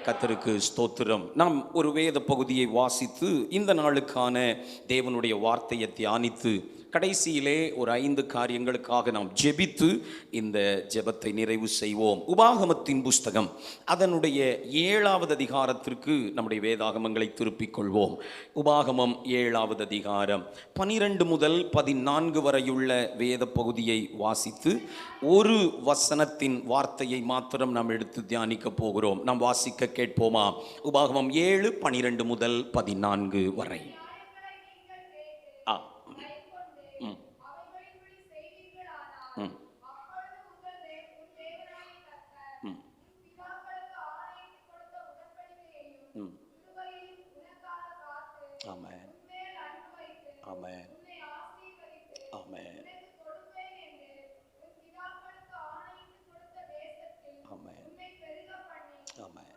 கர்த்தருக்கு ஸ்தோத்திரம். நாம் ஒரு வேத பகுதியை வாசித்து இந்த நாளுக்கான தேவனுடைய வார்த்தையை தியானித்து கடைசியிலே ஒரு 5 காரியங்களுக்காக நாம் ஜெபித்து இந்த ஜெபத்தை நிறைவு செய்வோம். உபாகமத்தின் புஸ்தகம் அதனுடைய 7வது அதிகாரத்திற்கு நம்முடைய வேதாகமங்களை திருப்பிக் கொள்வோம். உபாகமம் 7வது அதிகாரம் 12 முதல் 14 வரையுள்ள வேத பகுதியை வாசித்து ஒரு வசனத்தின் வார்த்தையை மாத்திரம் நாம் எடுத்து தியானிக்க போகிறோம். நாம் வாசிக்க கேட்போமா? உபாகமம் 7 12 முதல் 14 வரை. Amen. Amen. Amen. Amen. Amen.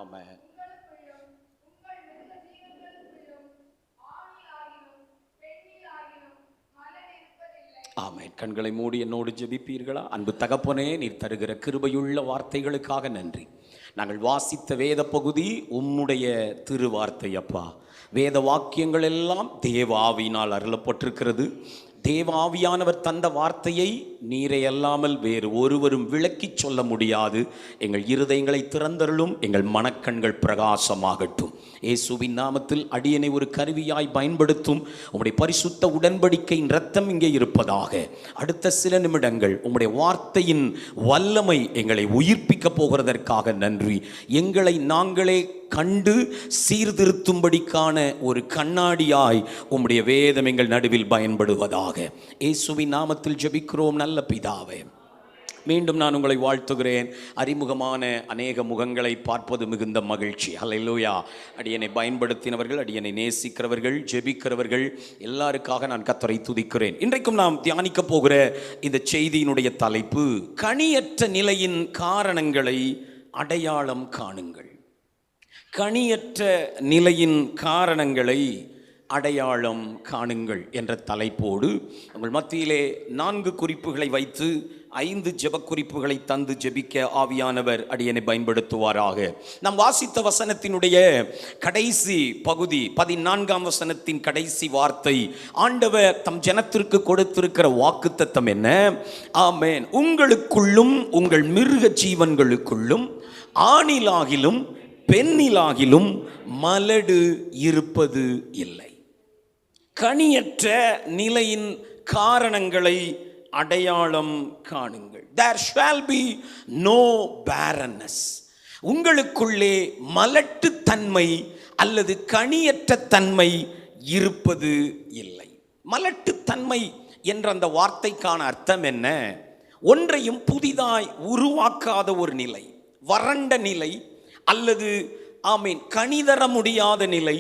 Amen. ஆமென். கண்களை மூடி என்னோடு ஜெபிப்பீர்களா? அன்பு தகப்பனே, நீர் தருகிற கிருபையுள்ள வார்த்தைகளுக்காக நன்றி. நாங்கள் வாசித்த வேத பகுதி உம்முடைய திருவார்த்தை அப்பா. வேத வாக்கியங்கள் எல்லாம் தேவ ஆவியினால் அருளப்பட்டிருக்கிறது. தேவ ஆவியானவர் தந்த வார்த்தையை நீரை அல்லாமல் வேறு ஒருவரும் விளக்கி சொல்ல முடியாது. எங்கள் இருதயங்களை திறந்தருளும், எங்கள் மனக்கண்கள் பிரகாசமாகட்டும். இயேசுவின் நாமத்தில் அடியனை ஒரு கருவியாய் பயன்படுத்தும். உம்முடைய பரிசுத்த உடன்படிக்கையின் இரத்தம் இங்கே இருப்பதாக. அடுத்த சில நிமிடங்கள் உம்முடைய வார்த்தையின் வல்லமை எங்களை உயிர்ப்பிக்க போகிறதற்காக நன்றி. எங்களை நாங்களே கண்டு சீர்திருத்தும்படிக்கான ஒரு கண்ணாடியாய் உம்முடைய வேதம் எங்கள் நடுவில் பயன்படுவதாக. இயேசுவின் நாமத்தில் ஜெபிக்கிறோம் நல்ல பிதாவே. மீண்டும் நான் உங்களை வாழ்த்துகிறேன். அறிமுகமான அநேக முகங்களை பார்ப்பது மிகுந்த மகிழ்ச்சி. ஹல்லேலூயா. அடியனை பயன்படுத்தினவர்கள், அடியனை நேசிக்கிறவர்கள், ஜெபிக்கிறவர்கள் எல்லாருக்காக நான் கர்த்தரை துதிக்கிறேன். இன்றைக்கும் நாம் தியானிக்க போகிற இந்த செய்தியினுடைய தலைப்பு, கனியற்ற நிலையின் காரணங்களை அடையாளம் காணுங்கள். கனியற்ற நிலையின் காரணங்களை அடையாளம் காணுங்கள் என்ற தலைப்போடு உங்கள் மத்தியிலே 4 குறிப்புகளை வைத்து 5 ஜெப குறிப்புகளை தந்து ஜெபிக்க ஆவியானவர் அடியனை பயன்படுத்துவாராக. நாம் வாசித்த வசனத்தினுடைய கடைசி பகுதி 14ஆம் வசனத்தின் கடைசி வார்த்தை, ஆண்டவர் தம் ஜனத்திற்கு கொடுத்திருக்கிற வாக்குத்தத்தம் என்ன? ஆமென். உங்களுக்குள்ளும் உங்கள் மிருக ஜீவன்களுக்குள்ளும் ஆணிலாகிலும் பெண்ணிலாகிலும் மலடு இருப்பது இல்லை. கனியற்ற நிலையின் காரணங்களை அடையாளம் காணுங்கள். There shall be no barrenness. உங்களுக்குள்ளே மலட்டுத்தன்மை அல்லது கனியற்ற தன்மை இருப்பது இல்லை. மலட்டுத்தன்மை என்ற அந்த வார்த்தைக்கான அர்த்தம் என்ன? ஒன்றையும் புதிதாய் உருவாக்காத ஒரு நிலை, வறண்ட நிலை, அல்லது ஆமீன் கனிதர முடியாத நிலை,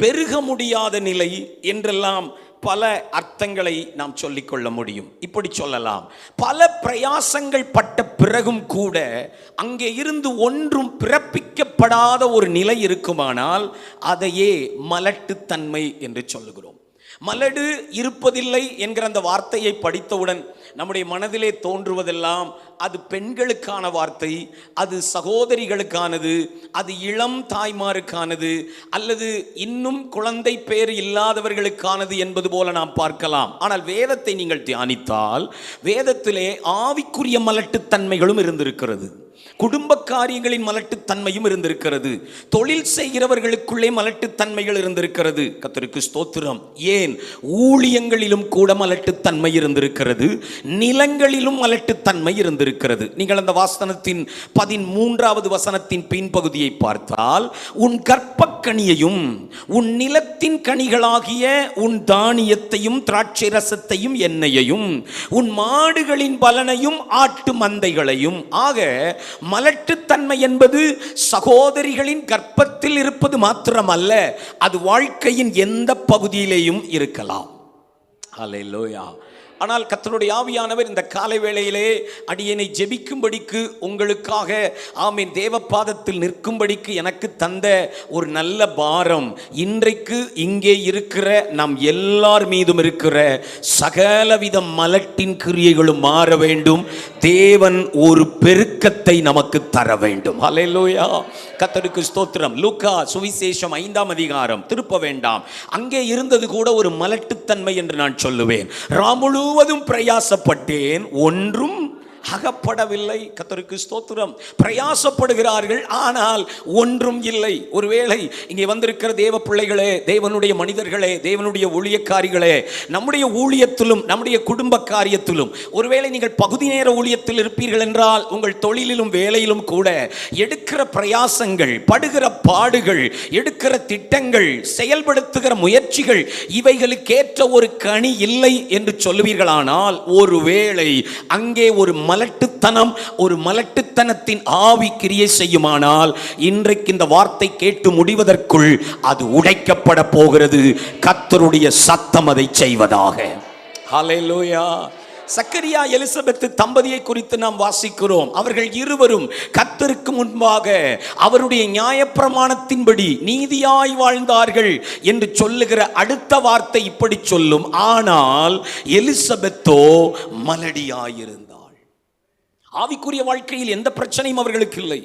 பெருக முடியாத நிலை என்றெல்லாம் பல அர்த்தங்களை நாம் சொல்லிக்கொள்ள முடியும். இப்படி சொல்லலாம், பல பிரயாசங்கள் பட்ட பிறகும் கூட அங்கே இருந்து ஒன்றும் பிறப்பிக்கப்படாத ஒரு நிலை இருக்குமானால் அதையே மலட்டுத்தன்மை என்று சொல்லுகிறோம். மலடு இருப்பதில்லை என்கிற அந்த வார்த்தையை படித்தவுடன் நம்முடைய மனதிலே தோன்றுவதெல்லாம் அது பெண்களுக்கான வார்த்தை, அது சகோதரிகளுக்கானது, அது இளம் தாய்மாருக்கானது, அல்லது இன்னும் குழந்தை பேர் இல்லாதவர்களுக்கானது என்பது போல நாம் பார்க்கலாம். ஆனால் வேதத்தை நீங்கள் தியானித்தால் வேதத்திலே ஆவிக்குரிய மலட்டுத்தன்மைகளும் இருந்திருக்கிறது, குடும்ப காரியங்களின் மலட்டுத்தன்மையும் இருந்திருக்கிறது, தொழில் செய்கிறவர்களுக்குள்ளே மலட்டுத்தன்மைகள் இருந்திருக்கிறது. கர்த்தருக்கு ஸ்தோத்திரம். ஏன் ஊழியங்களிலும் கூட மலட்டுத்தன்மை இருந்திருக்கிறது, நிலங்களிலும் மலட்டுத்தன்மை இருந்திருக்கிறது. நீங்கள் அந்த வாசனத்தின் 13வது வசனத்தின் பின்பகுதியை பார்த்தால், உன் கற்பக்கனியையும் உன் நிலத்தின் கனிகளாகிய உன் தானியத்தையும் திராட்சை ரசத்தையும் எண்ணெயையும் உன் மாடுகளின் பலனையும் ஆட்டு மந்தைகளையும். ஆக மலட்டுத்தன்மை என்பது சகோதரிகளின் கர்ப்பத்தில் இருப்பது மாத்திரமல்ல, அது வாழ்க்கையின் எந்த பகுதியிலேயும் இருக்கலாம். ஹல்லேலூயா. ஆனால் கர்த்தருடைய ஆவியானவர் இந்த காலை வேளையிலே அடியேனை ஜெபிக்கும்படிக்கு உங்களுக்காக ஆமென் தேவ பாதத்தில் நிற்கும்படிக்கு எனக்கு தந்த ஒரு நல்ல பாரம், இன்றைக்கு இங்கே இருக்கிற நம் எல்லார் மீதும் இருக்கிற சகலவித மலட்டின் கிரியைகளும் மாற வேண்டும். தேவன் ஒரு பெருக்கத்தை நமக்கு தர வேண்டும். ஹல்லேலூயா, கர்த்தருக்கு ஸ்தோத்திரம். லூக்கா சுவிசேஷம் 5ஆம் அதிகாரம், திருப்ப வேண்டாம், அங்கே இருந்தது கூட ஒரு மலட்டுத்தன்மை என்று நான் சொல்லுவேன். முழுவதும் பிரயாசப்பட்டேன், ஒன்றும் அகப்படவில்லை. கர்த்தருக்கு ஸ்தோத்திரம். பிரயாசப்படுகிறார்கள், ஆனால் ஒன்றும் இல்லை. ஒருவேளை இங்கே வந்திருக்கிற தேவ பிள்ளைகளே, தேவனுடைய மனிதர்களே, தேவனுடைய ஊழியக்காரிகளே, நம்முடைய ஊழியத்திலும் நம்முடைய குடும்ப காரியத்திலும் ஒருவேளை நீங்கள் பகுதி நேர ஊழியத்தில் இருப்பீர்கள் என்றால், உங்கள் தொழிலிலும் வேலையிலும் கூட எடுக்கிற பிரயாசங்கள், படுகிற பாடுகள், எடுக்கிற திட்டங்கள், செயல்படுத்துகிற முயற்சிகள், இவைகளுக்கேற்ற ஒரு கனி இல்லை என்று சொல்லுவீர்களானால், ஒருவேளை அங்கே ஒரு மலட்டுத்தனம், ஒரு மலட்டுத்தனத்தின் ஆவி கிரியை செய்யுமானால், இன்றைக்கு இந்த வார்த்தை கேட்டு முடிவதற்குள் அது உடைக்கப்பட போகிறது. கர்த்தருடைய சத்தம் அதை செய்வதாக. ஹல்லேலூயா. சக்கரியா எலிசபெத் தம்பதியை குறித்து நாம் வாசிக்கிறோம். அவர்கள் இருவரும் கர்த்தருக்கு முன்பாக அவருடைய நியாயப்பிரமாணத்தின்படி நீதியாய் வாழ்ந்தார்கள் என்று சொல்லுகிற அடுத்த வார்த்தை இப்படி சொல்லும், ஆனால் எலிசபெத்தோ மலடியாயிருந்தாள். ஆவிக்குரிய வாழ்க்கையில் எந்த பிரச்சனையும் அவர்களுக்கு இல்லை.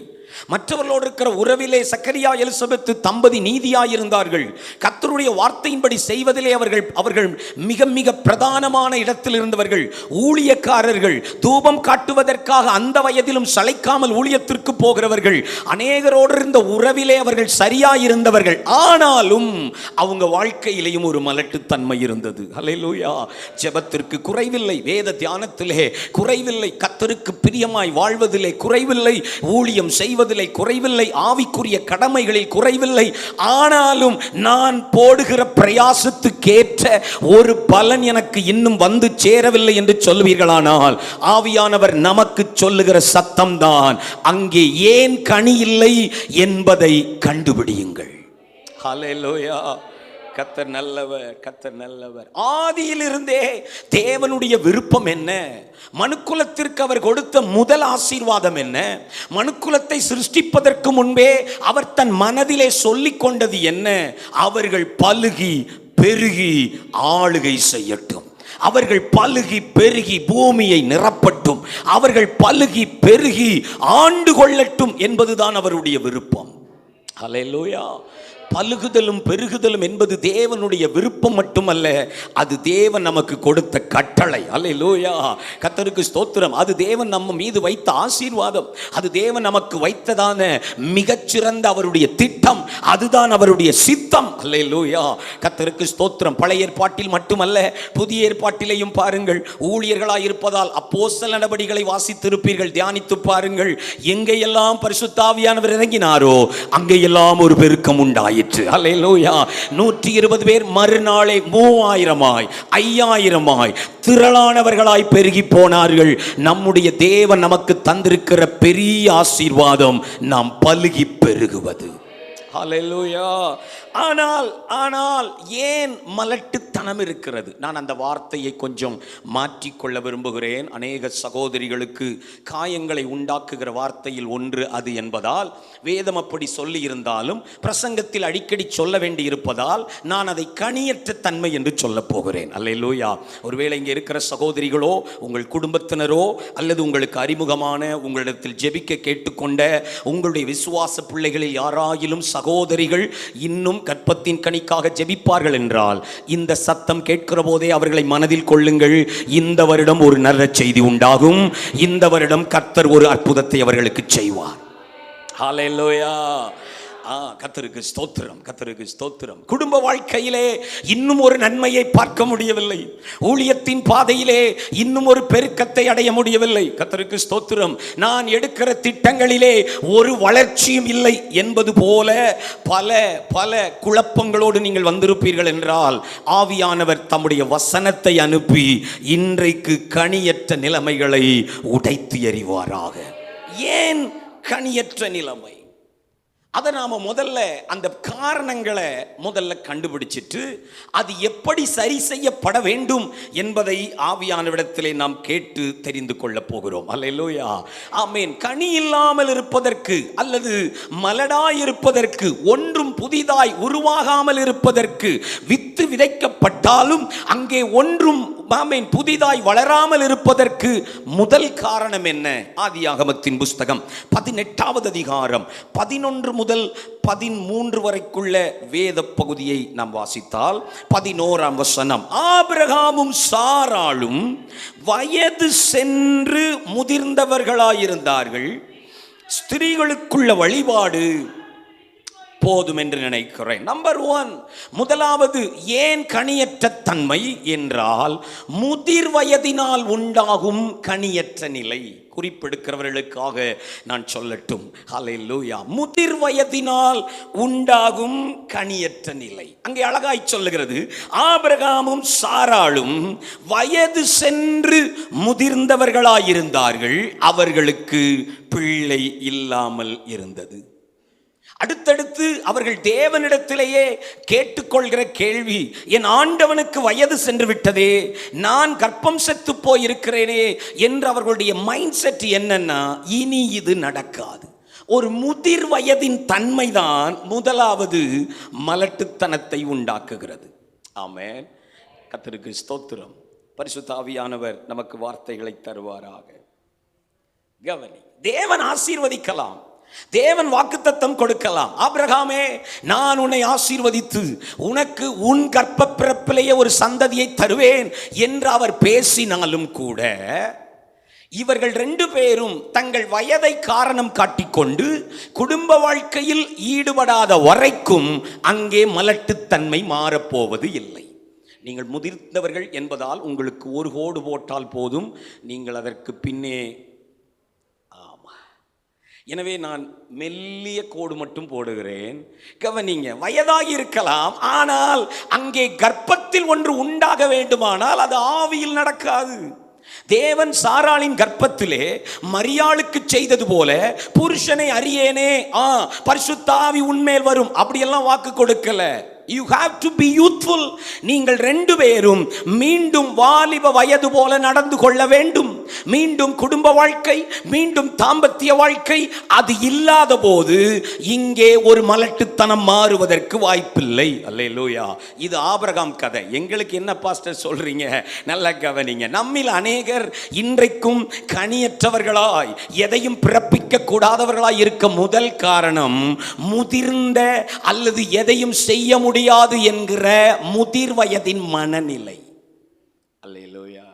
மற்றவர்களோடு இருக்கிற உறவிலே சக்கரியா எலிசபெத் தம்பதி நீதியாயிருந்தார்கள். கர்த்தருடைய வார்த்தையின்படி செய்வதிலே அவர்கள் மிக மிக பிரதானமான இடத்தில் இருந்தவர்கள், ஊழியக்காரர்கள். தூபம் காட்டுவதற்காக அந்த வயதிலும் சளைக்காமல் ஊழியத்திற்கு போகிறவர்கள். அநேகரோடு இருந்த உறவிலே அவர்கள் சரியாயிருந்தவர்கள். ஆனாலும் அவங்க வாழ்க்கையிலேயும் ஒரு மலட்டுத்தன்மை இருந்தது. ஹல்லேலூயா. ஜெபத்திற்கு குறைவில்லை, வேத தியானத்திலே குறைவில்லை, கர்த்தருக்கு பிரியமாய் வாழ்வதிலே குறைவில்லை, ஊழியம் செய்வதிலே குறைவில்லை, ஆவிக்குரிய கடமைகளில் குறைவில்லை. ஆனாலும் நான் போடுகிற பிரயாசத்துக்கேற்ற ஒரு பலன் எனக்கு இன்னும் வந்து சேரவில்லை என்று சொல்வீர்களானால், ஆவியானவர் நமக்கு சொல்லுகிற சத்தம் தான், அங்கே ஏன் கனி இல்லை என்பதை கண்டுபிடியுங்கள். ஹல்லேலூயா. கர்த்தர் நல்லவர், கர்த்தர் நல்லவர். ஆதியிலிருந்தே தேவனுடைய விருப்பம் என்ன? மனுக்குலத்திற்கு அவர் கொடுத்த முதல் ஆசீர்வாதம் என்ன? மனுக்குலத்தை சிருஷ்டிப்பதற்கு முன்பே அவர் தன் மனதிலே சொல்லிக் கொண்டது என்ன? அவர்கள் பலுகி பெருகி ஆளுகை செய்யட்டும், அவர்கள் பலுகி பெருகி பூமியை நிரப்பட்டும், அவர்கள் பலுகி பெருகி ஆண்டு கொள்ளட்டும் என்பதுதான் அவருடைய விருப்பம். ஹல்லேலூயா. பலுகுதலும் பெருகுதலும் என்பது தேவனுடைய விருப்பம் மட்டுமல்ல, அது தேவன் நமக்கு கொடுத்த கட்டளை. அல்லேலூயா, கர்த்தருக்கு ஸ்தோத்திரம். அது தேவன் நம்ம மீது வைத்த ஆசீர்வாதம், அது தேவன் நமக்கு வைத்ததான மிகச்சிறந்த அவருடைய திட்டம், அதுதான் அவருடைய சித்தம். அல்லேலூயா, கர்த்தருக்கு ஸ்தோத்திரம். பழைய ஏற்பாட்டில் மட்டுமல்ல, புதிய ஏற்பாட்டிலேயும் பாருங்கள். ஊழியர்களாய் இருப்பதால் அப்போஸ்தல நடபடிகளை வாசித்திருப்பீர்கள், தியானித்து பாருங்கள். எங்கெல்லாம் பரிசுத்த ஆவியானவர் இறங்கினாரோ அங்கெல்லாம் ஒரு பெருக்கம் உண்டாயிற்று. அல்லேலூயா. 120 பேர் மறுநாளே 3000 5000 திரளானவர்களாய் பெருகி போனார்கள். நம்முடைய தேவன் நமக்கு தந்திருக்கிற பெரிய ஆசீர்வாதம் நாம் பலுகி பெருகுவது. ஹல்லேலூயா. ஆனால் ஏன் மலட்டுத்தனம் இருக்கிறது? நான் அந்த வார்த்தையை கொஞ்சம் மாற்றிக்கொள்ள விரும்புகிறேன். அநேக சகோதரிகளுக்கு காயங்களை உண்டாக்குகிற வார்த்தையில் ஒன்று அது என்பதால், வேதம் அப்படி சொல்லி இருந்தாலும் பிரசங்கத்தில் அடிக்கடி சொல்ல வேண்டி இருப்பதால் நான் அதை கனியற்ற தன்மை என்று சொல்ல போகிறேன். அல்லேலூயா. ஒருவேளை இங்கே இருக்கிற சகோதரிகளோ, உங்கள் குடும்பத்தினரோ, அல்லது உங்களுக்கு அறிமுகமான, உங்களிடத்தில் ஜெபிக்க கேட்டுக்கொண்ட உங்களுடைய விசுவாச பிள்ளைகளில் யாராயிலும் சகோதரிகள் இன்னும் கற்பத்தின் கனிக்காக ஜெபிப்பார்கள் என்றால், இந்த சத்தம் கேட்கிற போதே அவர்களை மனதில் கொள்ளுங்கள். இந்த வருடம் ஒரு நல்ல செய்தி உண்டாகும். இந்த வருடம் கர்த்தர் ஒரு அற்புதத்தை அவர்களுக்கு செய்வார். ஹல்லேலூயா. கர்த்தருக்கு ஸ்தோத்திரம், கர்த்தருக்கு ஸ்தோத்திரம். குடும்ப வாழ்க்கையிலே இன்னும் ஒரு நன்மையை பார்க்க முடியவில்லை. ஊழியத்தின் பாதையிலே இன்னும் ஒரு பெருக்கத்தை அடைய முடியவில்லை. கர்த்தருக்கு ஸ்தோத்திரம். நான் எடுக்கிற திட்டங்களிலே ஒரு வளர்ச்சியும் இல்லை என்பது போல பல பல குழப்பங்களோடு நீங்கள் வந்திருப்பீர்கள் என்றால், ஆவியானவர் தம்முடைய வசனத்தை அனுப்பி இன்றைக்கு கனியற்ற நிலைமைகளை உடைத்து எறிவாராக. ஏன் கனியற்ற நிலைமை? அதை நாம முதல்ல அந்த காரணங்களை முதல்ல கண்டுபிடிச்சிட்டு அது எப்படி சரி செய்யப்பட வேண்டும் என்பதை ஆவியானவரிடத்திலே நாம் கேட்டு தெரிந்து கொள்ள போகிறோம். அல்லேலூயா, ஆமென். கனி இல்லாமல் இருப்பதற்கு அல்லது மலடாய் இருப்பதற்கு, ஒன்றும் புதிதாய் உருவாகாமல் இருப்பதற்கு, வித்து விதைக்கப்பட்டாலும் அங்கே ஒன்றும் ஆமென் புதிதாய் வளராமல் இருப்பதற்கு முதல் காரணம் என்ன? ஆதியாகமத்தின் புஸ்தகம் 18வது அதிகாரம் 11 முதல் 13 வரைக்குள்ள வேத பகுதியை நாம் வாசித்தால் 11ஆம் வசனம், ஆபிரகாமும் சாராளும் வயது சென்று முதிர்ந்தவர்களாயிருந்தார்கள், ஸ்திரீகளுக்குள்ள வழிபாடு போதும் என்று நினைக்கிறேன். நம்பர் 1, முதலாவது ஏன் கனியற்ற தன்மை என்றால் முதிர் வயதினால் உண்டாகும் கனியற்ற நிலை. குறிப்பெடுக்கிறவர்களுக்காக நான் சொல்லட்டும். ஹல்லேலூயா. முதிர் வயதினால் உண்டாகும் கனியற்ற நிலை அங்கே அழகாய் சொல்லுகிறது. ஆபிரகாமும் சாராளும் வயது சென்று முதிர்ந்தவர்களாயிருந்தார்கள், அவர்களுக்கு பிள்ளை இல்லாமல் இருந்தது. அடுத்தடுத்து அவர்கள் தேவனிடத்திலேயே கேட்டுக்கொள்கிற கேள்வி, என் ஆண்டவனுக்கு வயது சென்று விட்டதே, நான் கர்ப்பம் செத்து போயிருக்கிறேனே என்று அவர்களுடைய மைண்ட் செட் என்னன்னா, இனி இது நடக்காது. ஒரு முதிர் வயதின் தன்மைதான் முதலாவது மலட்டுத்தனத்தை உண்டாக்குகிறது. ஆமென். கர்த்தருக்கு ஸ்தோத்திரம். பரிசுத்த ஆவியானவர் நமக்கு வார்த்தைகளை தருவாராக. கவனி, தேவன் ஆசீர்வதிக்கலாம், தேவன் வாக்குத்தத்தம் கொடுக்கலாம். ஆபிரகாமே, நான் உன்னை ஆசீர்வதித்து உனக்கு உன் கர்ப்ப பிறப்பிலேயே ஒரு சந்ததியை தருவேன் என்று அவர் பேசினாலும் கூட இவர்கள் 2 பேரும் தங்கள் வயதை காரணம் காட்டிக்கொண்டு குடும்ப வாழ்க்கையில் ஈடுபடாத வரைக்கும் அங்கே மலட்டுத்தன்மை மாறப்போவது இல்லை. நீங்கள் முதிர்ந்தவர்கள் என்பதால் உங்களுக்கு ஒரு கோடு போட்டால் போதும், நீங்கள் அதற்கு பின்னே. எனவே நான் மெல்லிய கோடு மட்டும் போடுகிறேன். கவனிங்க, வயதாகி இருக்கலாம், ஆனால் அங்கே கர்ப்பத்தில் ஒன்று உண்டாக வேண்டுமானால் அது ஆவியில் நடக்காது. தேவன் சாராளின் கர்ப்பத்திலே மரியாளுக்கு செய்தது போல புருஷனை அறியேனே, பரிசுத்த ஆவி உன்மேல் வரும், அப்படியெல்லாம் வாக்கு கொடுக்கல. You have to be youthful. நீங்கள் 2 பேரும் மீண்டும் வாலிப வயது போல நடந்து கொள்ள வேண்டும். மீண்டும் குடும்ப வாழ்க்கை, மீண்டும் தாம்பத்திய வாழ்க்கை அது இல்லாத போது இங்கே ஒரு மலட்டுத்தனம் மாறுவதற்கு வாய்ப்பில்லை. அல்லேலூயா. இது ஆபிரகாம் கதை. எங்களுக்கு என்ன பாஸ்டர் சொல்றீங்க? நல்ல கவனிங்க. நம்மில் அநேகர் இன்றைக்கும் கனியற்றவர்களாய், எதையும் பிறப்பிக்க கூடாதவர்களாய் இருக்க முதல் காரணம் முதிர்ந்த அல்லது எதையும் செய்ய முடியாது என்கிற முதிர் வயதின் மனநிலை. அல்லேலூயா.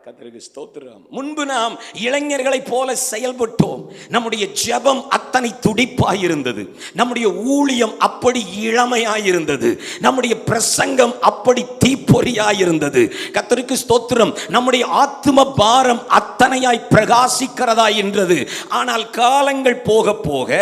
கர்த்தருக்கு ஸ்தோத்திரம். முன்பு நாம் இளைஞர்களைப் போல செயல்பட்டோம். நம்முடைய ஜெபம் அத்தனை துடிப்பாயிருந்தது, நம்முடைய ஊழியம் அப்படி இளமையாயிருந்தது, நம்முடைய பிரசங்கம் அப்படி தீப்பொறியாயிருந்தது. கர்த்தருக்கு ஸ்தோத்திரம். நம்முடைய ஆத்தும பாரம் அத்தனையாய் பிரகாசிக்கிறதா என்றது. ஆனால் காலங்கள் போக போக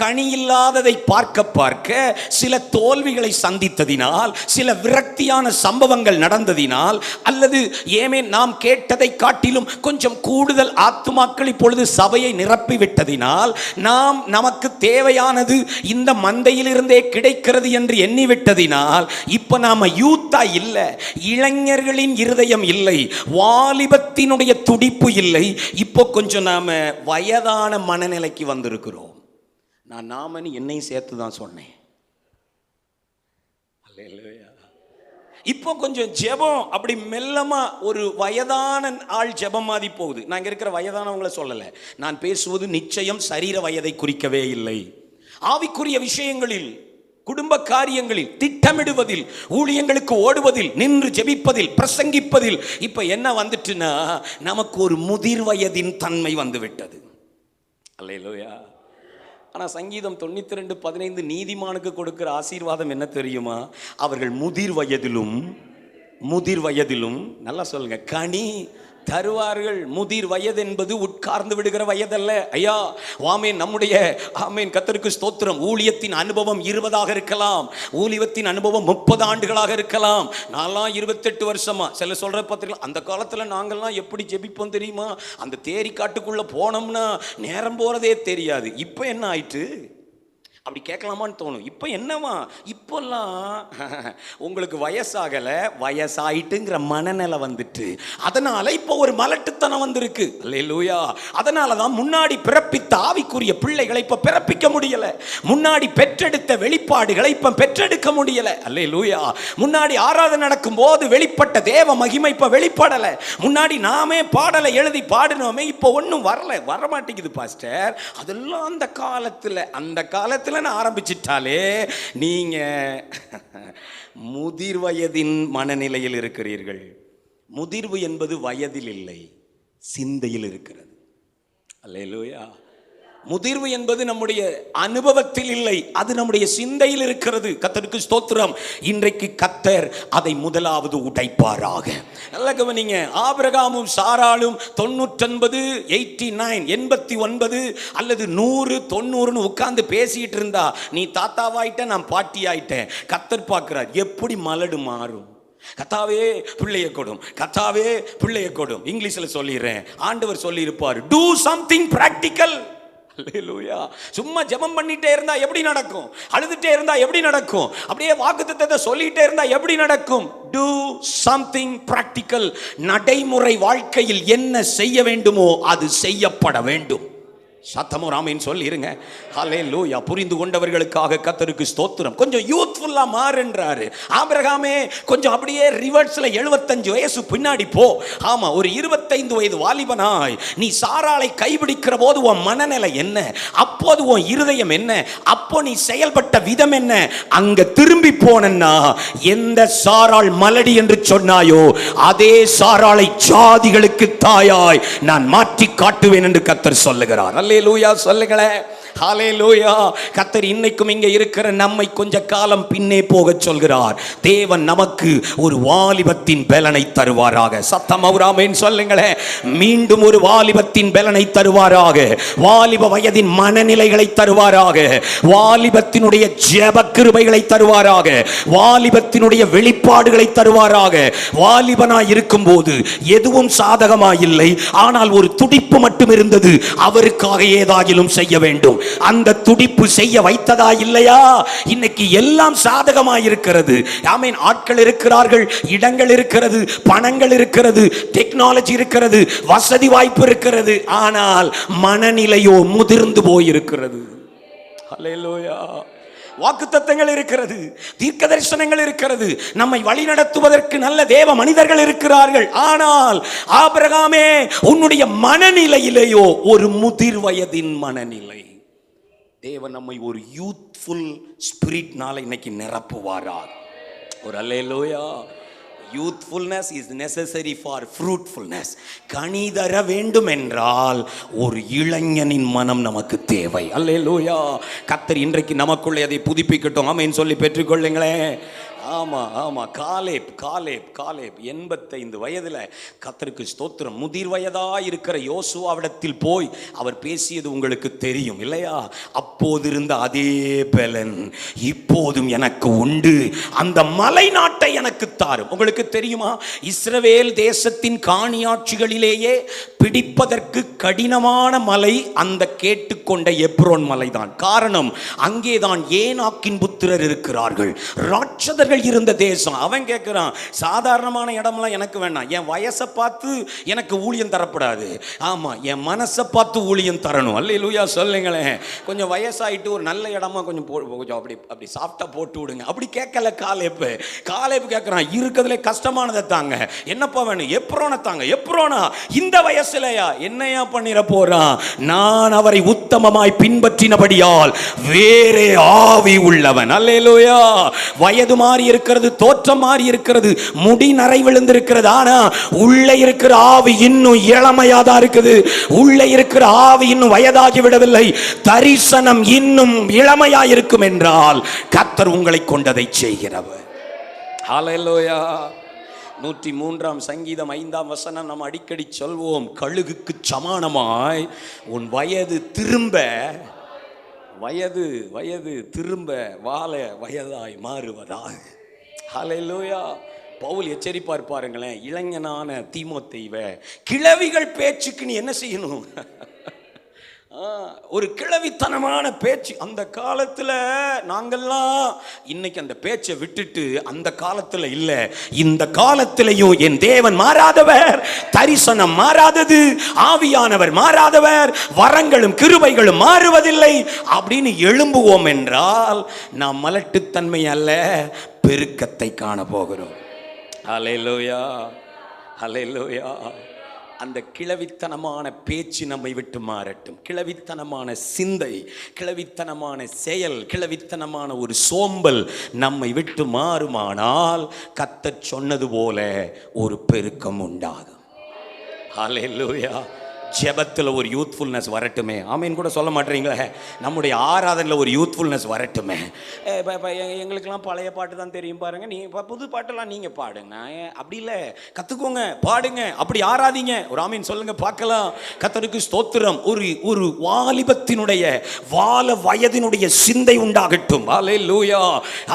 கனி இல்லாததை பார்க்க பார்க்க சில தோல்விகளை சந்தித்ததினால், சில விரக்தியான சம்பவங்கள் நடந்ததினால், அல்லது ஏமே நாம் கேட்டதை காட்டிலும் கொஞ்சம் கூடுதல் ஆத்துமாக்கள் இப்பொழுது சபையை நிரப்பி விட்டதினால், நாம் நமக்கு தேவையானது இந்த மந்தையிலிருந்தே கிடைக்கிறது என்று எண்ணிவிட்டதினால் இப்ப நாம யூத்தா இல்ல, இளைஞர்களின் இருதயம் இல்லை, வாலிபத்தினுடைய துடிப்பு இல்லை. இப்போ கொஞ்சம் நாம வயதான மனநிலைக்கு வந்திருக்கிறோம். நாமன்னு என்னையும் சேர்த்து தான் சொன்னேன். அல்லேலூயா. இப்போ கொஞ்சம் ஜெபம் அப்படி மெல்லமா ஒரு வயதான ஆள் ஜெபம் மாதிரி போகுது. நான் இங்க இருக்கிற வயதானவங்களை சொல்லலை, நான் பேசுவது நிச்சயம் சரீர வயதை குறிக்கவே இல்லை. ஆவிக்குரிய விஷயங்களில், குடும்ப காரியங்களில், திட்டமிடுவதில், ஊழியங்களுக்கு ஓடுவதில், நின்று ஜெபிப்பதில், பிரசங்கிப்பதில் இப்ப என்ன வந்துட்டுன்னா நமக்கு ஒரு முதிர் வயதின் தன்மை வந்து விட்டது. அல்லேலூயா. ஆனால் சங்கீதம் 92:15 நீதிமானுக்கு கொடுக்கிற ஆசீர்வாதம் என்ன தெரியுமா? அவர்கள் முதிர் வயதிலும் நல்லா சொல்லுங்க, கனி தருவார்கள். முதிர் வயது என்பது உட்கார்ந்து விடுகிற வயதல்ல. ஐயா ஆமேன். நம்முடைய ஆமேன் கர்த்தருக்கு ஸ்தோத்திரம். ஊழியத்தின் அனுபவம் 20 இருக்கலாம், ஊழியத்தின் அனுபவம் 30 ஆண்டுகளாக இருக்கலாம். நான்லாம் 28 வருஷமா, சில சொல்ற பார்த்தீங்களா, அந்த காலத்தில் நாங்கள்லாம் எப்படி ஜெபிப்போம் தெரியுமா? அந்த தேரி காட்டுக்குள்ள போனோம்னா நேரம் போறதே தெரியாது. இப்போ என்ன ஆயிட்டு? அப்படி கேட்கலாமான்னு தோணும். இப்போ என்னவா, இப்போல்லாம் உங்களுக்கு வயசாகலை, வயசாயிட்டுங்கிற மனநிலை வந்துட்டு, அதனால இப்போ ஒரு மலட்டுத்தனம் வந்திருக்கு. அல்லேலூயா. அதனால தான் முன்னாடி பிறப்பித்த ஆவிக்குரிய பிள்ளைகளை இப்போ பிறப்பிக்க முடியலை, முன்னாடி பெற்றெடுத்த வெளிப்பாடுகளை இப்போ பெற்றெடுக்க முடியலை. அல்லேலூயா. முன்னாடி ஆராதனை நடக்கும் போது வெளிப்பட்ட தேவ மகிமை இப்போ வெளிப்படலை. முன்னாடி நாமே பாடலை எழுதி பாடினோமே, இப்போ ஒன்றும் வரமாட்டேங்குது பாஸ்டர். அதெல்லாம் அந்த காலத்தில் ஆரம்பிச்சிட்டாலே நீங்க முதிர் வயதின் மனநிலையில் இருக்கிறீர்கள். முதிர்வு என்பது வயதில் இல்லை, சிந்தையில் இருக்கிறது. அல்லேலூயா. முதிர்வு என்பது நம்முடைய அனுபவத்தில் இல்லை, அது நம்முடைய சிந்தையில் இருக்கிறது. கர்த்தருக்கு ஸ்தோத்திரம். இன்றைக்கு கர்த்தர் அதை முதலாவது உடைப்பாராக. நல்ல கவனிங்க. ஆபிரகாமும் சாராளும் 99, 89 அல்லது 100, 90 உட்கார்ந்து பேசிட்டு இருந்தா, நீ தாத்தாவாயிட்ட, நான் பாட்டி ஆயிட்டேன். கர்த்தர் பார்க்கிறார் எப்படி மலடு மாறும். கர்த்தாவே பிள்ளையை கொடும், கர்த்தாவே பிள்ளையை கொடும். இங்கிலீஷ்ல சொல்லிடுறேன், ஆண்டவர் சொல்லி இருப்பார், டூ சம்திங் பிராக்டிக்கல். அல்லேலூயா. சும்மா ஜெபம் பண்ணிட்டே இருந்தா எப்படி நடக்கும்? அழுதுட்டே இருந்தா எப்படி நடக்கும்? அப்படியே வாக்குத்தத்தத்தை சொல்லிட்டே இருந்தா எப்படி நடக்கும்? Do something practical. நடைமுறை வாழ்க்கையில் என்ன செய்ய வேண்டுமோ அது செய்யப்பட வேண்டும். சத்தமோ ராமேன் சொல்லி இருங்க. ஹல்லேலூயா. புரிந்து கொண்டவர்களுக்காக கர்த்தருக்கு ஸ்தோத்திரம். கொஞ்சம் யூத்ஃபுல்லா மாறுன்றாரு. ஆபிரகாமே கொஞ்சம் அப்படியே ரிவர்ஸ்ல 75 வயசு பின்னாடி போ. ஆமா, ஒரு 25 வயது வாலிபனாய் நீ சாராளை கைபிடிக்கிற போது உன் மனநிலை என்ன, அப்போது உன் இருதயம் என்ன, அப்போ நீ செயல்பட்ட விதம் என்ன, அங்க திரும்பி போனன்னா எந்த சாராள் மலடி என்று சொன்னாயோ அதே சாராளை ஜாதிகளுக்கு தாயாய் நான் மாற்றி காட்டுவேன் என்று கர்த்தர் சொல்லுகிறார். அல்லேலூயா சொல்லுங்களேன். ஹல்லேலூயா. கர்த்தர் இன்னைக்கும் இங்கே இருக்கிற நம்மை கொஞ்ச காலம் பின்னே போக சொல்கிறார். தேவன் நமக்கு ஒரு வாலிபத்தின் பலனை தருவாராக. சத்தம் ஆமென் சொல்லுங்களேன். மீண்டும் ஒரு வாலிபத்தின் பலனை தருவாராக. வாலிப வயதின் மனநிலைகளை தருவாராக. வாலிபத்தினுடைய ஜெப கிருபைகளை தருவாராக. வாலிபத்தினுடைய வெளிப்பாடுகளை தருவாராக. வாலிபனாய் இருக்கும் போது எதுவும் சாதகமாய் இல்லை, ஆனால் ஒரு துடிப்பு மட்டும் இருந்தது, அவருக்காக ஏதாகிலும் செய்ய வேண்டும். அந்த துடிப்பு செய்ய வைத்ததா இல்லையா? இன்னைக்கு எல்லாம் சாதகமாய் இருக்கிறது. ஆமென். ஆட்கள் இருக்கிறார்கள், இடங்கள் இருக்கிறது, பணங்கள் இருக்கிறது, டெக்னாலஜி இருக்கிறது, வசதி வாய்ப்பு இருக்கிறது, ஆனால் மனநிலையோ முதிர்ந்து போயிருக்கிறது. ஹல்லேலூயா. வாக்குத்தத்தங்கள் இருக்கிறது, தீர்க்க தரிசனங்கள் இருக்கிறது, நம்மை வழி நடத்துவதற்கு நல்ல தேவ மனிதர்கள் இருக்கிறார்கள், ஆனால் ஆபிரகாமே உன்னுடைய மனநிலையிலேயோ ஒரு முதிர் வயதின் மனநிலை. தேவன் நம்மை ஒரு யூத்ஃபுல் ஸ்பிரிட்னால இன்னைக்கு நிரப்புவாராக. ஒரு அல்லேலூயா. Youthfulness is necessary for fruitfulness. கனி தர வேண்டும் என்றால் ஒரு இளைஞனின் மனம் நமக்கு தேவை. அல்லேலூயா. கர்த்தர் இன்றைக்கு நமக்குள்ளே அதை புதுப்பிக்கட்டும். ஆமென் சொல்லி பெற்றுக்கொள்ளுங்களேன். ஆமா ஆமா. காலேப் 85 வயதுல கர்த்தருக்கு ஸ்தோத்திரம். முதிர் வயதா இருக்கிற யோசுவாவிடத்தில் போய் அவர் பேசியது உங்களுக்கு தெரியும் இல்லையா? அப்போது இருந்த அதே பலன் இப்போதும் எனக்கு உண்டு, அந்த மலை நாட்டை எனக்கு தாரும். உங்களுக்கு தெரியுமா, இஸ்ரவேல் தேசத்தின் காணியாட்சிகளிலேயே பிடிப்பதற்கு கடினமான மலை அந்த கேட்டுக்கொண்ட எப்ரோன் மலைதான். காரணம், அங்கேதான் ஏனாக்கின் புத்திரர் இருக்கிறார்கள், ராட்சதர்கள் இருந்த தேசம். அவன் கேட்கிறான், சாதாரணமான இடம்லாம் எனக்கு வேண்டாம், என் வயசை பார்த்து எனக்கு ஊழியம் தரப்படாது, ஆமா என் மனசை பார்த்து ஊழியம் தரணும். அல்லேலூயா சொல்லுங்களேன். கொஞ்சம் வயசாயிட்டு ஒரு நல்ல இடமா கொஞ்சம் கொஞ்சம் அப்படி சாஃப்டா போட்டு விடுங்க. அப்படி கேட்கல காலேப் கேட்கிறான், இருக்கிறதுல கஷ்டமானதை தாங்க, என்னப்பா வேணும், எப்ரோனை தாங்க. எப்ரோனா இந்த வயசுலயா என்னையா பண்ணிட போறான்? நான் அவரை உத்தமமாய் பின்பற்றினபடியால் வேறே ஆவி உள்ளவன். அல்லேலூயா. வயது மாறி இருக்கிறது, தோற்றம் மாறி இருக்கிறது, முடி நரை விழுந்திருக்கிறது, ஆனா உள்ளே இருக்கிற ஆவி இன்னும் இளமையாதான் இருக்குது. உள்ளே இருக்கிற ஆவி இன்னும் வயதாகி விடவில்லை. தரிசனம் இன்னும் இளமையா இருக்கும் என்றால் கர்த்தர் உங்களை கொண்டதை செய்கிறவர். ஹல்லேலூயா. 103 சங்கீதம் 5 வசனம் நாம் அடிக்கடி சொல்வோம், கழுகுக்கு சமானமாய் உன் வயது திரும்ப வாழ வயதாய் மாறுவதாக. ஹல்லேலூயா. பவுல் எச்சரிப்பார் பாருங்களேன், இளைஞனான தீமோத்தேயுவே, கிழவிகள் பேச்சுக்கு நீ என்ன செய்யணும்? ஒரு கிழவித்தனமான பேச்சு. அந்த காலத்துல நாங்கெல்லாம் இன்னைக்கு அந்த பேச்சை விட்டுட்டு அந்த காலத்துல இல்ல, இந்த காலத்திலையும் என் தேவன் மாறாதவர், தரிசனம் மாறாதது, ஆவியானவர் மாறாதவர், வரங்களும் கிருபைகளும் மாறுவதில்லை அப்படின்னு எழும்புவோம் என்றால் நாம் மலட்டுத்தன்மை அல்ல, பெருக்கத்தை காண போகிறோம். அல்லேலூயா, அல்லேலூயா. அந்த கிழவித்தனமான பேச்சு நம்மை விட்டு மாறட்டும். கிழவித்தனமான சிந்தை, கிழவித்தனமான செயல், கிழவித்தனமான ஒரு சோம்பல் நம்மை விட்டு மாறுமானால் கர்த்தர் சொன்னது போல ஒரு பெருக்கம் உண்டாகும். ஹல்லேலூயா. ஜெபத்தில் ஒரு யூத்ஃபுல்னஸ் வரட்டுமே. ஆமீன் கூட சொல்ல மாட்டீங்களே. நம்முடைய ஆராதனையில் ஒரு யூத்ஃபுல்னஸ் வரட்டுமே. எங்களுக்கெல்லாம் பழைய பாட்டு தான் தெரியும் பாருங்க, நீங்கள் புது பாட்டெல்லாம் நீங்கள் பாடுங்க. அப்படி இல்லை, கற்றுக்கோங்க, பாடுங்க, அப்படி ஆராதிங்க. ஒரு ஆமீன் சொல்லுங்க பார்க்கலாம். கர்த்தருக்கு ஸ்தோத்திரம். ஒரு வாலிபத்தினுடைய வயதினுடைய சிந்தை உண்டாகட்டும். அல்லேலூயா,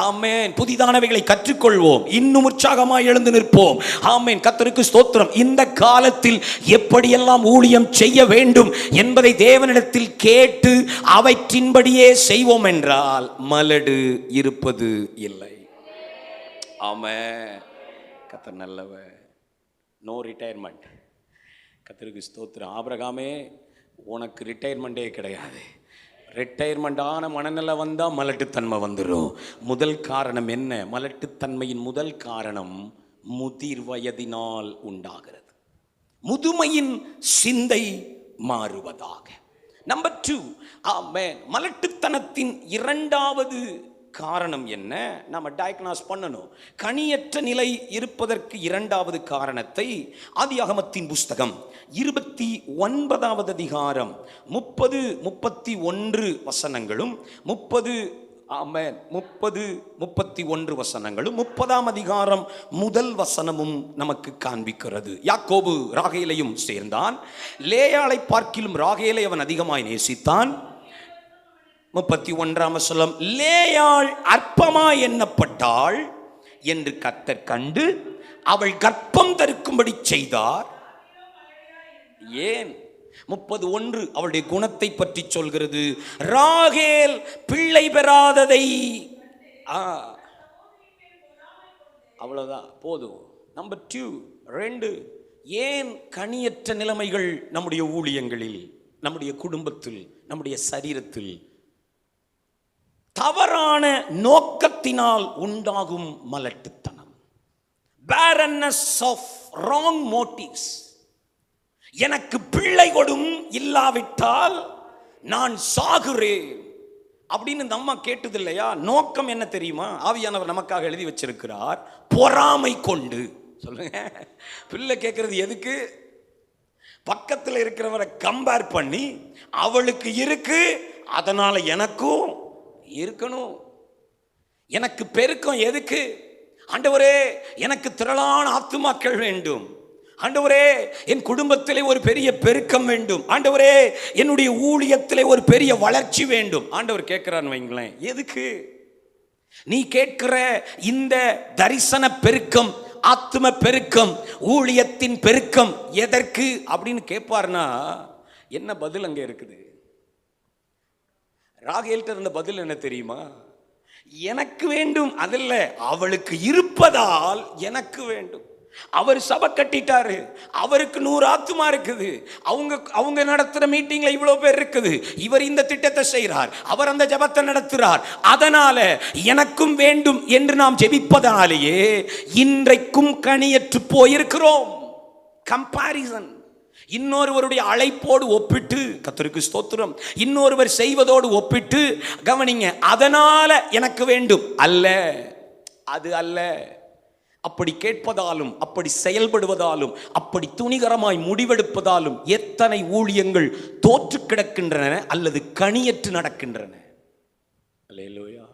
ஆமென். புதிதானவைகளை கற்றுக்கொள்வோம், இன்னும் உற்சாகமாக எழுந்து நிற்போம். ஆமென். கர்த்தருக்கு ஸ்தோத்திரம். இந்த காலத்தில் எப்படியெல்லாம் ஊழியம் செய்ய வேண்டும் என்பதை தேவனிடத்தில் கேட்டு அவற்றின்படியே செய்வோம் என்றால் மலடு இருப்பது இல்லை. ஆமென். கர்த்தர் நல்லவர். No retirement. கர்த்தருக்கு ஸ்தோத்திரம். ஆபிரகாமே, உனக்கு ரிட்டையர்மெண்டே கிடையாது. ரிட்டையர்மெண்டான மனநிலை வந்தால் மலட்டுத்தன்மை வந்துடும். முதல் காரணம் என்ன? மலட்டுத்தன்மையின் முதல் காரணம் முதிர் வயதினால் உண்டாகிறது. முதுமையின் சிந்தை மாறுவதாக. நம்பர் 2, ஆமென். மலட்டுத்தனத்தின் இரண்டாவது காரணம் என்ன? நம்ம டயக்னாஸ் பண்ணணும். கனியற்ற நிலை இருப்பதற்கு இரண்டாவது காரணத்தை ஆதியாகமத்தின் புஸ்தகம் 29வது அதிகாரம் 30-31 வசனங்களும் 30-31 வசனங்களும் 30ஆம் அதிகாரம் முதல் வசனமும் நமக்கு காண்பிக்கிறது. யாக்கோபு ராகேலையும் சேர்ந்தான், லேயாளை பார்க்கிலும் ராகேலை அவன் அதிகமாய் நேசித்தான். 31ஆம் வசனம், லேயாள் அற்பமாய் எண்ணப்பட்டாள் என்று கர்த்தர் கண்டு அவள் கர்ப்பம் தரிக்கும்படி செய்தார். ஏன்? 31 அவளுடைய குணத்தை பற்றி சொல்கிறது. ராகேல் பிள்ளை பெறாததை, அவ்வளவுதான், போதும். நம்பர் 2, ஏன் கனியற்ற நிலைமைகள் நம்முடைய ஊழியங்களில், நம்முடைய குடும்பத்தில், நம்முடைய சரீரத்தில் தவறான நோக்கத்தினால் உண்டாகும் மலட்டுத்தனம். barrenness of wrong motives. எனக்கு பிள்ளை கொடும், இல்லாவிட்டால் நான் சாகுறேன் அப்படின்னு இந்த அம்மா கேட்டது இல்லையா? நோக்கம் என்ன தெரியுமா? ஆவியானவர் நமக்காக எழுதி வச்சிருக்கிறார். பொறாமை கொண்டு. சொல்லுங்க, பிள்ளை கேட்கறது எதுக்கு? பக்கத்தில் இருக்கிறவரை கம்பேர் பண்ணி அவளுக்கு இருக்கு, அதனால எனக்கும் இருக்கணும். எனக்கு பெருக்கம் எதுக்கு? ஆண்டவரே, எனக்கு திரளான ஆத்துமாக்கள் வேண்டும். ஆண்டவரே, என் குடும்பத்திலே ஒரு பெரிய பெருக்கம் வேண்டும். ஆண்டவரே, என்னுடைய ஊழியத்திலே ஒரு பெரிய வளர்ச்சி வேண்டும். ஆண்டவர் கேட்கிறான்னு வைங்களேன், எதுக்கு நீ கேட்கிற இந்த தரிசன பெருக்கம், ஆத்தும பெருக்கம், ஊழியத்தின் பெருக்கம் எதற்கு அப்படின்னு கேட்பார்னா என்ன பதில் அங்கே இருக்குது? ராகேல்கிட்ட இருந்த பதில் என்ன தெரியுமா? எனக்கு வேண்டும் அதில்ல, அவளுக்கு இருப்பதால் எனக்கு வேண்டும். அவர் சபை கட்டிட்டாரு, அவருக்கு 100 ஆத்துமா இருக்குது, அவங்க நடத்துற மீட்டிங்ல இவ்வளவு பேர் இருக்குது, இவர் இந்த திட்டத்தை செய்கிறார், அவர் அந்த ஜெபத்தை நடத்துறார், அதனால எனக்கும் வேண்டும் என்று நாம் ஜெபிப்பதாலேயே இன்றைக்கும் கனியற்று போயிருக்கிறோம். கம்பாரிசன், இன்னொருவருடைய அழைப்போடு ஒப்பிட்டு, கர்த்தருக்கு ஸ்தோத்திரம், இன்னொருவர் செய்வதோடு ஒப்பிட்டு கவனிங்க, அதனால எனக்கு வேண்டும் அல்ல, அது அல்ல. அப்படி கேட்பதாலும், அப்படி செயல்படுவதாலும், அப்படி துணிகரமாய் முடிவெடுப்பதாலும் எத்தனை ஊழியங்கள் தோற்று கிடக்கின்றன அல்லது கனியற்று நடக்கின்றன. அல்லேலூயா.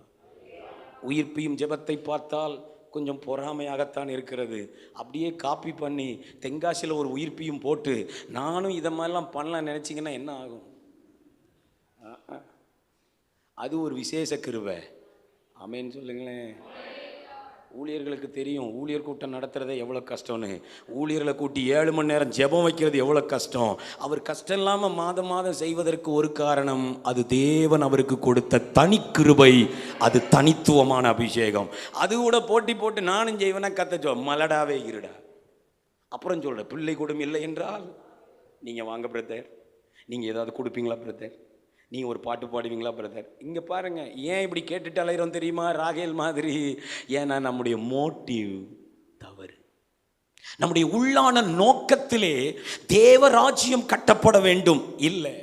உயிர்ப்பியும் ஜெபத்தை பார்த்தால் கொஞ்சம் பொறாமையாகத்தான் இருக்கிறது. அப்படியே காப்பி பண்ணி தென்காசியில் ஒரு உயிர்ப்பியும் போட்டு நானும் இதை மாதிரிலாம் பண்ணலாம் நினச்சிங்கன்னா என்ன ஆகும்? அது ஒரு விசேஷ கிருபை. ஆமென் சொல்லுங்களேன். ஊழியர்களுக்கு தெரியும் ஊழியர் கூட்டம் நடத்துறதே எவ்வளோ கஷ்டம்னு. ஊழியர்களை கூட்டி 7 மணி நேரம் ஜெபம் வைக்கிறது எவ்வளோ கஷ்டம். அவர் கஷ்டம் இல்லாமல் மாதம் மாதம் செய்வதற்கு ஒரு காரணம், அது தேவன் அவருக்கு கொடுத்த தனி கிருபை, அது தனித்துவமான அபிஷேகம். அது கூட போட்டி போட்டு நானும் செய்வேனா கத்த மலடாவே இருடா. அப்புறம் சொல்கிறேன், பிள்ளை கூடும் இல்லை என்றால் நீங்கள் வாங்க பிரதர், நீங்கள் ஏதாவது கொடுப்பீங்களா பிரதர், நீங்கள் ஒரு பாட்டு பாடுவீங்களா பிரதர். இங்கே பாருங்கள், ஏன் இப்படி கேட்டுட்டு அலைகிறோம் தெரியுமா, ராகேல் மாதிரி. ஏன்னா நம்முடைய மோட்டிவ் தவறு. நம்முடைய உள்ளான நோக்கத்திலே தேவராஜ்யம் கட்டப்பட வேண்டும் இல்லை,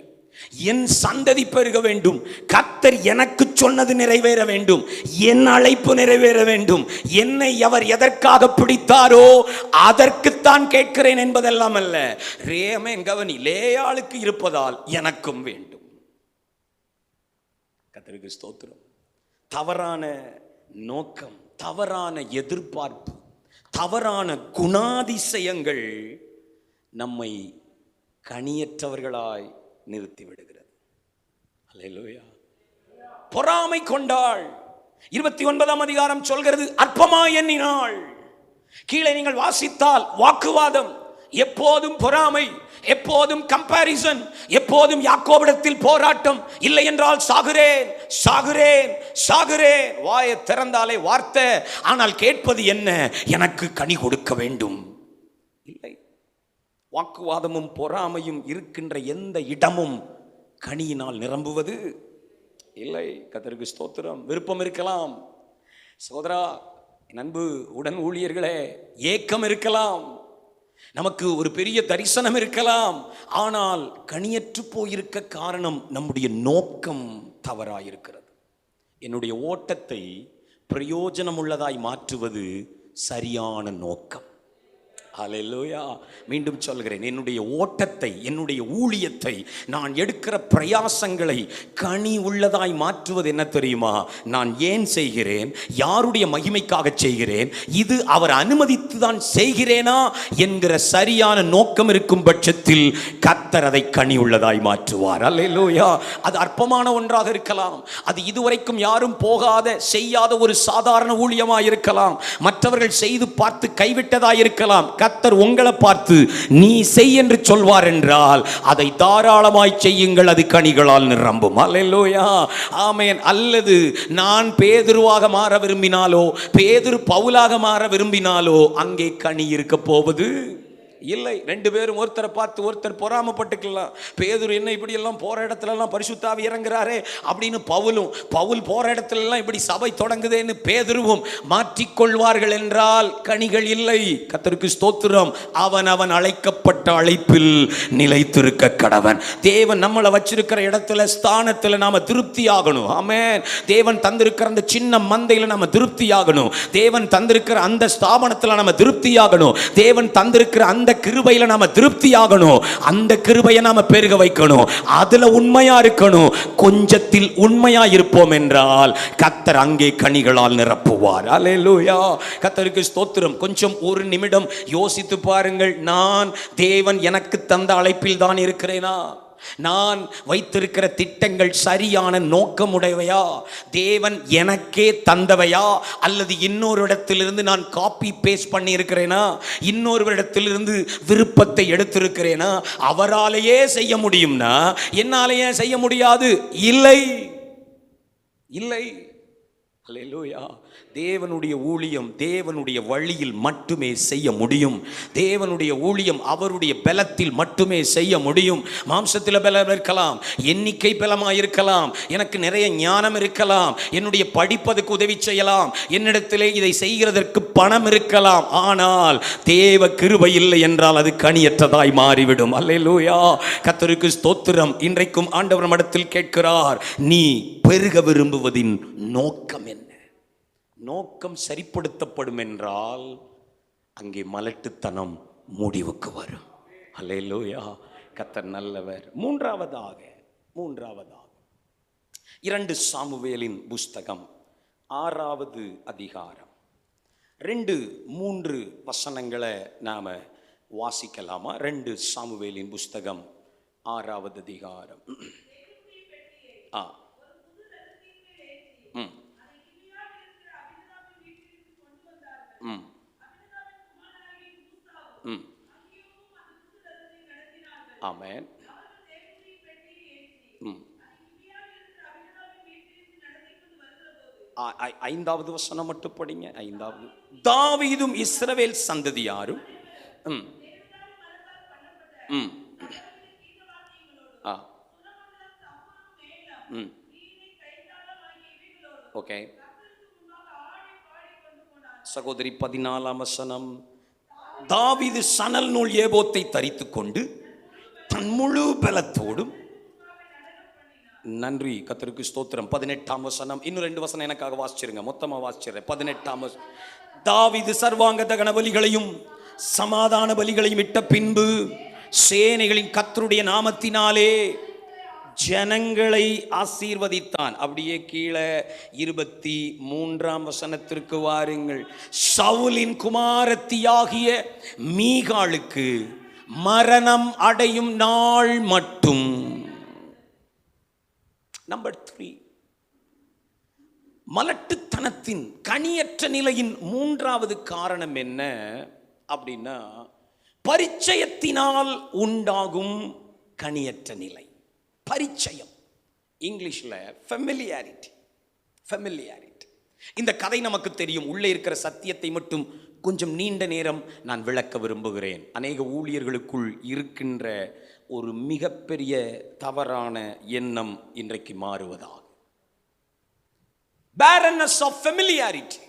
என் சந்ததி பெருக வேண்டும், கர்த்தர் எனக்கு சொன்னது நிறைவேற வேண்டும், என் அழைப்பு நிறைவேற வேண்டும், என்னை அவர் எதற்காக பிடித்தாரோ அதற்குத்தான் கேட்கிறேன் என்பதெல்லாம் அல்ல. ரேமேன் கவனி, லேயாளுக்கு இருப்பதால் எனக்கும் வேண்டும். கர்த்தருக்கு ஸ்தோத்திரம். தவறான நோக்கம், தவறான எதிர்பார்ப்பு, தவறான குணாதிசயங்கள் நம்மை கனியற்றவர்களாய் நிறுத்தி விடுகிறது. அல்லேலூயா. பொறாமை கொண்டாள். 29ஆம் அதிகாரம் சொல்கிறது, அற்பமாய் எண்ணினாள். கீழே நீங்கள் வாசித்தால் வாக்குவாதம், எப்போதும் பொறாமை, எப்போதும் கம்பாரிசன், எப்போதும் யாக்கோபிடத்தில் போராட்டம். இல்லை என்றால் சாகுறேன் சாகுறேன் சாகுறேன். வாயை திறந்தாலே வார்த்தை, ஆனால் கேட்பது என்ன, எனக்கு கனி கொடுக்க வேண்டும். இல்லை, வாக்குவாதமும் பொறாமையும் இருக்கின்ற எந்த இடமும் கனியினால் நிரம்புவது இல்லை. கர்த்தருக்கு ஸ்தோத்திரம். விருப்பம் இருக்கலாம் சகோதரா, அன்பு உடன் ஊழியர்களே, ஏக்கம் இருக்கலாம், நமக்கு ஒரு பெரிய தரிசனம் இருக்கலாம், ஆனால் கனியற்று போயிருக்க காரணம் நம்முடைய நோக்கம் தவறாயிருக்கிறது. என்னுடைய ஓட்டத்தை பிரயோஜனம் உள்ளதாய் மாற்றுவது சரியான நோக்கம். அல்லேலூயா. மீண்டும் சொல்கிறேன், என்னுடைய ஓட்டத்தை, என்னுடைய ஊழியத்தை, நான் எடுக்கிற பிரயாசங்களை கனி உள்ளதாய் மாற்றுவது என்ன தெரியுமா? நான் ஏன் செய்கிறேன், யாருடைய மகிமைக்காக செய்கிறேன், இது அவர் அனுமதித்து தான் செய்கிறேனா என்கிற சரியான நோக்கம் இருக்கும் பட்சத்தில் கர்த்தர் அதை கனி உள்ளதாய் மாற்றுவார். அல்லேலூயா. அது அற்பமான ஒன்றாக இருக்கலாம், அது இதுவரைக்கும் யாரும் போகாத செய்யாத ஒரு சாதாரண ஊழியமாக இருக்கலாம், மற்றவர்கள் செய்து பார்த்து கைவிட்டதாக இருக்கலாம். கர்த்தர் உங்களை பார்த்து நீ செய் என்று சொல்வார் என்றால் அதை தாராளமாய் செய்யுங்கள், அது கனிகளால் நிரம்பும். அல்லேலூயா, ஆமென். அல்லது நான் பேதுருவாக மாற விரும்பினாலோ, பேதுரு பவுலாக மாற விரும்பினாலோ அங்கே கனி இருக்க போவது இல்லை. 2 பேரும் ஒருத்தரை பார்த்து ஒருத்தர் பொறாமப்பட்டுக்கலாம். பேதுரு என்ன இப்படி எல்லாம் போற இடத்துல எல்லாம் பரிசுத்த ஆவி இறங்குறாரே அப்படின்னு பவுல் போற இடத்துல எல்லாம் இப்படி சபை தொடங்குதேன்னு பேதுருவும் மாற்றிக்கொள்வார்கள் என்றால் கனிகள் இல்லை. கர்த்தருக்கு ஸ்தோத்திரம். அவன் அழைக்கப்பட்ட அழைப்பில் நிலைத்திருக்க கடவன். தேவன் நம்மளை வச்சிருக்கிற இடத்துல, ஸ்தானத்தில் நாம திருப்தி ஆகணும். ஆமென். தேவன் தந்திருக்கிற அந்த சின்ன மந்தையில் நாம திருப்தி ஆகணும். தேவன் தந்திருக்கிற அந்த ஸ்தாபனத்தில் நாம திருப்தி ஆகணும். தேவன் தந்திருக்கிற அந்த கிருபையில நாம திருப்தி ஆகணும். அந்த கிருபையை நாம பெருக வைக்கணும். அதுல உண்மையா இருக்கணும். கொஞ்சத்தில் உண்மையா இருப்போம் என்றால் கர்த்தர் அங்கே கனிகளால் நிரப்புவார். அல்லேலூயா. கர்த்தருக்கு ஸ்தோத்திரம். கொஞ்சம் ஒரு நிமிடம் யோசித்து பாருங்கள், நான் தேவன் எனக்கு தந்த அழைப்பில் தான் இருக்கிறேனா? நான் வைத்திருக்கிற திட்டங்கள் சரியான நோக்கமுடையவையா? தேவன் எனக்கே தந்தவையா? அல்லது இன்னொரு இடத்திலிருந்து நான் காப்பி பேஸ்ட் பண்ணி இருக்கிறேனா? இன்னொரு இடத்திலிருந்து விருப்பத்தை எடுத்திருக்கிறேனா? அவராலேயே செய்ய முடியும்னா என்னாலேயே செய்ய முடியாது? இல்லை இல்லை. அல்லேலூயா. தேவனுடைய ஊழியம் தேவனுடைய வழியில் மட்டுமே செய்ய முடியும். தேவனுடைய ஊழியம் அவருடைய பலத்தில் மட்டுமே செய்ய முடியும். மாம்சத்தில் பலம் இருக்கலாம், எண்ணிக்கை பலமாக இருக்கலாம், எனக்கு நிறைய ஞானம் இருக்கலாம், என்னுடைய படிப்பதுக்கு உதவி செய்யலாம், என்னிடத்திலே இதை செய்கிறதற்கு பணம் இருக்கலாம், ஆனால் தேவ கிருபை இல்லை என்றால் அது கனியற்றதாய் மாறிவிடும். அல்லேலூயா. கர்த்தருக்கு ஸ்தோத்திரம். இன்றைக்கும் ஆண்டவர் நம்மிடத்தில் கேட்கிறார், நீ பெருக விரும்புவதின் நோக்கம் என்ன? நோக்கம் சரிப்படுத்தப்படும் என்றால் அங்கே மலட்டுத்தனம் முடிவுக்கு வரும். அல்லேலூயா. கர்த்தர் நல்லவர். மூன்றாவதாக 2 சாமுவேலின் புஸ்தகம் 6வது அதிகாரம் 2-3 வசனங்களை நாம வாசிக்கலாமா? 2 சாமுவேலின் புஸ்தகம் 6வது அதிகாரம். ஆமென். ம். 5வது வசனம் மட்டும் படிங்க. 5வது. தாவீதும் இஸ்ரவேல் சந்ததியாரும் ம் ம் ஆ ம் ஓகே. சகோதரி 14ஆம் வசனம். தாவீது சணல் நூல் ஏபோத்தை தரித்து கொண்டு தன் முழு பலத்தோடும். நன்றி, கர்த்தருக்கு ஸ்தோத்திரம். 18ஆம் வசனம். இன்னும் 2 வசனம் எனக்காக வாசிச்சிருங்க, மொத்தமா வாசிச்சிடுறேன். 18ஆம் வசனம். தாவீது சர்வாங்க தகன பலிகளையும் சமாதான பலிகளையும் இட்ட பின்பு சேனைகளின் கர்த்தருடைய நாமத்தினாலே ஜனங்களை ஆசீர்வதித்தான். அப்படியே கீழே 23ஆம் வசனத்திற்கு வாருங்கள். சவுலின் குமாரத்தியாகிய மீகாளுக்கு மரணம் அடையும் நாள் மட்டும். நம்பர் 3, மலட்டுத்தனத்தின் கனியற்ற நிலையின் 3வது காரணம் என்ன அப்படின்னா, பரிச்சயத்தினால் உண்டாகும் கனியற்ற நிலை. பரிச்சயம், இங்கிலீஷ்ல ஃபெமிலியாரிட்டி. இந்த கதை நமக்கு தெரியும். உள்ளே இருக்கிற சத்தியத்தை மட்டும் கொஞ்சம் நீண்ட நேரம் நான் விளக்க விரும்புகிறேன். அநேக ஊழியர்களுக்குள் இருக்கின்ற ஒரு மிகப்பெரிய தவறான எண்ணம் இன்றைக்கு மாறுவதாக. barrenness of familiarity,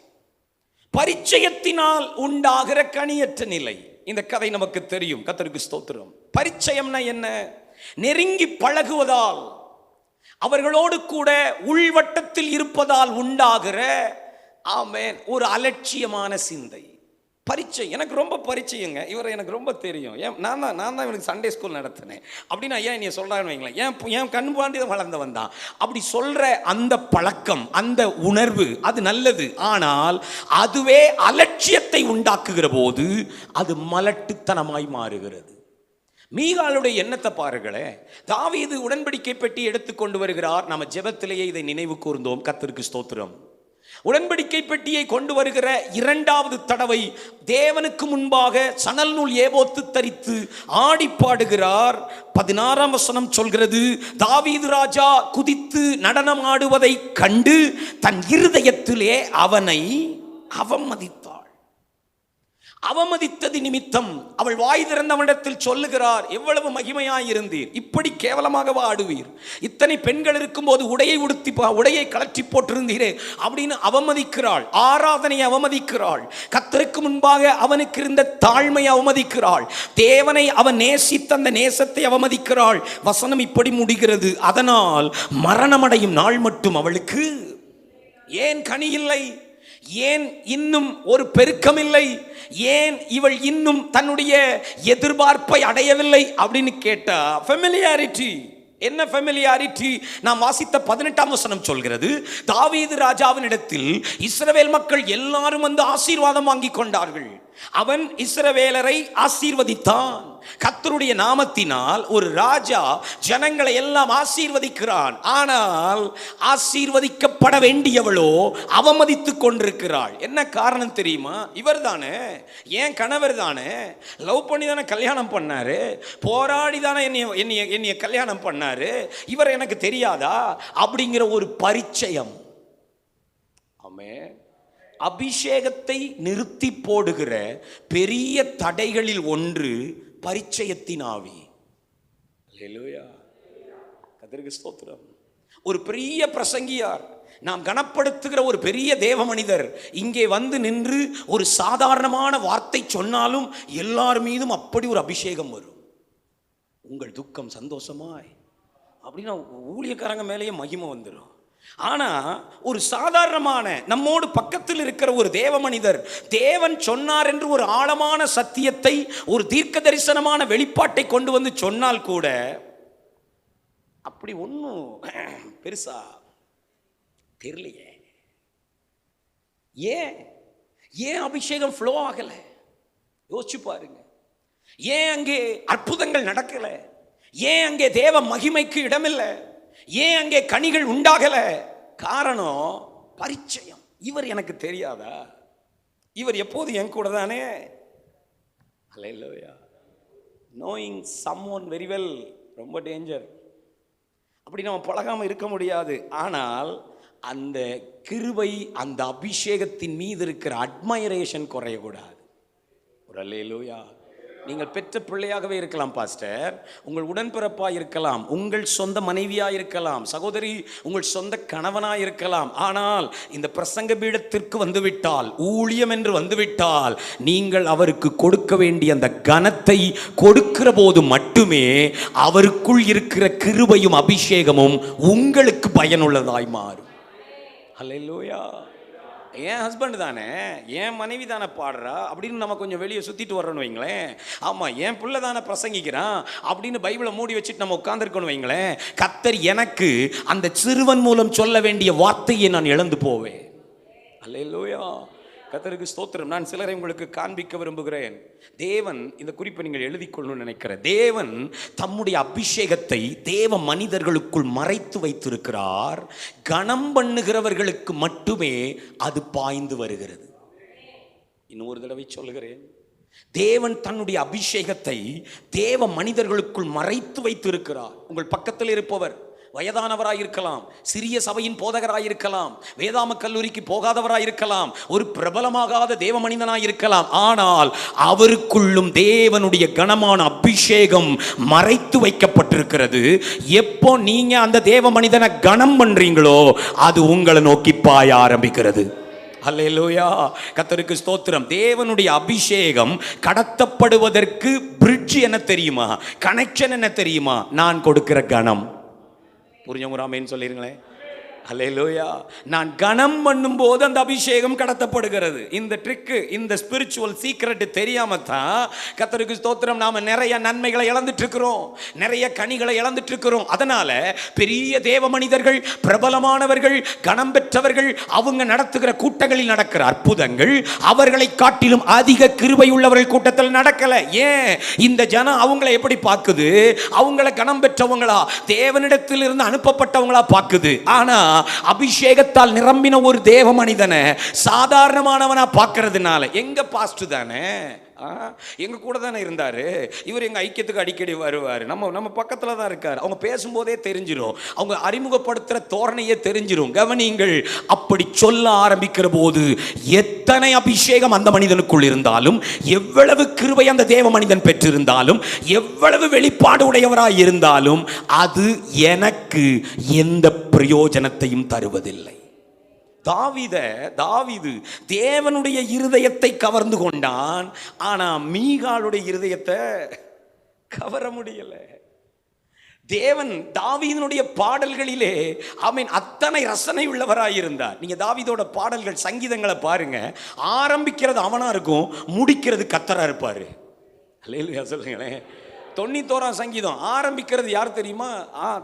பரிச்சயத்தினால் உண்டாகிற கனியற்ற நிலை. இந்த கதை நமக்கு தெரியும். கர்த்தருக்கு ஸ்தோத்திரம். பரிச்சயம்னா என்ன? நெருங்கி பழகுவதால், அவர்களோடு கூட உள்வட்டத்தில் இருப்பதால் உண்டாகிற ஆமென் ஒரு அலட்சியமான சிந்தை. பரிச்சயம். எனக்கு ரொம்ப பரிச்சயங்க, இவரை எனக்கு ரொம்ப தெரியும். நான் தான் இவனுக்கு சண்டே ஸ்கூல் நடத்தினேன் அப்படின்னா ஏன் நீ சொல்கிறான்னு வைங்களேன், ஏன் கண் பாண்டி தான் வளர்ந்தவன் தான் அப்படி சொல்கிற அந்த பழக்கம், அந்த உணர்வு அது நல்லது. ஆனால் அதுவே அலட்சியத்தை உண்டாக்குகிற போது அது மலட்டுத்தனமாய் மாறுகிறது. மீகாளுடைய எண்ணத்தை பாருங்களேன். தாவீது உடன்படிக்கை பெட்டி எடுத்துக்கொண்டு வருகிறார். நம்ம ஜெபத்திலேயே இதை நினைவு கூர்ந்தோம். கர்த்தருக்கு ஸ்தோத்திரம். உடன்படிக்கை பெட்டியை கொண்டு வருகிற 2வது தடவை தேவனுக்கு முன்பாக சணல் நூல் ஏபோத்து தரித்து ஆடி பாடுகிறார். 16ஆம் வசனம் சொல்கிறது, தாவீது ராஜா குதித்து நடனம் ஆடுவதை கண்டு தன் இருதயத்திலே அவனை அவமதித்தாள். அவமதித்தது நிமித்தம் அவள் வாய் திறந்த அவனிடத்தில் சொல்லுகிறார், எவ்வளவு மகிமையாயிருந்தீர், இப்படி கேவலமாக ஆடுவீர், இத்தனை பெண்கள் இருக்கும்போது உடையை கலற்றி போட்டிருந்தீரே அப்படின்னு அவமதிக்கிறாள். ஆராதனையை அவமதிக்கிறாள். கர்த்தருக்கு முன்பாக அவனுக்கு இருந்த தாழ்மையை அவமதிக்கிறாள். தேவனை அவன் நேசித்த அந்த நேசத்தை அவமதிக்கிறாள். வசனம் இப்படி முடிகிறது, அதனால் மரணமடையும் நாள் மட்டும் அவளுக்கு ஏன் கனி இல்லை? ஏன் இன்னும் ஒரு பெருக்கம் இல்லை? ஏன் இவள் இன்னும் தன்னுடைய எதிர்பார்ப்பை அடையவில்லை அப்படின்னு கேட்டா, ஃபெமிலியாரிட்டி. என்ன ஃபெமிலியாரிட்டி? நாம் வாசித்த 18ஆம் வசனம் சொல்கிறது, தாவீது ராஜாவின் இடத்தில் இஸ்ரவேல் மக்கள் எல்லாரும் வந்து ஆசீர்வாதம் வாங்கி கொண்டார்கள். அவன் இஸ்ரவேலரை ஆசீர்வதித்தான். கர்த்தருடைய நாமத்தினால் ஒரு ராஜா ஜனங்களை எல்லாம் ஆசீர்வதிக்கிறான். ஆனால் ஆசீர்வதிக்கப்பட வேண்டியவளோ அவமதித்துக் கொண்டிருக்கிறாள். என்ன காரணம் தெரியுமா? இவர் தானே, ஏன் கணவர் தானே, லவ் பண்ணி தானே கல்யாணம் பண்ணாரு, போராடி தானே என்னைய கல்யாணம் பண்ணாரு, இவர் எனக்கு தெரியாதா அப்படிங்கிற ஒரு பரிச்சயம். ஆமென். அபிஷேகத்தை நிறுத்தி போடுகிற பெரிய தடைகளில் ஒன்று பரிச்சயத்தின் ஆவி. அல்லேலூயா, கர்த்தருக்கு ஸ்தோத்திரம். ஒரு பெரிய பிரசங்கியார், நாம் கனப்படுத்துகிற ஒரு பெரிய தேவ மனிதர் இங்கே வந்து நின்று ஒரு சாதாரணமான வார்த்தை சொன்னாலும் எல்லார் மீதும் அப்படி ஒரு அபிஷேகம் வரும். உங்கள் துக்கம் சந்தோஷமாய் அப்படின்னா ஊழியக்காரங்க மேலேயே மகிமை வந்துடும். ஆனா ஒரு சாதாரணமான நம்மோடு பக்கத்தில் இருக்கிற ஒரு தேவ மனிதர் தேவன் சொன்னார் என்று ஒரு ஆழமான சத்தியத்தை, ஒரு தீர்க்க தரிசனமான வெளிப்பாட்டை கொண்டு வந்து சொன்னால் கூட அப்படி ஒன்றும் பெருசா தெரியலையே. ஏன் அபிஷேகம் ஃப்ளோ ஆகல? யோசிச்சு பாருங்க. ஏன் அங்கே அற்புதங்கள் நடக்கல? ஏன் அங்கே தேவ மகிமைக்கு இடமில்லை? ஏன் அங்கே கனிகள் உண்டாகல? காரணம் பரிச்சயம். இவர் எனக்கு தெரியாதா? இவர் எப்போது என் கூட தானே. அல்லேலூயா. நோயிங் சம்ஒன் வெரி வெல் ரொம்ப டேஞ்சர். அப்படி நம்ம பழகாமல் இருக்க முடியாது. ஆனால் அந்த கிருபை, அந்த அபிஷேகத்தின் மீது இருக்கிற அட்மைரேஷன் குறையக்கூடாது. ஒரு அல்லேலூயா. நீங்கள் பெற்ற பிள்ளையாகவே இருக்கலாம் பாஸ்டர், உங்கள் உடன்பிறப்பாக இருக்கலாம், உங்கள் சொந்த மனைவியாக இருக்கலாம், சகோதரி உங்கள் சொந்த கணவனாக இருக்கலாம். ஆனால் இந்த பிரசங்க பீடத்திற்கு வந்துவிட்டால், ஊழியம் என்று வந்துவிட்டால், நீங்கள் அவருக்கு கொடுக்க வேண்டிய அந்த கனத்தை கொடுக்கிற போது மட்டுமே அவருக்குள் இருக்கிற கிருபையும் அபிஷேகமும் உங்களுக்கு பயனுள்ளதாய் மாறும். அல்லேலூயா. என் ஹஸ்பண்ட் தானே, என் மனைவி தானே பாடுறா அப்படின்னு நம்ம கொஞ்சம் வெளியே சுற்றிட்டு வர்றோன்னு வைங்களேன். ஆமாம், என் பிள்ளை தானே பிரசங்கிக்கிறான் அப்படின்னு பைபிளை மூடி வச்சுட்டு நம்ம உட்காந்துருக்கணும் வைங்களேன். கர்த்தர் எனக்கு அந்த சிறுவன் மூலம் சொல்ல வேண்டிய வார்த்தையை நான் இழந்து போவேன். அல்லேலூயா. கர்த்தருக்கு ஸ்தோத்திரம். நான் சிலரை உங்களுக்கு காண்பிக்க விரும்புகிறேன். தேவன், இந்த குறிப்பை நீங்கள் எழுதி கொள்ளணும்னு நினைக்கிறேன், தேவன் தம்முடைய அபிஷேகத்தை தேவ மனிதர்களுக்குள் மறைத்து வைத்திருக்கிறார். கனம் பண்ணுகிறவர்களுக்கு மட்டுமே அது பாய்ந்து வருகிறது. இன்னொரு தடவை சொல்லுகிறேன், தேவன் தன்னுடைய அபிஷேகத்தை தேவ மனிதர்களுக்குள் மறைத்து வைத்திருக்கிறார். உங்கள் பக்கத்தில் இருப்பவர் வயதானவராயிருக்கலாம், சிறிய சபையின் போதகராயிருக்கலாம், வேதாம கல்லூரிக்கு போகாதவராயிருக்கலாம், ஒரு பிரபலமாகாத தேவ மனிதனாயிருக்கலாம். ஆனால் அவருக்குள்ளும் தேவனுடைய கனமான அபிஷேகம் மறைத்து வைக்கப்பட்டிருக்கிறது. எப்போ நீங்க அந்த தேவ மனிதனை கனம் பண்றீங்களோ அது உங்களை நோக்கி பாய ஆரம்பிக்கிறது. அல்லேலூயா. கர்த்தருக்கு ஸ்தோத்திரம். தேவனுடைய அபிஷேகம் கடத்தப்படுவதற்கு பிரிட்ஜ் என்ன தெரியுமா, கனெக்ஷன் என்ன தெரியுமா? நான் கொடுக்கிற கனம். புரிஞ்சவங்க ஆமென் சொல்லிருங்களேன். அல்லேலூயா. நான் கனம் பண்ணும் போது அந்த அபிஷேகம் கடத்தப்படுகிறது. இந்த ட்ரிக்கு, இந்த ஸ்பிரிச்சுவல் சீக்ரெட் தெரியாம தான் கர்த்தருக்கு ஸ்தோத்திரம் நாம நிறைய நன்மைகளை இழந்துட்டு இருக்கிறோம், நிறைய கனிகளை இழந்துட்டு இருக்கிறோம். அதனால பெரிய தேவ மனிதர்கள், பிரபலமானவர்கள், கனம் பெற்றவர்கள், அவங்க நடத்துகிற கூட்டங்களில் நடக்கிற அற்புதங்கள் அவர்களை காட்டிலும் அதிக கிருபை உள்ளவர்கள் கூட்டத்தில் நடக்கல. ஏன்? இந்த ஜனம் அவங்களை எப்படி பார்க்குது? அவங்கள கனம் பெற்றவங்களா, தேவனிடத்தில் இருந்து அனுப்பப்பட்டவங்களா பார்க்குது. ஆனா அபிஷேகத்தால் நிரம்பின ஒரு தேவ மனிதனை சாதாரணமானவனா பார்க்கிறதுனால, எங்க பாஸ்டர் தானே, எங்க கூட தானே இருந்தாரு, இவர் எங்க ஐக்கியத்துக்கு அடிக்கடி வருவார், நம்ம பக்கத்துல தான் இருக்காரு, அவங்க பேசும்போதே தெரிஞ்சிடும், அவங்க அறிமுகப்படுத்துற தோரணையே தெரிஞ்சிடும். கவனிங்கள், அப்படி சொல்ல ஆரம்பிக்கிற போது எத்தனை அபிஷேகம் அந்த மனிதனுக்குள் இருந்தாலும், எவ்வளவு கிருபை அந்த தேவ மனிதன் பெற்றிருந்தாலும், எவ்வளவு வெளிப்பாடு உடையவராய் இருந்தாலும் அது எனக்கு எந்த பிரயோஜனத்தையும் தருவதில்லை. தாவீது தேவனுடைய இருதயத்தை கவர்ந்து கொண்டான், ஆனா மீகாளுடைய இருதயத்தை கவர முடியல. தேவன் தாவீதினுடைய பாடல்களிலே அவன் அத்தனை ரசனை உள்ளவராயிருந்தார். நீங்க தாவீதோட பாடல்கள், சங்கீதங்களை பாருங்க, ஆரம்பிக்கிறது அவனா இருக்கும், முடிக்கிறது கர்த்தரா இருப்பாரு. அல்லேலூயா சொல்லுங்களேன். 91ஆம் சங்கீதம் ஆரம்பிக்கிறது யார் தெரியுமா?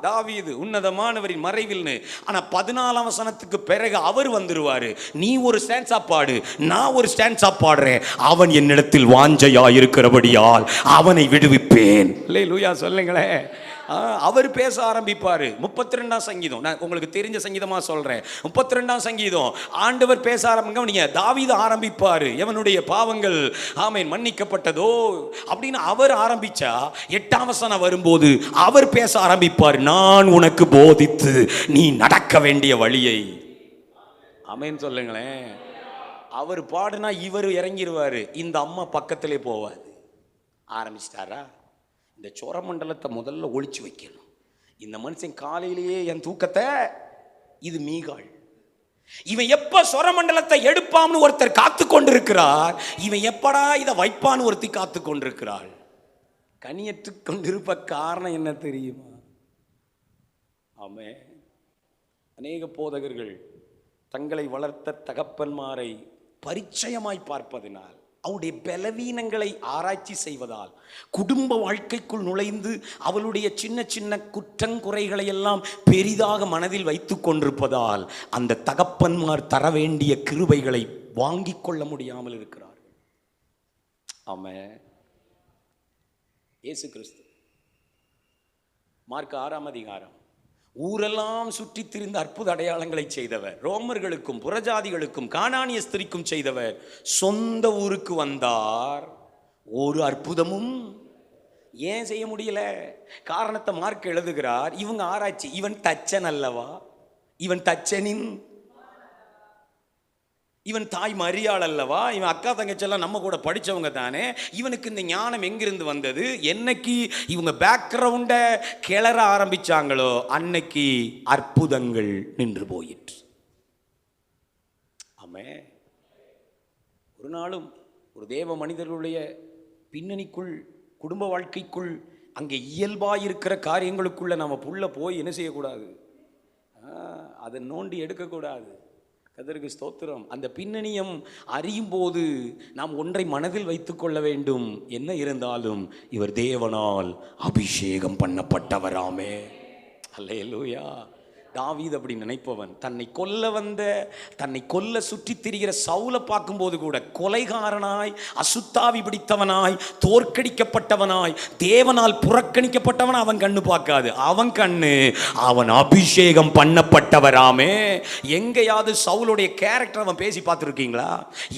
தாவீது, உன்னதமானவரின் மறைவில்னு. ஆனா 14ஆம் வசனத்துக்கு பிறகு அவர் வந்துருவாரு. நீ ஒரு ஸ்டான்ஸா பாடு, நான் ஒரு ஸ்டான்ஸா பாடுறேன், அவன் என்னிடத்தில் வாஞ்சையா இருக்கிறபடியால் அவனை விடுவிப்பேன். அல்லேலூயா சொல்லுங்களேன். அவர் பேச ஆரம்பிப்பாரு. 32ஆம் சங்கீதம், நான் உங்களுக்கு தெரிஞ்ச சங்கீதமா சொல்றேன். 32ஆம் சங்கீதம் ஆண்டவர் பேச ஆரம்பிங்க. தாவீது ஆரம்பிப்பாரு, எவனுடைய பாவங்கள் ஆமென் மன்னிக்கப்பட்டதோ அப்படின்னு அவர் ஆரம்பிச்சா, 8ஆம் வசனம் வரும்போது அவர் பேச ஆரம்பிப்பார், நான் உனக்கு போதித்து நீ நடக்க வேண்டிய வழியை. ஆமென் சொல்லுங்களேன். அவர் பாடுனா இவர் இறங்கிடுவாரு, இந்த அம்மா பக்கத்திலே போவாது. ஆரம்பிச்சிட்டாரா? இந்த சோரமண்டலத்தை முதல்ல ஒழிச்சு வைக்கணும். இந்த மனுஷன் காலையிலேயே என் தூக்கத்தை, இது மீகாள், இவன் எப்ப சொரமண்டலத்தை எடுப்பான்னு ஒருத்தர் காத்து கொண்டிருக்கிறார், இவன் எப்படா இதை வைப்பான்னு ஒருத்தி காத்து கொண்டிருக்கிறாள். கனியற்று கொண்டிருப்ப காரணம் என்ன தெரியுமா? ஆமென். அநேக போதகர்கள் தங்களை வளர்த்த தகப்பன்மாரை பரிச்சயமாய் பார்ப்பதினால், அவருடைய பலவீனங்களை ஆராய்ச்சி செய்வதால், குடும்ப வாழ்க்கைக்குள் நுழைந்து அவளுடைய சின்ன சின்ன குற்றங்குறைகளை எல்லாம் பெரிதாக மனதில் வைத்துக் கொண்டிருப்பதால் அந்த தகப்பன்மார் தர வேண்டிய கிருபைகளை வாங்கிக் கொள்ள முடியாமல் இருக்கிறார்கள். ஆமென். இயேசு கிறிஸ்து மார்க் 6ஆம் அதிகாரம், ஊரெல்லாம் சுற்றி திரிந்த அற்புத அடையாளங்களை செய்தவர், ரோமர்களுக்கும் புறஜாதிகளுக்கும் கானானிய ஸ்திரிக்கும் செய்தவர், சொந்த ஊருக்கு வந்தார், ஒரு அற்புதமும் ஏன் செய்ய முடியல? காரணத்தை மார்க் எழுதுகிறார். இவங்க ஆராய்ச்சி, இவன் தச்சன் அல்லவா, இவன் தச்சனின், இவன் தாய் மரியாள் அல்லவா, இவன் அக்கா தங்கச்செல்லாம் நம்ம கூட படித்தவங்க தானே, இவனுக்கு இந்த ஞானம் எங்கிருந்து வந்தது? என்னைக்கு இவங்க பேக்ரவுண்டை கிளற ஆரம்பிச்சாங்களோ அன்னைக்கு அற்புதங்கள் நின்று போயிற்று. ஆமே. ஒரு நாளும் ஒரு தேவ மனிதர்களுடைய பின்னணிக்குள், குடும்ப வாழ்க்கைக்குள், அங்கே இயல்பாயிருக்கிற காரியங்களுக்குள்ள நம்ம புள்ள போய் என்ன செய்யக்கூடாது? அதை நோண்டி எடுக்கக்கூடாது. கர்த்தருக்கு ஸ்தோத்திரம். அந்த பின்னணியம் அறியும் போது நாம் ஒன்றை மனதில் வைத்து கொள்ள வேண்டும், என்ன இருந்தாலும் இவர் தேவனால் அபிஷேகம் பண்ணப்பட்டவராமே. அல்லேலூயா. தாவீது அப்படி நினைப்பவன். தன்னை கொல்ல சுற்றி திரிகிற சவுலை பார்க்கும்போது கூட கொலைகாரனாய், அசுத்தாவி பிடித்தவனாய், தோற்கடிக்கப்பட்டவனாய், தேவனால் புறக்கணிக்கப்பட்டவன் அவன் கண்ணு பார்க்காது. அவன் கண்ணு அவன் அபிஷேகம் பண்ணப்பட்டவராமே. எங்கேயாவது சவுலுடைய கேரக்டர் அவன் பேசி பார்த்துருக்கீங்களா?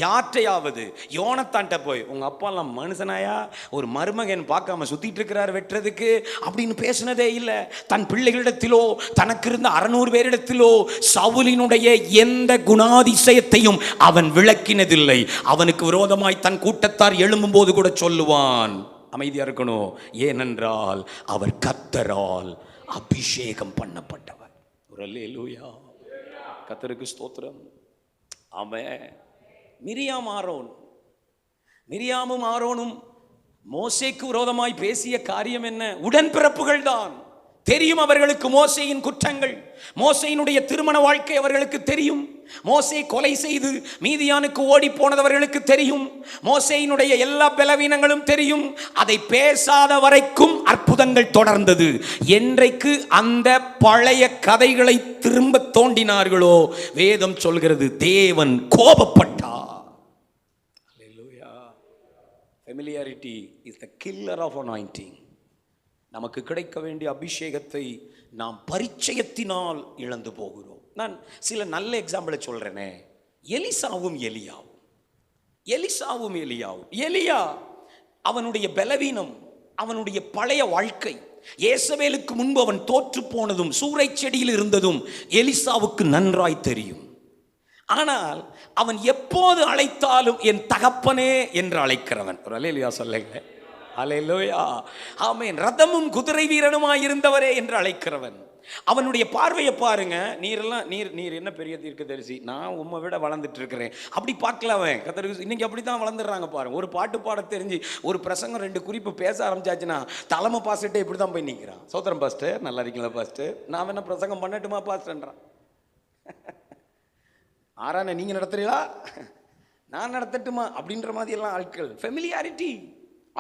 யார்ட்டையாவது யோனத்தான்ட்ட போய், உங்க அப்பாலாம் மனுஷனாயா, ஒரு மருமகன் பார்க்காம சுத்திட்டு இருக்கிறார் வெட்டுறதுக்கு அப்படின்னு பேசினதே இல்லை. தன் பிள்ளைகளிடத்திலோ தனக்கு இருந்த 600 பேரிடத்திலோ சவுலினுடைய எந்த குணாதிசயத்தையும் அவன் விளக்கினதில்லை. அவனுக்கு விரோதமாய் தன் கூட்டத்தார் எழும்பும் போது கூட சொல்லுவான், அமைதியா இருக்கணும், ஏனென்றால் அவர் கர்த்தரால் அபிஷேகம் பண்ணப்பட்டவர். ஒரு அல்லேலூயா. கர்த்தருக்கு ஸ்தோத்திரம். ஆமென். மிரியாமும் ஆரோனும் மோசேக்கு விரோதமாய் பேசிய காரியம் என்ன? உடன்பிறப்புகள் தான். தெரியும் அவர்களுக்கு மோசேயின் குற்றங்கள், மோசேயினுடைய திருமண வாழ்க்கை அவர்களுக்கு தெரியும். மோசே கொலை செய்து மீதியானுக்கு ஓடி போனது அவர்களுக்கு தெரியும். மோசேயினுடைய எல்லா பலவீனங்களும் தெரியும். அதை பேசாத வரைக்கும் அற்புதங்கள் தொடர்ந்தது. என்றைக்கு அந்த பழைய கதைகளை திரும்ப தோண்டினார்களோ வேதம் சொல்கிறது, தேவன் கோபப்பட்டார். அல்லேலூயா. Familiarity is the killer of anointing. நமக்கு கிடைக்க வேண்டிய அபிஷேகத்தை நாம் பரிச்சயத்தினால் இழந்து போகிறோம். நான் சில நல்ல எக்ஸாம்பிளை சொல்றேனே. எலிசாவும் எலியாவும். எலியா அவனுடைய பலவீனம், அவனுடைய பழைய வாழ்க்கை, ஏசவேலுக்கு முன்பு அவன் தோற்று போனதும் சூறை செடியில் இருந்ததும் எலிசாவுக்கு நன்றாய் தெரியும். ஆனால் அவன் எப்போது அழைத்தாலும் என் தகப்பனே என்று அழைக்கிறவன். ஒரு அல்லேலூயா சொல்லுங்க. அல்லேலூயா. ஆமென். ரதமும் குதிரை வீரனுமாய் இருந்தவரே என்று அழைக்கிறவன். அவனுடைய பார்வையை பாருங்க. நீர் என்ன பெரிய தீர்க்கதரிசி, நான் உம்மை விட வளர்ந்துட்டு இருக்கிறேன் அப்படி பார்க்கல அவன். கர்த்தருக்கு இன்னைக்கு அப்படி தான் வளர்ந்துடுறாங்க பாருங்க. ஒரு பாட்டு பாட தெரிஞ்சு ஒரு பிரசங்கம் 2 குறிப்பு பேச ஆரம்பிச்சாச்சுன்னா தலைமை பாஸ்டர்கிட்ட இப்படி தான் போய் நிற்கிறான். சோத்திரம் பாஸ்டர், நல்லா இருக்கீங்களா பாஸ்டர், நான் வேணா பிரசங்கம் பண்ணட்டுமா பாஸ்டர்ன்றான். ஆறான நீங்க நடத்துறீங்களா, நான் நடத்தட்டுமா அப்படின்ற மாதிரி எல்லாம் ஆட்கள். ஃபெமிலியாரிட்டி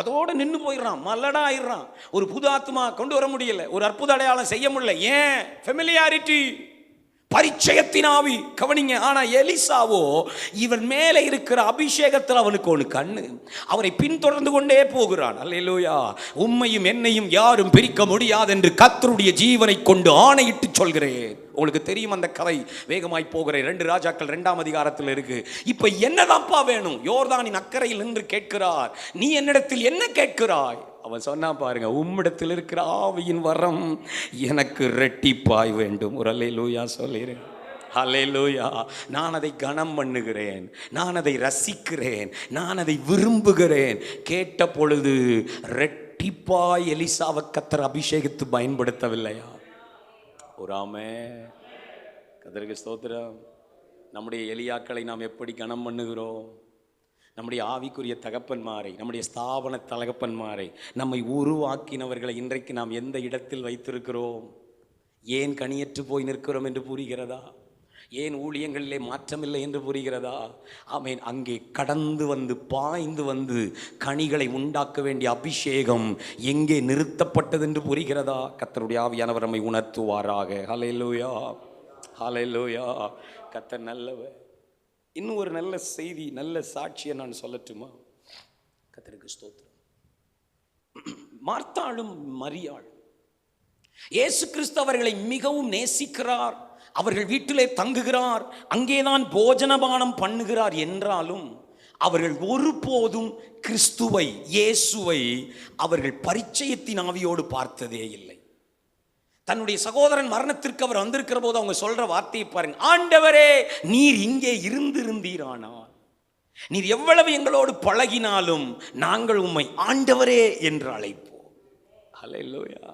அதோட நின்று போயிடுறான், மல்லடா ஆயிடுறான். ஒரு புது ஆத்மா கொண்டு வர முடியல, ஒரு அற்புத அடையாளம் செய்ய முடியல. ஏன்? ஃபெமிலியாரிட்டி, பரிச்சயத்தின் ஆவி. கவனிங்க. ஆனா எலிசாவோ இவன் மேலே இருக்கிற அபிஷேகத்தில் அவனுக்கு ஒரு கண்ணு, அவரை பின்தொடர்ந்து கொண்டே போகிறான். அல்லேலூயா. உம்மையும் என்னையும் யாரும் பிரிக்க முடியாது என்று கர்த்தருடைய ஜீவனை கொண்டு ஆணையிட்டு சொல்கிறேன். உங்களுக்கு தெரியும் அந்த கதை. வேகமாய் போகிறேன். 2 ராஜாக்கள் 2ஆம் அதிகாரத்தில் இருக்கு. இப்ப என்னதான்ப்பா வேணும்? யோர்தானின் அக்கறையில் நின்று கேட்கிறார், நீ என்னிடத்தில் என்ன கேட்கிறாய்? அவன் சொன்னா பாருங்க, உம்மிடத்தில் இருக்கிற ஆவியின் வரம் எனக்கு ரெட்டிப்பாய் வேண்டும். ஒரு அல்லேலூயா சொல்லிறேன். அல்லேலூயா. நான் அதை கனம் பண்ணுகிறேன், நான் அதை ரசிக்கிறேன், நான் அதை விரும்புகிறேன். கேட்ட பொழுது ரெட்டிப்பாய் எலிசாவை கர்த்தர் அபிஷேகித்து பயன்படுத்தவில்லையா? ஒரு ஆமென். கர்த்தருக்கு ஸ்தோத்திரம். நம்முடைய எலியாக்களை நாம் எப்படி கனம் பண்ணுகிறோம்? நம்முடைய ஆவிக்குரிய தகப்பன்மாரை, நம்முடைய ஸ்தாபன தகப்பன்மாரை, நம்மை உருவாக்கினவர்களை இன்றைக்கு நாம் எந்த இடத்தில் வைத்திருக்கிறோம்? ஏன் கனியற்று போய் நிற்கிறோம் என்று புரிகிறதா? ஏன் ஊழியங்களிலே மாற்றமில்லை என்று புரிகிறதா? ஆமென். அங்கே கடந்து வந்து பாய்ந்து வந்து கனிகளை உண்டாக்க வேண்டிய அபிஷேகம் எங்கே நிறுத்தப்பட்டது என்று புரிகிறதா? கர்த்தருடைய ஆவியானவர் நம்மை உணர்த்துவாராக. ஹல்லேலூயா, ஹல்லேலூயா. கர்த்தர் நல்லவர். இன்னும் ஒரு நல்ல செய்தி, நல்ல சாட்சியை நான் சொல்லட்டுமா? கர்த்தருக்கு ஸ்தோத்திரம். மார்த்தாளும் மரியாள், இயேசு கிறிஸ்து அவர்களை மிகவும் நேசிக்கிறார், அவர்கள் வீட்டிலே தங்குகிறார், அங்கேதான் போஜனபானம் பண்ணுகிறார். என்றாலும் அவர்கள் ஒருபோதும் கிறிஸ்துவை, இயேசுவை அவர்கள் பரிச்சயத்தின் ஆவியோடு பார்த்ததே இல்லை. தன்னுடைய சகோதரன் மரணத்திற்கு அவர் வந்திருக்கிற போது அவங்க சொல்ற வார்த்தையை பாருங்க. ஆண்டவரே, நீர் இங்கே இருந்திருந்தீரானால், நீர் எவ்வளவு எங்களோடு பழகினாலும் நாங்கள் உம்மை ஆண்டவரே என்று அழைப்போம். ஹல்லேலூயா.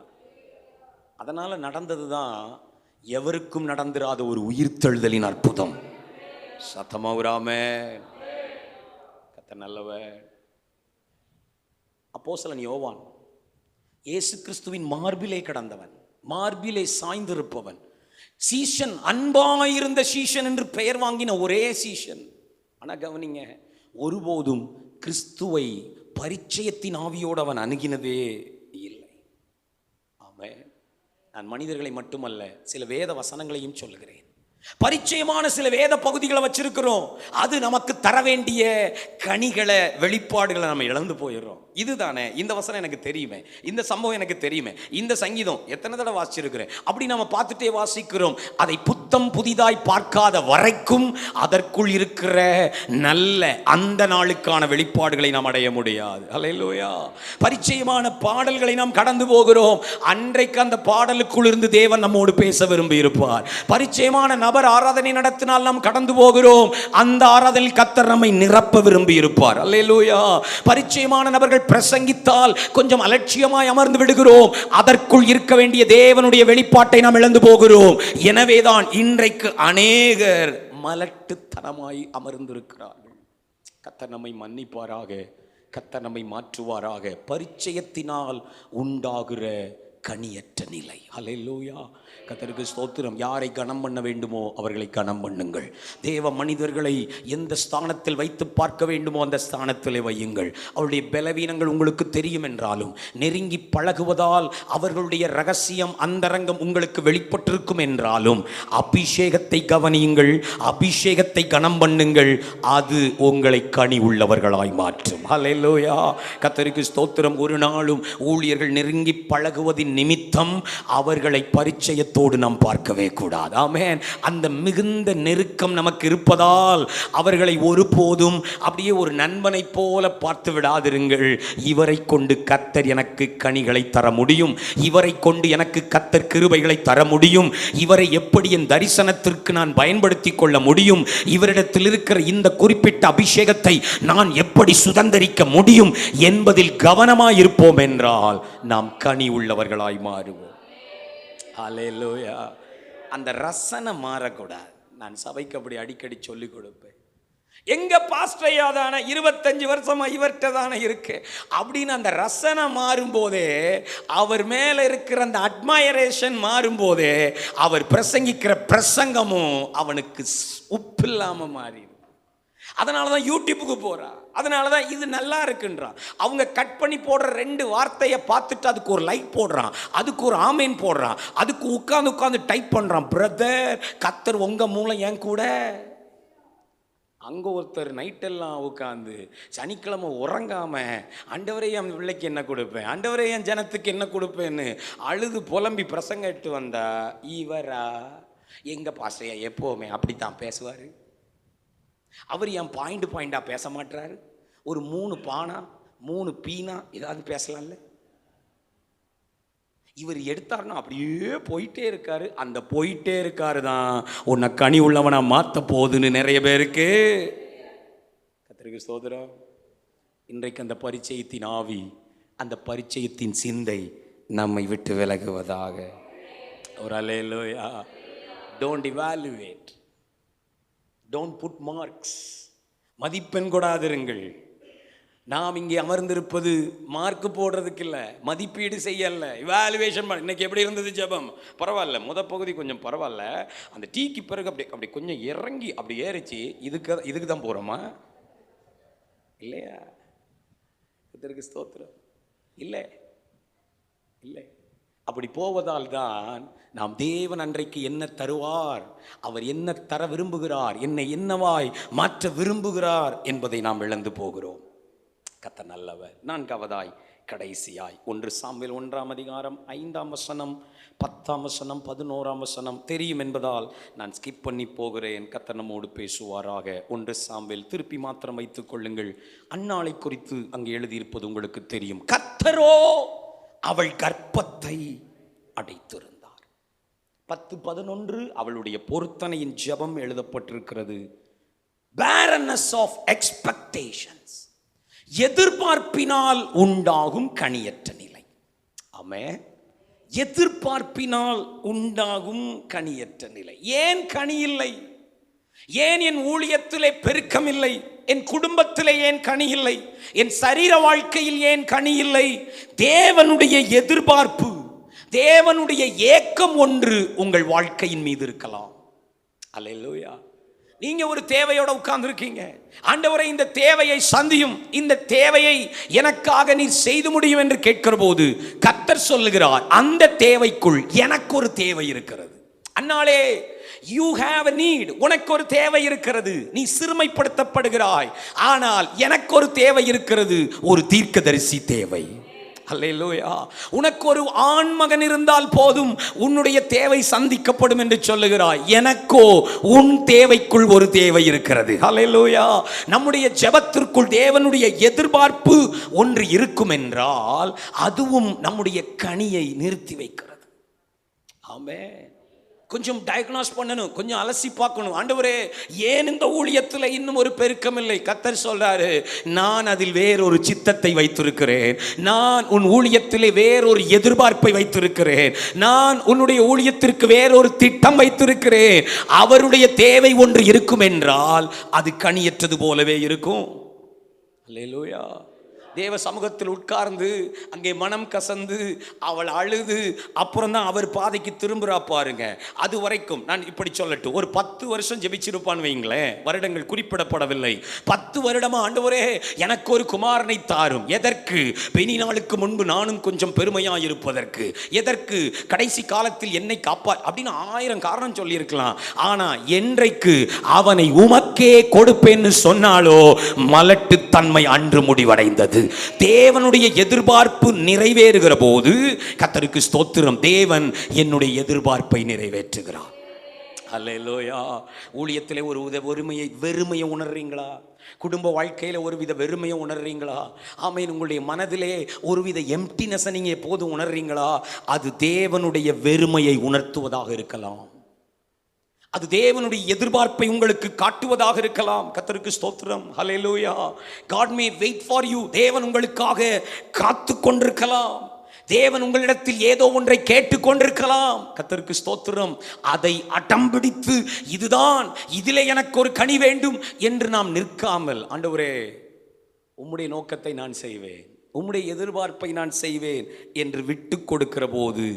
அதனால நடந்ததுதான் எவருக்கும் நடந்திராத ஒரு உயிர்த்தெழுதலின் அற்புதம். சத்தமாவுராமே. கர்த்தர் நல்லவர். அப்போஸ்தலன் யோவான் இயேசு கிறிஸ்துவின் மார்பிலே கடந்தவன், மார்பிலே சாய்ந்திருப்பவன், சீஷன், அன்பாயிருந்த சீஷன் என்று பெயர் வாங்கின ஒரே சீஷன். ஆனா கவனிங்க, ஒருபோதும் கிறிஸ்துவை பரிச்சயத்தின் ஆவியோடு அவன் அணுகினதே இல்லை. ஆமென். நான் மனிதர்களை மட்டுமல்ல, சில வேத வசனங்களையும் சொல்லுகிறேன். பரிச்சயமான சில வேத பகுதிகளை வச்சிருக்கிறோம், அது நமக்கு தர வேண்டிய கனிகளை, வெளிப்பாடுகளை நம்ம இழந்து போயிடுறோம். இதுதானே, இந்த வசனம் எனக்கு தெரியுமே, இந்த சம்பவம் எனக்கு தெரியுமே, இந்த சங்கீதம் எத்தனை தடவை வாசிச்சிருக்கிறேன், அப்படி நம்ம பார்த்துட்டே வாசிக்கிறோம். அதை புத்தம் புதிதாய் பார்க்காத வரைக்கும் அதற்குள் இருக்கிற நல்ல அந்த நாளுக்கான வெளிப்பாடுகளை நாம் அடைய முடியாது. அல்லேலூயா. பரிச்சயமான பாடல்களை நாம் கடந்து போகிறோம். அன்றைக்கு அந்த பாடலுக்குள் இருந்து தேவன் நம்மோடு பேச விரும்பி இருப்பார். பரிச்சயமான நபர் ஆராதனை நடத்தினால் நாம் கடந்து போகிறோம், அந்த ஆராதனையில் கர்த்தர் நம்மை நிரப்ப விரும்பி இருப்பார். அல்லேலூயா. பரிச்சயமான நபர்கள் பிரசங்கித்தால் கொஞ்சம் அலட்சியமாய் அமர்ந்து விடுகிறோம், அதற்குள் இருக்க வேண்டிய தேவனுடைய வெளிப்பாட்டை நாம் இழந்து போகிறோம். எனவேதான் இன்றைக்கு அநேகர் மலட்டுத்தனமாய் அமர்ந்திருக்கிறார்கள். கர்த்தர் நம்மை மன்னிப்பாராக, கர்த்தர் நம்மை மாற்றுவாராக. பரிச்சயத்தினால் உண்டாகிற கனியற்ற நிலை. ஹல்லேலூயா. கர்த்தருக்கு ஸ்தோத்திரம். யாரை கனம் பண்ண வேண்டுமோ அவர்களை கனம் பண்ணுங்கள். தேவ மனிதர்களை எந்த ஸ்தானத்தில் வைத்து பார்க்க வேண்டுமோ அந்த ஸ்தானத்திலே வையுங்கள். அவருடைய பலவீனங்கள் உங்களுக்கு தெரியும் என்றாலும், நெருங்கி பழகுவதால் அவர்களுடைய ரகசியம், அந்தரங்கம் உங்களுக்கு வெளிப்பட்டிருக்கும் என்றாலும், அபிஷேகத்தை கவனியுங்கள், அபிஷேகத்தை கனம் பண்ணுங்கள். அது உங்களை கனி உள்ளவர்களாய் மாற்றும். ஹல்லேலூயா. கர்த்தருக்கு ஸ்தோத்திரம். ஒரு நாளும் ஊழியர்கள் நெருங்கி பழகுவதின் நிமித்தம் அவர்களை பரிச்சயத்தோடு நாம் பார்க்கவே கூடாது. ஆமென். அந்த மிகுந்த நெருக்கம் நமக்கு இருப்பதால் அவர்களை ஒருபோதும் அப்படியே ஒரு நண்பனை போல பார்த்து விடாதிருங்கள். இவரை கொண்டு கர்த்தர் எனக்கு கனிகளை தர முடியும், இவரை கொண்டு எனக்கு கர்த்தர் கிருபைகளை தர முடியும், இவரை எப்படி என் தரிசனத்திற்கு நான் பயன்படுத்தி கொள்ள முடியும், இவரிடத்தில் இருக்கிற இந்த குறிப்பிட்ட அபிஷேகத்தை நான் எப்படி சுதந்திரிக்க முடியும் என்பதில் கவனமாய் இருப்போம் என்றால் நாம் கனி உள்ளவர்கள் மாறுவோம். ஹல்லேலூயா. அந்த ரசனை மாறக்கூடாது. நான் சபைக்கு அப்படி அடிக்கடி சொல்லிக் கொடுப்பேன். எங்க பாஸ்டரையா தானே 25 வருஷமா இவர்கிட்ட தானே இருக்கு அப்படின்னு அந்த ரசனை மாறும்போதே, அவர் மேல இருக்கிற அந்த அட்மைரேஷன் மாறும்போதே, அவர் பிரசங்கிக்கிற பிரசங்கமும் அவனுக்கு உப்பில்லாம மாறி. அதனாலதான் யூடியூபுக்கு போறா, அதனாலதான் இது நல்லா இருக்குன்றான். அவங்க கட் பண்ணி போடுற 2 வார்த்தையை பார்த்துட்டு அதுக்கு ஒரு லைக் போடுறான், அதுக்கு ஒரு ஆமேன் போடுறான், அதுக்கு உட்கார்ந்து டைப் பண்றான். பிரதர், கர்த்தர் உங்க மூலம் என் கூட. அங்க ஒருத்தர் நைட்டெல்லாம் உட்காந்து சனிக்கிழமை உறங்காம, ஆண்டவரே என் பிள்ளைக்கு என்ன கொடுப்பேன், ஆண்டவரே என் ஜனத்துக்கு என்ன கொடுப்பேன்னு அழுது புலம்பி பிரசங்க இட்டு வந்தா, இவரா எங்க பாஸ்டரையா எப்போவுமே அப்படித்தான் பேசுவாரு. அவர் என் பாயிண்டா பேச மாட்டாரு. ஒரு 3 பானா 3 பீனா ஏதாவது பேசலாம்ல. இவர் எடுத்தாருன்னா அப்படியே போயிட்டே இருக்காரு. அந்த போயிட்டே இருக்காரு தான் உன்னை கனி உள்ளவனா மாத்த போகுதுன்னு நிறைய பேருக்கு. கர்த்தருக்கு ஸ்தோத்திரம். இன்றைக்கு அந்த பரிச்சயத்தின் ஆவி, அந்த பரிச்சயத்தின் சிந்தை நம்மை விட்டு விலகுவதாக. ஒரு hallelujah. Don't evaluate, don't put marks. மதிப்பெண் கொடாதிருங்கள். நாம் இங்கே அமர்ந்திருப்பது மார்க் போடுறதுக்கு இல்லை, மதிப்பீடு செய்யல, இவாலுவேஷன் பண்ண. இன்னைக்கு எப்படி இருந்தது ஜெபம்? பரவாயில்ல, பகுதி கொஞ்சம் பரவாயில்ல. அந்த டீக்கு பிறகு அப்படி கொஞ்சம் இறங்கி அப்படி ஏறிச்சு. இதுக்கு தான் போகிறோமா இல்லையா? இதற்கு ஸ்தோத்திரம். இல்லை இல்லை, அப்படி போவதால் தான் நாம் தேவன் அன்றைக்கு என்ன தருவார், அவர் என்ன தர விரும்புகிறார், என்னை என்னவாய் மாற்ற விரும்புகிறார் என்பதை நாம் இழந்து போகிறோம். கர்த்தர் நல்லவர். 4வதாய் கடைசியாய் 1 சாமுவேல் 1ஆம் அதிகாரம் 5ஆம் வசனம், 10ஆம் வசனம், 11ஆம் வசனம் தெரியும் என்பதால் நான் ஸ்கிப் பண்ணி போகிறேன். கர்த்தர் நம்மோடு பேசுவாராக. 1 சாமுவேல் திருப்பி மாத்திரம் வைத்துக் கொள்ளுங்கள். அன்னாளை குறித்து அங்கே எழுதியிருப்பது உங்களுக்கு தெரியும். கர்த்தரோ அவள் கர்ப்பத்தை அடைத்திருந்தார். 10-11 அவளுடைய பொருத்தனையின் ஜெபம் எழுதப்பட்டிருக்கிறது. barrenness of expectations, எதிர்பார்ப்பினால் உண்டாகும் கனியற்ற நிலை. ஆமென். எதிர்பார்ப்பினால் உண்டாகும் கனியற்ற நிலை. ஏன் கனி இல்லை? ஏன் என் ஊழியத்திலே பெருக்கம் இல்லை? என் குடும்பத்திலே ஏன் கனி இல்லை? என் சரீர வாழ்க்கையில் ஏன் கனி இல்லை? தேவனுடைய எதிர்பார்ப்பு, தேவனுடைய ஏக்கம் ஒன்று உங்கள் வாழ்க்கையின் மீது இருக்கலாம். அல்லேலூயா. நீங்க ஒரு தேவையோட உட்கார்ந்து இருக்கீங்க. ஆண்டவரே, இந்த தேவையை சந்தியும், இந்த தேவையை எனக்காக நீர் செய்து முடியும் என்று கேட்கிற போது கர்த்தர் சொல்லுகிறார், அந்த தேவைக்குள் எனக்கு ஒரு தேவை இருக்கிறது. அன்னாலே, you have a need, உனக்கு ஒரு தேவை இருக்கிறது. நீ சிறுமைப்படுத்தப்படுகிறாய், ஆனால் எனக்கு ஒரு தேவை இருக்கிறது, ஒரு தீர்க்கதரிசி தேவை. அல்லேலூயா. உனக்கு ஒரு ஆண் மகன் இருந்தால் போதும், உன்னுடைய தேவை சந்திக்கப்படும் என்று சொல்லுகிறாய். எனக்கோ உன் தேவைக்குள் ஒரு தேவை இருக்கிறது. அல்லேலூயா. நம்முடைய ஜெபத்திற்குள் தேவனுடைய எதிர்பார்ப்பு ஒன்று இருக்கும் என்றால் அதுவும் நம்முடைய கனியை நிறுத்தி வைக்கிறது. ஆமென். கொஞ்சம் டயக்னாஸ் பண்ணணும், கொஞ்சம் அலசி பார்க்கணும். ஆண்டவரே, ஏன் இந்த ஊழியத்தில் இன்னும் ஒரு பெருக்கம் இல்லை? கர்த்தர் சொல்றாரு, நான் அதில் வேறொரு சித்தத்தை வைத்திருக்கிறேன். நான் உன் ஊழியத்திலே வேறொரு எதிர்பார்ப்பை வைத்திருக்கிறேன். நான் உன்னுடைய ஊழியத்திற்கு வேறொரு திட்டம் வைத்திருக்கிறேன். அவருடைய தேவை ஒன்று இருக்கும் என்றால் அது கனியற்றது போலவே இருக்கும். அல்லேலூயா. தேவ சமூகத்தில் உட்கார்ந்து அங்கே மனம் கசந்து அவள் அழுது அப்புறம் தான் அவர் பாதைக்கு திரும்புறா பாருங்க. அது வரைக்கும் நான் இப்படி சொல்லட்டும், ஒரு 10 வருஷம் ஜெபிச்சிருப்பான்னு வைங்களேன், வருடங்கள் குறிப்பிடப்படவில்லை. 10 வருடமா ஆண்டவரே எனக்கு ஒரு குமாரனை தாரும். எதற்கு? பெனி நாளுக்கு முன்பு நானும் கொஞ்சம் பெருமையாக இருப்பதற்கு. எதற்கு? கடைசி காலத்தில் என்னை காப்பா அப்படின்னு 1000 காரணம் சொல்லியிருக்கலாம். ஆனா என்றைக்கு அவனை உமக்கே கொடுப்பேன்னு சொன்னாலோ மலட்டுத்தன்மை அன்று முடிவடைந்தது. தேவனுடைய எதிர்பார்ப்பு நிறைவேறுகிற போது கர்த்தருக்கு ஸ்தோத்திரம், தேவன் என்னுடைய எதிர்பார்ப்பை நிறைவேற்றுகிறார். அல்லேலூயா. ஊழியத்திலே ஒரு வெறுமையை உணர்றீங்களா? குடும்ப வாழ்க்கையில ஒருவித வெறுமையை உணர்றீங்களா? ஆமென். உங்களுடைய மனதிலே ஒருவித எம்ப்டினஸ் நீங்க எப்போது உணர்றீங்களா? அது தேவனுடைய வெறுமையை உணர்த்துவதாக இருக்கலாம். அது தேவனுடைய எதிர்பார்ப்பை உங்களுக்கு காட்டுவதாக இருக்கலாம். கர்த்தருக்கு ஸ்தோத்திரம். ஹல்லேலூயா. God may wait for you. தேவன் உங்களுக்காக காத்து கொண்டிருக்கலாம். தேவன் உங்களிடத்தில் ஏதோ ஒன்றை கேட்டுக் கொண்டிருக்கலாம். கர்த்தருக்கு ஸ்தோத்திரம். அதை அடம்பிடித்து இதுதான், இதிலே எனக்கு ஒரு கனி வேண்டும் என்று நாம் நிற்காமல், ஆண்டவரே உம்முடைய நோக்கத்தை நான் செய்வேன், உம்முடைய எதிர்பார்ப்பை நான் செய்வேன் என்று விட்டு கொடுக்கிற போது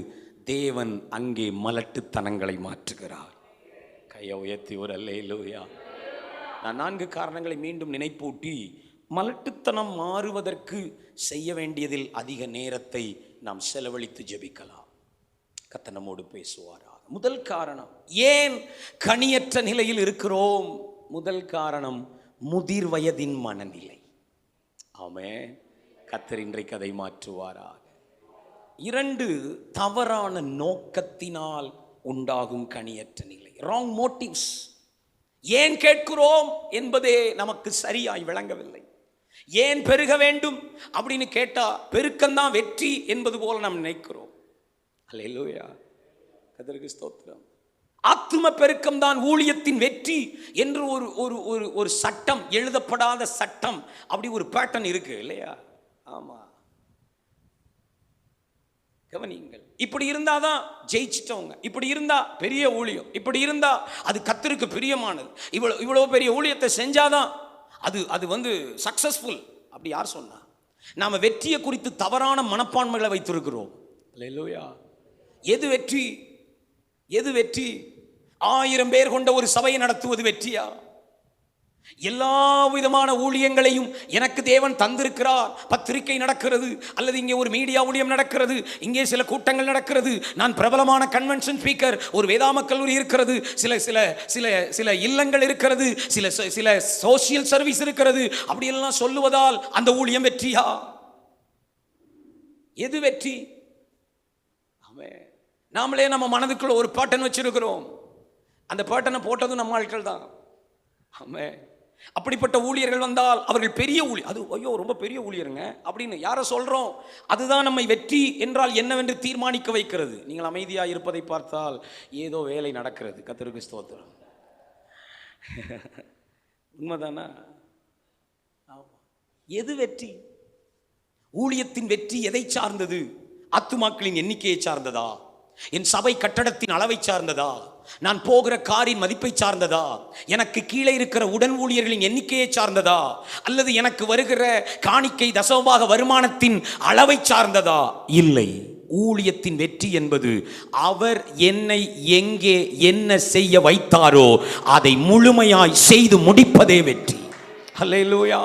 தேவன் அங்கே மலட்டுத்தனங்களை மாற்றுகிறார். கையை உயர்த்தி ஒரு அல்லேலூயா. நான் 4 காரணங்களை மீண்டும் நினைப்பூட்டி, மலட்டுத்தனம் மாறுவதற்கு செய்ய வேண்டியதில் அதிக நேரத்தை நாம் செலவழித்து ஜெபிக்கலாம். கர்த்தர் நம்மோடு பேசுவாராக. முதல் காரணம், ஏன் கனியற்ற நிலையில் இருக்கிறோம்? முதல் காரணம் முதிர் வயதின் மனநிலை. ஆமென். கர்த்தர் இன்றைக்கு அதை மாற்றுவாராக. 2, தவறான நோக்கத்தினால் உண்டாகும் கனியற்ற நிலை. Wrong motives. ஏன் கேட்கிறோம் என்பதே நமக்கு சரியாய் விளங்கவில்லை. ஏன் பெருக வேண்டும் அப்படின்னு கேட்டா பெருக்கம்தான் வெற்றி என்பது போல நாம் நினைக்கிறோம். அல்லேலூயா. கர்த்தருக்கு ஸ்தோத்திரம். ஆத்தும பெருக்கம் தான் ஊழியத்தின் வெற்றி என்று ஒரு சட்டம், எழுதப்படாத சட்டம், அப்படி ஒரு பேட்டர்ன் இருக்கு இல்லையா? ஆமா, கவனியுங்கள். இப்படி இருந்தாதான் ஜெயிச்சிட்டவங்க, இப்படி இருந்தா பெரிய ஊழியம், இப்படி இருந்தா அது கர்த்தருக்கு பிரியமானது, இவ்வளவு பெரிய ஊழியத்தை செஞ்சாதான் அது சக்சஸ்ஃபுல். அப்படி யார் சொன்னா? நாம வெற்றியை குறித்து தவறான மனப்பான்மைகளை வைத்திருக்கிறோம். அல்லேலூயா. எது வெற்றி? எது வெற்றி? 1000 பேர் கொண்ட ஒரு சபையை நடத்துவது வெற்றியா? எல்லா விதமான ஊழியங்களையும் எனக்கு தேவன் தந்திருக்கிறார். பத்திரிகை நடக்கிறது, அல்லது இங்கே ஒரு மீடியா ஊழியம் நடக்கிறது, இங்கே சில கூட்டங்கள் நடக்கிறது, நான் பிரபலமான கன்வென்ஷன் ஸ்பீக்கர், ஒரு வேதாம கல்லூரி இருக்கிறது, சில சில சில சில இல்லங்கள் இருக்கிறது, சில சில சோசியல் சர்வீஸ் இருக்கிறது, அப்படியெல்லாம் சொல்லுவதால் அந்த ஊழியம் வெற்றியா? எது வெற்றி? ஆமென். நாமளே நம்ம மனதுக்குள்ள ஒரு பேட்டர்ன் வச்சிருக்கிறோம். அந்த பேட்டர்னை போட்டதும் நம்ம ஆட்கள் தான். ஆமென். அப்படிப்பட்ட ஊழியர்கள் வந்தால் அவர்கள் பெரிய ஊழியர், அது ஐயோ ரொம்ப பெரிய ஊழியருங்க அப்படின்னு யாரை சொல்றோம், அதுதான் நம்மை வெற்றி என்றால் என்னவென்று தீர்மானிக்க வைக்கிறது. நீங்கள் அமைதியாக இருப்பதை பார்த்தால் ஏதோ வேலை நடக்கிறது. கர்த்தருக்கு ஸ்தோத்திரம். உண்மைதானா? எது வெற்றி? ஊழியத்தின் வெற்றி எதை சார்ந்தது? ஆத்துமாக்களின் எண்ணிக்கையை சார்ந்ததா? என் சபை கட்டடத்தின் அளவை சார்ந்ததா? நான் போகிற காரின் மதிப்பை சார்ந்ததா? எனக்கு கீழே இருக்கிற உடன் ஊழியர்களின் எண்ணிக்கையை சார்ந்ததா? அல்லது எனக்கு வருகிற காணிக்கை தசமபாக வருமானத்தின் அளவை சார்ந்ததா? இல்லை. ஊழியத்தின் வெற்றி என்பது அவர் என்னை எங்கே என்ன செய்ய வைத்தாரோ அதை முழுமையாய் செய்து முடிப்பதே வெற்றி. ஹல்லேலூயா.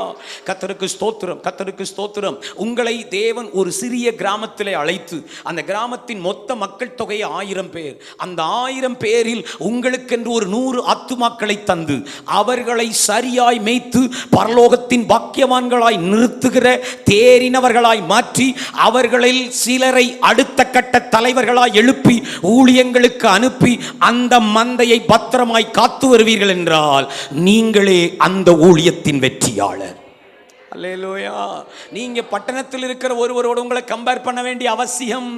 கர்த்தருக்கு ஸ்தோத்திரம், கர்த்தருக்கு ஸ்தோத்திரம். உங்களை தேவன் ஒரு சிறிய கிராமத்திலே அழைத்து அந்த கிராமத்தின் மொத்த மக்கள் தொகை 1000 பேர். அந்த 1000 பேரில் உங்களுக்கென்று ஒரு 100 ஆத்துமாக்களை தந்து அவர்களை சரியாய் மேய்த்து பரலோகத்தின் பாக்கியவான்களாய் நிறுத்துகிற தேறினவர்களாய் மாற்றி அவர்களில் சிலரை அடுத்த கட்ட தலைவர்களாய் எழுப்பி ஊழியங்களுக்கு அனுப்பி அந்த மந்தையை பத்திரமாய் காத்து வருவீர்கள் என்றால் நீங்களே அந்த ஊழியத்தின் வெற்றியாளர். அல்லேலூயா. நீங்க பட்டணத்தில் இருக்கிற ஒருவரோடு உங்களை கம்பேர் பண்ண வேண்டிய அவசியம்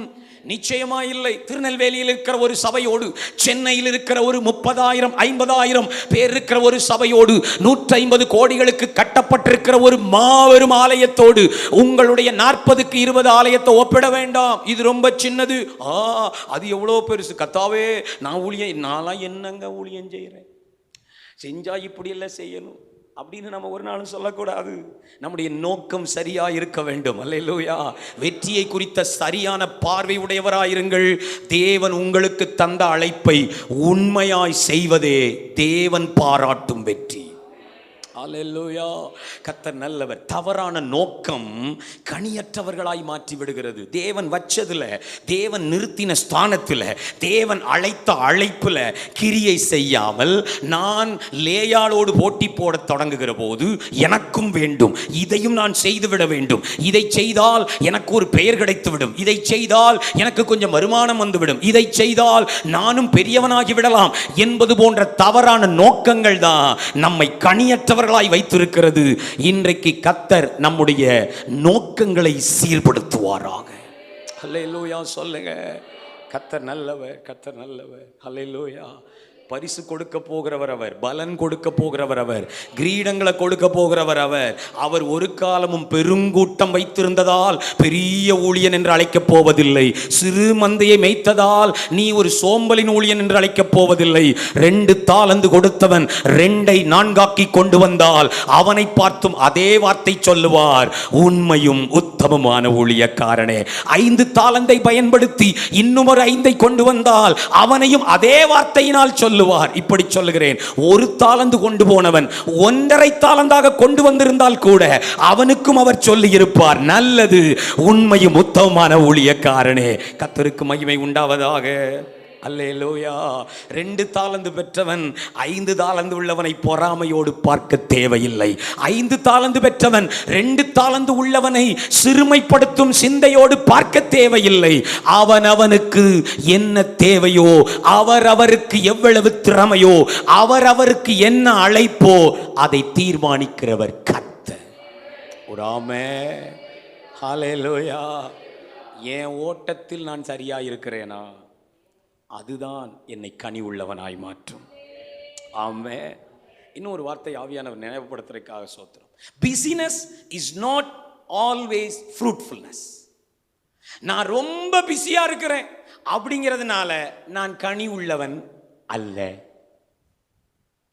நிச்சயமா இல்லை. திருநெல்வேலியில் இருக்கிற ஒரு சபையோடு, சென்னையில் இருக்கிற ஒரு 30,000 50,000 பேர் இருக்கிற ஒரு சபையோடு, 150 கோடிகளுக்கு கட்டப்பட்டிருக்கிற ஒரு மாபெரும் ஆலயத்தோடு உங்களுடைய 40க்கு 20 ஆலயத்தை ஒப்பிட வேண்டாம். இது ரொம்ப சின்னது. அது எவ்வளோ பெருசு. கர்த்தாவே, நான் ஊழியம், நான்லாம் என்னங்க ஊழியம் செய்கிறேன், செஞ்சா இப்படி எல்லாம் செய்யணும் அப்படின்னு நம்ம ஒரு நாளும் சொல்லக்கூடாது. நம்முடைய நோக்கம் சரியா இருக்க வேண்டும். அல்லேலூயா. வெற்றியை குறித்த சரியான பார்வை உடையவராயிருங்கள். தேவன் உங்களுக்கு தந்த அழைப்பை உண்மையாய் செய்வதே தேவன் பாராட்டும் வெற்றி. அல்லேலூயா. கர்த்தர் நல்லவர். தவறான நோக்கம் கனியற்றவர்களாய் மாற்றி விடுகிறது. தேவன் வச்சதுல, தேவன் நிறுத்தின ஸ்தானத்தில், தேவன் அழைத்த அழைப்புல கிரியை செய்யாமல் நான் லேயாளோடு போட்டி போட தொடங்குகிற போது எனக்கும் வேண்டும், இதையும் நான் செய்துவிட வேண்டும், இதை செய்தால் எனக்கு ஒரு பெயர் கிடைத்துவிடும், இதை செய்தால் எனக்கு கொஞ்சம் வருமானம் வந்துவிடும், இதை செய்தால் நானும் பெரியவனாகி விடலாம் என்பது போன்ற தவறான நோக்கங்கள் தான் நம்மை கனியற்றவர்கள் வைத்திருக்கிறது. இன்றைக்கு கர்த்தர் நம்முடைய நோக்கங்களை சீர்படுத்துவாராக. அல்லேலூயா. சொல்லுங்க. கர்த்தர் நல்லவர், கர்த்தர் நல்லவர். அல்லேலூயா. பரிசு கொடுக்க போகிறவர் அவர், பலன் கொடுக்க போகிறவர் அவர், கிரீடங்களை கொடுக்க போகிறவர் அவர். அவர் ஒரு காலமும் பெருங்கூட்டம் வைத்திருந்ததால் பெரிய ஊழியன் என்று அழைக்கப் போவதில்லை. சிறு மந்தையை மேய்த்ததால் நீ ஒரு சோம்பலின் ஊழியன் என்று அழைக்கப் போவதில்லை. 2 தாலந்து கொடுத்தவன் 2ஐ 4ஆக்கி கொண்டு வந்தால் அவனை பார்த்தும் அதே வார்த்தை சொல்லுவார், உண்மையும் உத்தமமான ஊழியக்காரனே. 5 தாலந்தை பயன்படுத்தி இன்னும் ஒரு 5ஐ கொண்டு வந்தால் அவனையும் அதே வார்த்தையினால் சொல்லுவார். இப்படி சொல்லுகிறேன், 1 தாலந்து கொண்டு போனவன் 1.5 தாலந்தாக கொண்டு வந்திருந்தால் கூட அவனுக்கும் அவர் சொல்லி இருப்பார், நல்லது, உண்மையும் உத்தமமான ஊழியக்காரனே. கர்த்தருக்கு மகிமை உண்டாவதாக. அல்லேலூயா. 2 தாலந்து பெற்றவன் 5 தாலந்து உள்ளவனை பொறாமையோடு பார்க்க தேவையில்லை. 5 தாலந்து பெற்றவன் 2 தாலந்து உள்ளவனை சிறுமைப்படுத்தும் சிந்தையோடு பார்க்க தேவையில்லை. அவனவனுக்கு என்ன தேவையோ, அவரவருக்கு எவ்வளவு திறமையோ, அவரவருக்கு என்ன அழைப்போ அதை தீர்மானிக்கிறவர் கர்த்தர். ஒரு ஆமென். ஹல்லேலூயா. என் ஓட்டத்தில் நான் சரியா இருக்கிறேனா, அதுதான் என்னை கனி உள்ளவனாய் மாற்றும். ஆமென். இன்னும் ஒரு வார்த்தை ஆவியானவர் நினைவுபடுத்துறதுக்காக சோத்திரம். Business is not always fruitfulness. நான் ரொம்ப பிஸியா இருக்கிறேன் அப்படிங்கிறதுனால நான் கனி உள்ளவன் அல்ல.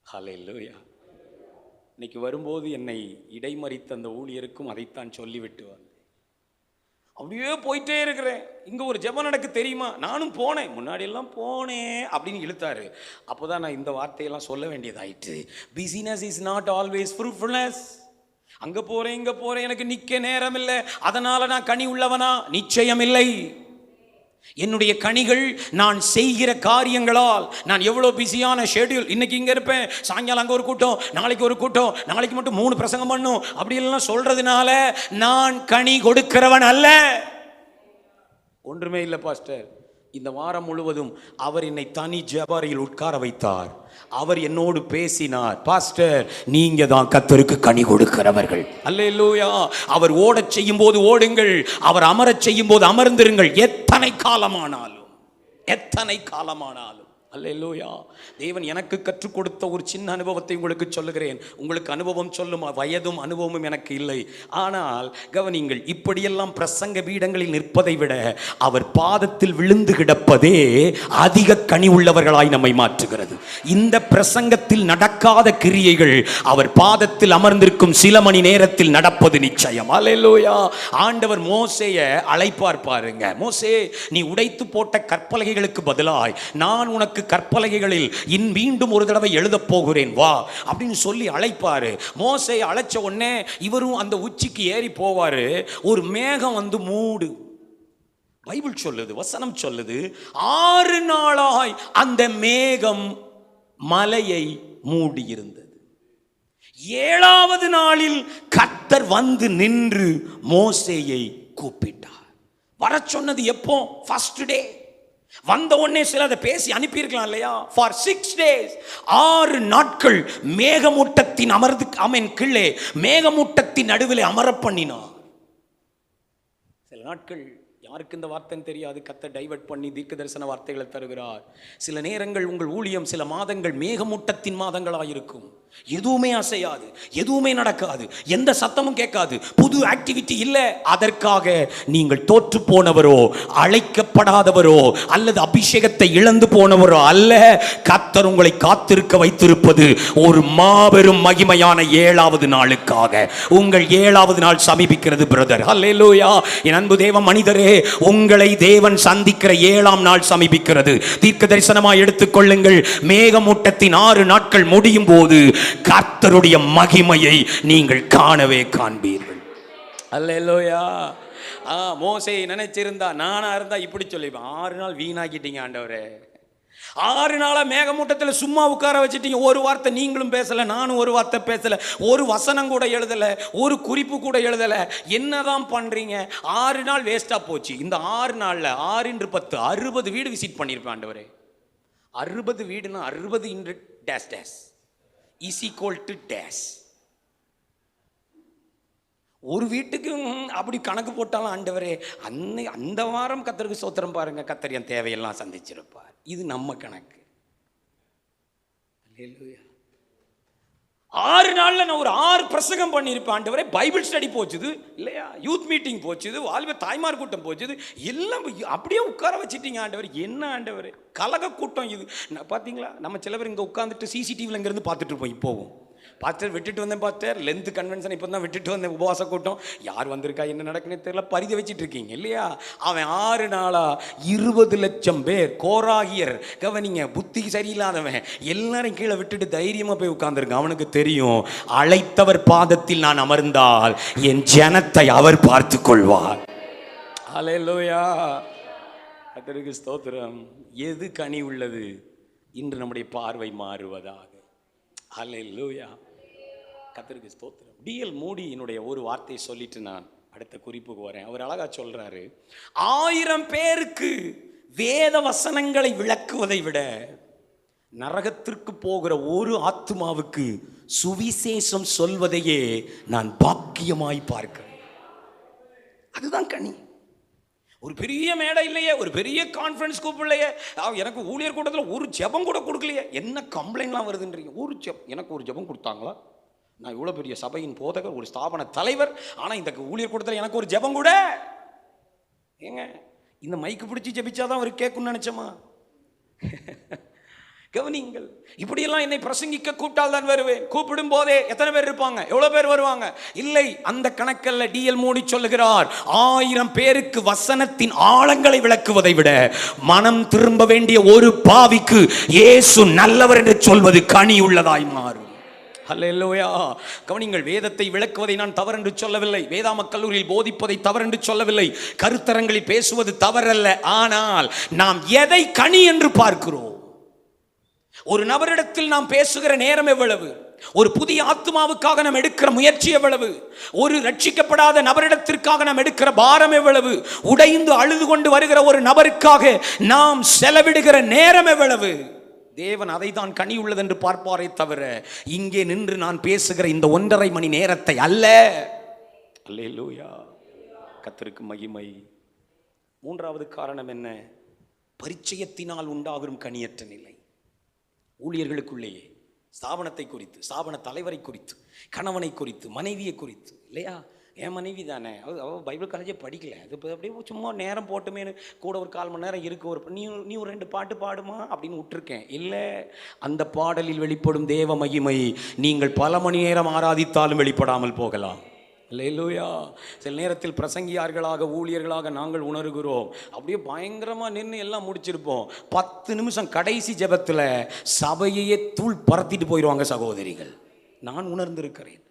ஹல்லேலூயா. இன்னைக்கு வரும்போது என்னை இடைமறித்த அந்த ஊழியருக்கும் அதைத்தான் சொல்லிவிட்டு வந்தேன். அப்படியே போயிட்டே இருக்கிறேன். இங்கே ஒரு ஜெபம் நடக்கு தெரியுமா, நானும் போனேன், முன்னாடி எல்லாம் போனேன் அப்படின்னு இழுத்தாரு. அப்போதான் நான் இந்த வார்த்தையெல்லாம் சொல்ல வேண்டியதாயிட்டு. Business is not always fruitfulness. அங்கே போகிறேன் இங்கே போகிறேன், எனக்கு நிற்க நேரம் இல்லை, அதனால் நான் கனி உள்ளவனா? நிச்சயம் இல்லை. என்னுடைய கனிகள் நான் செய்கிற காரியங்களால். நான் எவ்வளோ பிஸியான ஷெட்யூல், இன்னைக்கு இங்கே இருப்பேன், சாயங்காலம் அங்கே ஒரு கூட்டம், நாளைக்கு ஒரு கூட்டம், நாளைக்கு மட்டும் 3 பிரசங்கம் பண்ணும் அப்படி எல்லாம் சொல்றதுனால நான் கனி கொடுக்கிறவன் அல்ல. ஒன்றுமே இல்லை பாஸ்டர். இந்த வாரம் முழுவதும் அவர் என்னை தனி ஜெபறையில் உட்கார வைத்தார். அவர் என்னோடு பேசினார். பாஸ்டர், நீங்க தான் கர்த்தருக்கு கனி கொடுக்கிறவர்கள். அல்லேலூயா. அவர் ஓடச் செய்யும் போது ஓடுங்கள், அவர் அமரச் செய்யும் போது அமர்ந்திருங்கள். எத்தனை காலமானாலும், எத்தனை காலமானாலும். அல்லேலூயா. தேவன் எனக்கு கற்றுக் கொடுத்த ஒரு சின்ன அனுபவத்தை உங்களுக்கு சொல்லுகிறேன். உங்களுக்கு அனுபவம் சொல்லும் வயதும் அனுபவமும் எனக்கு இல்லை. ஆனால் கவனிங்கள், இப்படியெல்லாம் பிரசங்க பீடங்களில் நிற்பதை விட அவர் பாதத்தில் விழுந்து கிடப்பதே அதிக கனி உள்ளவர்களாய் நம்மை மாற்றுகிறது. இந்த பிரசங்கத்தில் நடக்காத கிரியைகள் அவர் பாதத்தில் அமர்ந்திருக்கும் சில மணி நேரத்தில் நடப்பது நிச்சயம். அல்லேலூயா. ஆண்டவர் மோசேயை அழைப்பார் பாருங்க. மோசே, நீ உடைத்து போட்ட கற்பலகைகளுக்கு பதிலாய் நான் உனக்கு கற்பலகைகளில் மீண்டும் ஒரு தடவை எழுத போகிறேன், வா அப்படின்னு சொல்லி அழைப்பாரு. மோசே அழைச்ச உடனே இவரும் அந்த உச்சிக்கு ஏறி போவாரு. ஒரு மேகம் வந்து மூடு. பைபிள் சொல்லுது, வசனம் சொல்லுது, 6 நாளாய் அந்த மேகம் மலையை மூடி இருந்தது. 7வது நாளில் கர்த்தர் வந்து நின்று மோசேயை கூப்பிட்டார். வர சொன்னது எப்போ? First day. வந்த உடனே சில அதை பேசி அனுப்பியிருக்கலாம் இல்லையா? ஃபார் 6 days, 6 நாட்கள் மேகமூட்டத்தின் கீழே மேகமூட்டத்தின் நடுவில் அமர பண்ணினார். சில நாட்கள் யாருக்கு இந்த வார்த்தைன்னு தெரியாது, கர்த்தர் டைவர்ட் பண்ணி தீர்க்க தரிசன வார்த்தைகளை தருகிறார். சில நேரங்கள் உங்கள் ஊழியம் சில மாதங்கள் மேகமூட்டத்தின் மாதங்களாக இருக்கும். எதுவுமே அசையாது, எதுவுமே நடக்காது, எந்த சத்தமும் கேட்காது, புது ஆக்டிவிட்டி இல்லை. அதற்காக நீங்கள் தோற்று போனவரோ, அழைக்கப்படாதவரோ, அல்லது அபிஷேகத்தை இழந்து போனவரோ அல்ல. கர்த்தர் உங்களை காத்திருக்க வைத்திருப்பது ஒரு மாபெரும் மகிமையான 7வது நாளுக்காக. உங்கள் 7வது நாள் சமீபிக்கிறது பிரதர். அல்லேலூயா. என் அன்பு தேவ மனிதரே, உங்களை தேவன் சந்திக்கிற 7ஆம் நாள் சமீபிக்கிறது. தீர்க்க தரிசனமாய் எடுத்துக்கொள்ளுங்கள். மேகமூட்டத்தின் 6 நாட்கள் முடியும் போது கர்த்தருடைய மகிமையை நீங்கள் காணவே காண்பீர்கள். அல்லேலூயா. மோசே நினைச்சிருந்தா, நானா இருந்தா இப்படி சொல்லிப்பேன், 6 நாள் வீணாக்கிட்டீங்க ஆண்டவரே. 6 நாளா மேகமூட்டத்தில் சும்மா உட்கார வச்சுட்டீங்க. ஒரு வார்த்தை நீங்களும் பேசல, நானும் ஒரு வார்த்தை பேசல, ஒரு வசனம் கூட எழுதல, ஒரு குறிப்பு கூட எழுதல. என்னதான் பண்றீங்க? 6 நாள் வேஸ்டா போச்சு. இந்த 6 நாள்ல 6 × 10 60 வீடு விசிட் பண்ணிருப்பேன் ஆண்டவரே. 60 வீடுனா 60 × dash dash is equal to dash. ஒரு வீட்டுக்கு அப்படி கணக்கு போட்டாலும் ஆண்டவரே, அந்த வாரம் கர்த்தருக்கு ஸ்தோத்திரம் பாருங்க, கர்த்தர் என் தேவையெல்லாம் சந்திச்சிருப்பார். இது நம்ம கணக்கு. 6 நாள்ல நான் ஒரு 6 பிரசங்கம் பண்ணியிருப்பேன் ஆண்டவரே. பைபிள் ஸ்டடி போச்சுது இல்லையா, யூத் மீட்டிங் போச்சுது, வாழ்வே தாய்மார் கூட்டம் போச்சுது, எல்லாம் அப்படியே உட்கார வச்சுட்டீங்க ஆண்டவர். என்ன ஆண்டவர், கலக கூட்டம் இது. பார்த்தீங்களா, நம்ம சில பேர் இங்கே உட்காந்துட்டு சிசிடிவியில் இங்கேருந்து பார்த்துட்டு இருப்போம். இப்போவும் பாஸ்டர் விட்டுட்டு வந்தேன், பாஸ்டர் லென்த் கன்வென்ஷன் இப்போ தான் விட்டுட்டு வந்தேன், உபவாச கூட்டம், யார் வந்திருக்கா என்ன நடக்குன்னு தெரியல, பரித வச்சுட்டு இருக்கீங்க இல்லையா. அவன் 6 நாளா 20 லட்சம் பேர் கோராகியர், கவனிங்க, புத்தி சரியில்லாதவன் எல்லாரும் கீழே விட்டுட்டு தைரியமா போய் உட்கார்ந்துருங்க. அவனுக்கு தெரியும், அழைத்தவர் பாதத்தில் நான் அமர்ந்தால் என் ஜனத்தை அவர் பார்த்து கொள்வார். அல்லேலூயா. கர்த்தருக்கு ஸ்தோத்திரம். எது கனி உள்ளது? இன்று நம்முடைய பார்வை மாறுவதாக. அல்லேலூயா. கர்த்தருக்கு ஸ்தோத்திரம். டிஎல் மூடி என்னுடைய ஒரு வார்த்தையை சொல்லிட்டு நான் அடுத்த குறிப்புக்கு வரேன். அவர் அழகா சொல்றாரு, 1000 பேருக்கு வேத வசனங்களை விளக்குவதை விட நரகத்திற்கு போகிற ஒரு ஆத்துமாவுக்கு சுவிசேஷம் சொல்வதையே நான் பாக்கியமாய் பார்க்கிறேன். அதுதான் கனி. ஒரு பெரிய மேடை இல்லையே, ஒரு பெரிய கான்ஃபரன்ஸ் கூப்பிடலையே, எனக்கு ஊழியர் கூட்டத்தில் ஒரு ஜெபம் கூட கொடுக்கலையே, என்ன கம்ப்ளைண்ட்லாம் வருதுன்றீங்க. எனக்கு ஒரு ஜெபம் கொடுத்தாங்களா? நான் இவ்வளோ பெரிய சபையின் போதகர், ஒரு ஸ்தாபன தலைவர், ஆனால் இந்த ஊழியர் கூட்டத்தில் எனக்கு ஒரு ஜெபம் கூட ஏங்க, இந்த மைக்கு பிடிச்சி ஜெபிச்சாதான் அவர் கேட்கும்னு நினைச்சோமா? கவனிங்கள், இப்படியெல்லாம் என்னை பிரசங்கிக்க கூப்பிட்டால் தான் வருவேன். கூப்பிடும் போதே எத்தனை பேர் இருப்பாங்க, எவ்வளவு பேர் வருவாங்க? இல்லை, அந்த கணக்கல்ல. டிஎல் மூடி சொல்லுகிறார், 1000 பேருக்கு வசனத்தின் ஆழங்களை விளக்குவதை விட மனம் திரும்ப வேண்டிய ஒரு பாவிக்கு இயேசு நல்லவர் என்று சொல்வது கனி உள்ளதாய் மாறும். அல்லேலூயா. கவனிங்கள், வேதத்தை விளக்குவதை நான் தவறென்று சொல்லவில்லை, வேதாம கல்லூரியில் போதிப்பதை தவறென்று சொல்லவில்லை, கருத்தரங்களில் பேசுவது தவறல்ல. ஆனால் நாம் எதை கனி என்று பார்க்கிறோம்? ஒரு நபரிடத்தில் நாம் பேசுகிற நேரம் எவ்வளவு? ஒரு புதிய ஆத்மாவுக்காக நாம் எடுக்கிற முயற்சி எவ்வளவு? ஒரு ரட்சிக்கப்படாத நபரிடத்திற்காக நாம் எடுக்கிற பாரம் எவ்வளவு? உடைந்து அழுது கொண்டு வருகிற ஒரு நபருக்காக நாம் செலவிடுகிற நேரம் எவ்வளவு? தேவன் அதை தான் கனி உள்ளது என்று பார்ப்பாரே தவிர இங்கே நின்று நான் பேசுகிற இந்த 1.5 மணி நேரத்தை அல்ல. அல்லேலூயா, கர்த்தருக்கு மகிமை. மூன்றாவது காரணம் என்ன? பரிச்சயத்தினால் உண்டாகும் கனியற்ற நிலை. ஊழியர்களுக்குள்ளேயே ஸ்தாபனத்தை குறித்து, ஸ்தாபன தலைவரை குறித்து, கணவனை குறித்து, மனைவியை குறித்து, இல்லையா? என் மனைவி தானே, அவள் பைபிள் காலேஜே படிக்கல, அது இப்போ அப்படியே சும்மா நேரம் போட்டுமேனு கூட ஒரு 1/4 மணி நேரம் இருக்கு, ஒரு நீ ஒரு 2 பாட்டு பாடுமா அப்படின்னு விட்டுருக்கேன். இல்லை, அந்த பாடலில் வெளிப்படும் தேவ மகிமை நீங்கள் பல மணி நேரம் ஆராதித்தாலும் வெளிப்படாமல் போகலாம். அல்லேலூயா. சில நேரத்தில் பிரசங்கியார்களாக, ஊழியர்களாக நாங்கள் உணர்கிறோம், அப்படியே பயங்கரமாக நின்று எல்லாம் முடிச்சிருப்போம். 10 நிமிஷம் கடைசி ஜெபத்தில் சபையே தூள் பறத்திட்டு போயிடுவாங்க சகோதரிகள். நான் உணர்ந்திருக்கிறேன்.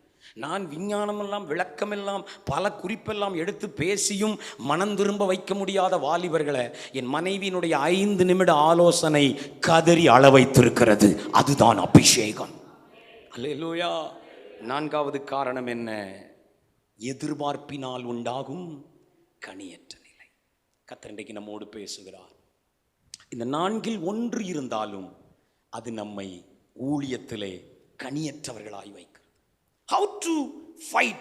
நான் விஞ்ஞானமெல்லாம் விளக்கமெல்லாம் பல குறிப்பெல்லாம் எடுத்து பேசியும் மனம் திரும்ப வைக்க முடியாத வாலிபர்களை என் மனைவியினுடைய 5 நிமிட ஆலோசனை கதறி அள வைத்திருக்கிறது. அதுதான் அபிஷேகம். அல்லேலூயா. 4வது காரணம் என்ன? எதிர்பார்ப்பினால் உண்டாகும் கனியற்ற நிலை. கர்த்தர் இன்றைக்கு நம்மோடு பேசுகிறார். இந்த 4இல் 1 இருந்தாலும் அது நம்மை ஊழியத்திலே கனியற்றவர்களாய் வைக்கிறது. How to fight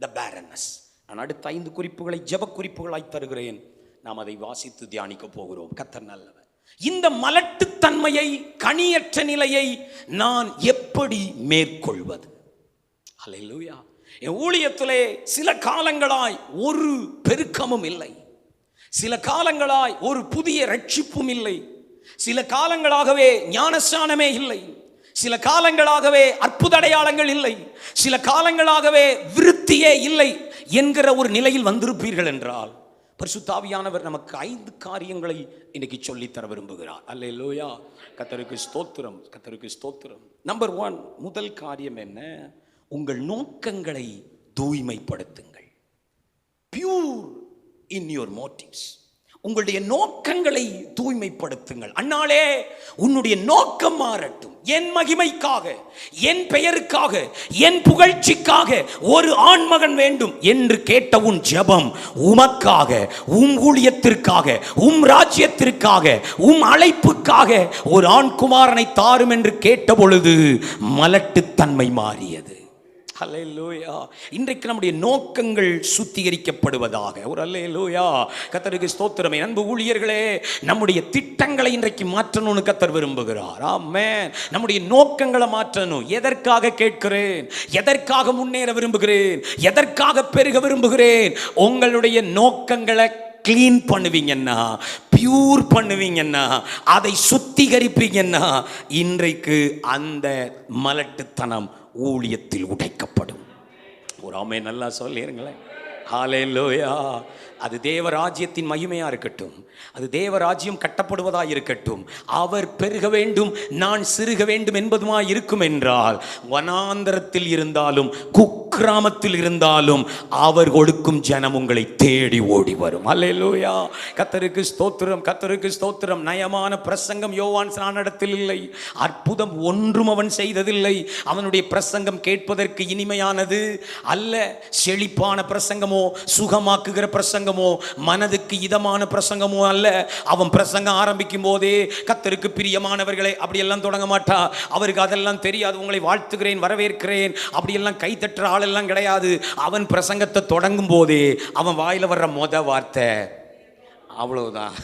the barrenness. நான் அடுத்த 5 குறிப்புகளை ஜெப குறிப்புகளாய் தருகிறேன். நாம் அதை வாசித்து தியானிக்க போகிறோம். கர்த்தர் நல்லவர். இந்த மலட்டுத்தன்மையை, கனியற்ற நிலையை நான் எப்படி மேற்கொள்வது? அல்லேலூயா. என் ஊழியத்திலே சில காலங்களாய் ஒரு பெருக்கமும் இல்லை, சில காலங்களாய் ஒரு புதிய ரட்சிப்பும் இல்லை, சில காலங்களாகவே ஞானஸ்நானமே இல்லை, சில காலங்களாகவே அற்புத அடையாளங்கள் இல்லை, சில காலங்களாகவே விருத்தியே இல்லை என்கிற ஒரு நிலையில் வந்திருப்பீர்கள் என்றால் பரிசுத்த ஆவியானவர் நமக்கு 5 காரியங்களை இன்னைக்கு சொல்லித்தர விரும்புகிறார். அல்லேலூயா. கர்த்தருக்கு ஸ்தோத்திரம், கர்த்தருக்கு ஸ்தோத்திரம். நம்பர் 1, முதல் காரியம் என்ன? உங்கள் நோக்கங்களை தூய்மைப்படுத்துங்கள். Pure in your motives. உங்களுடைய நோக்கங்களை தூய்மைப்படுத்துங்கள். அன்னாலே உன்னுடைய நோக்கம் மாறட்டும். என் மகிமைக்காக, என் பெயருக்காக, என் புகழ்ச்சிக்காக ஒரு ஆண்மகன் வேண்டும் என்று கேட்ட உன் ஜெபம் உமக்காக, உம் ஊழியத்திற்காக, உம் ராஜ்யத்திற்காக, உம் அழைப்புக்காக ஒரு ஆண் குமாரனை தாரும் என்று கேட்ட பொழுது மலட்டுத்தன்மை மாறியது. அல்லேலூயா. இன்றைக்கு நம்முடைய நோக்கங்கள் சுத்திகரிக்கப்படுவதாக. ஒரு அல்லேலூயா. கர்த்தருக்கு ஸ்தோத்திரமே. அன்பு ஊழியர்களே, நம்முடைய திட்டங்களை இன்றைக்கு மாற்றணும்னு கர்த்தர் விரும்புகிறார். ஆமென். நம்முடைய நோக்கங்களை மாற்றணும். எதற்காக கேட்கிறேன்? எதற்காக முன்னேற விரும்புகிறேன்? எதற்காக பெருக விரும்புகிறேன்? உங்களுடைய நோக்கங்களை கிளீன் பண்ணுவீங்கன்னா, பியூர் பண்ணுவீங்கன்னா, அதை சுத்திகரிப்பீங்கன்னா, இன்றைக்கு அந்த மலட்டுத்தனம் ஊழியத்தில் உடைக்கப்படும். ஒரு ஆமென் நல்லா சொல்லிருங்களேன். ஹல்லேலூயா. அது தேவராஜ்யத்தின் மகிமையா இருக்கட்டும், அது தேவராஜ்யம் கட்டப்படுவதா இருக்கட்டும், அவர் பெருக வேண்டும், நான் சிறுக வேண்டும் என்பதுமா இருக்கும் என்றால், வனாந்தரத்தில் இருந்தாலும் குக்கிராமத்தில் இருந்தாலும் அவர் கொடுக்கும் ஜனம் உங்களை தேடி ஓடி வரும். அல்லேலூயா. கர்த்தருக்கு ஸ்தோத்திரம், கர்த்தருக்கு ஸ்தோத்திரம். நயமான பிரசங்கம் யோவான் ஸ்நானனிடத்தில் இல்லை, அற்புதம் ஒன்றும் அவன் செய்ததில்லை. அவனுடைய பிரசங்கம் கேட்பதற்கு இனிமையானது அல்ல. செழிப்பான பிரசங்கமோ, சுகமாக்குகிற பிரசங்கமோ, மனதுக்கு இதமான பிரசங்கமோ அல்ல. அவன் பிரசங்கம் ஆரம்பிக்கும் போதே கர்த்தருக்கு பிரியமானவர்களே அப்படியெல்லாம் தொடங்க மாட்டா. அவருக்கு அதெல்லாம் தெரியாது. உங்களை வாழ்த்துகிறேன், வரவேற்கிறேன் அப்படியெல்லாம் கை தட்டுற ஆளெல்லாம் கிடையாது. அவன் பிரசங்கத்தை தொடங்கும் போதே அவன் வாயில வர்ற வார்த்தை அவ்வளவுதான்.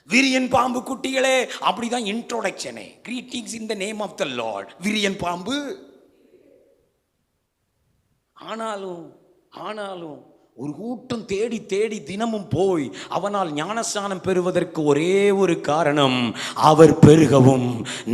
விரியன் பாம்பு குட்டிகளே, அப்படிதான் இன்ட்ரோடக்ஷனே. Greetings in the name of the lord. விரியன் பாம்பு. ஆனாலும் ஒரு கூட்டம் தேடி தேடி தினமும் போய் அவனால் ஞானஸ்நானம் பெறுவதற்கு ஒரே ஒரு காரணம், அவர் பெருகவும்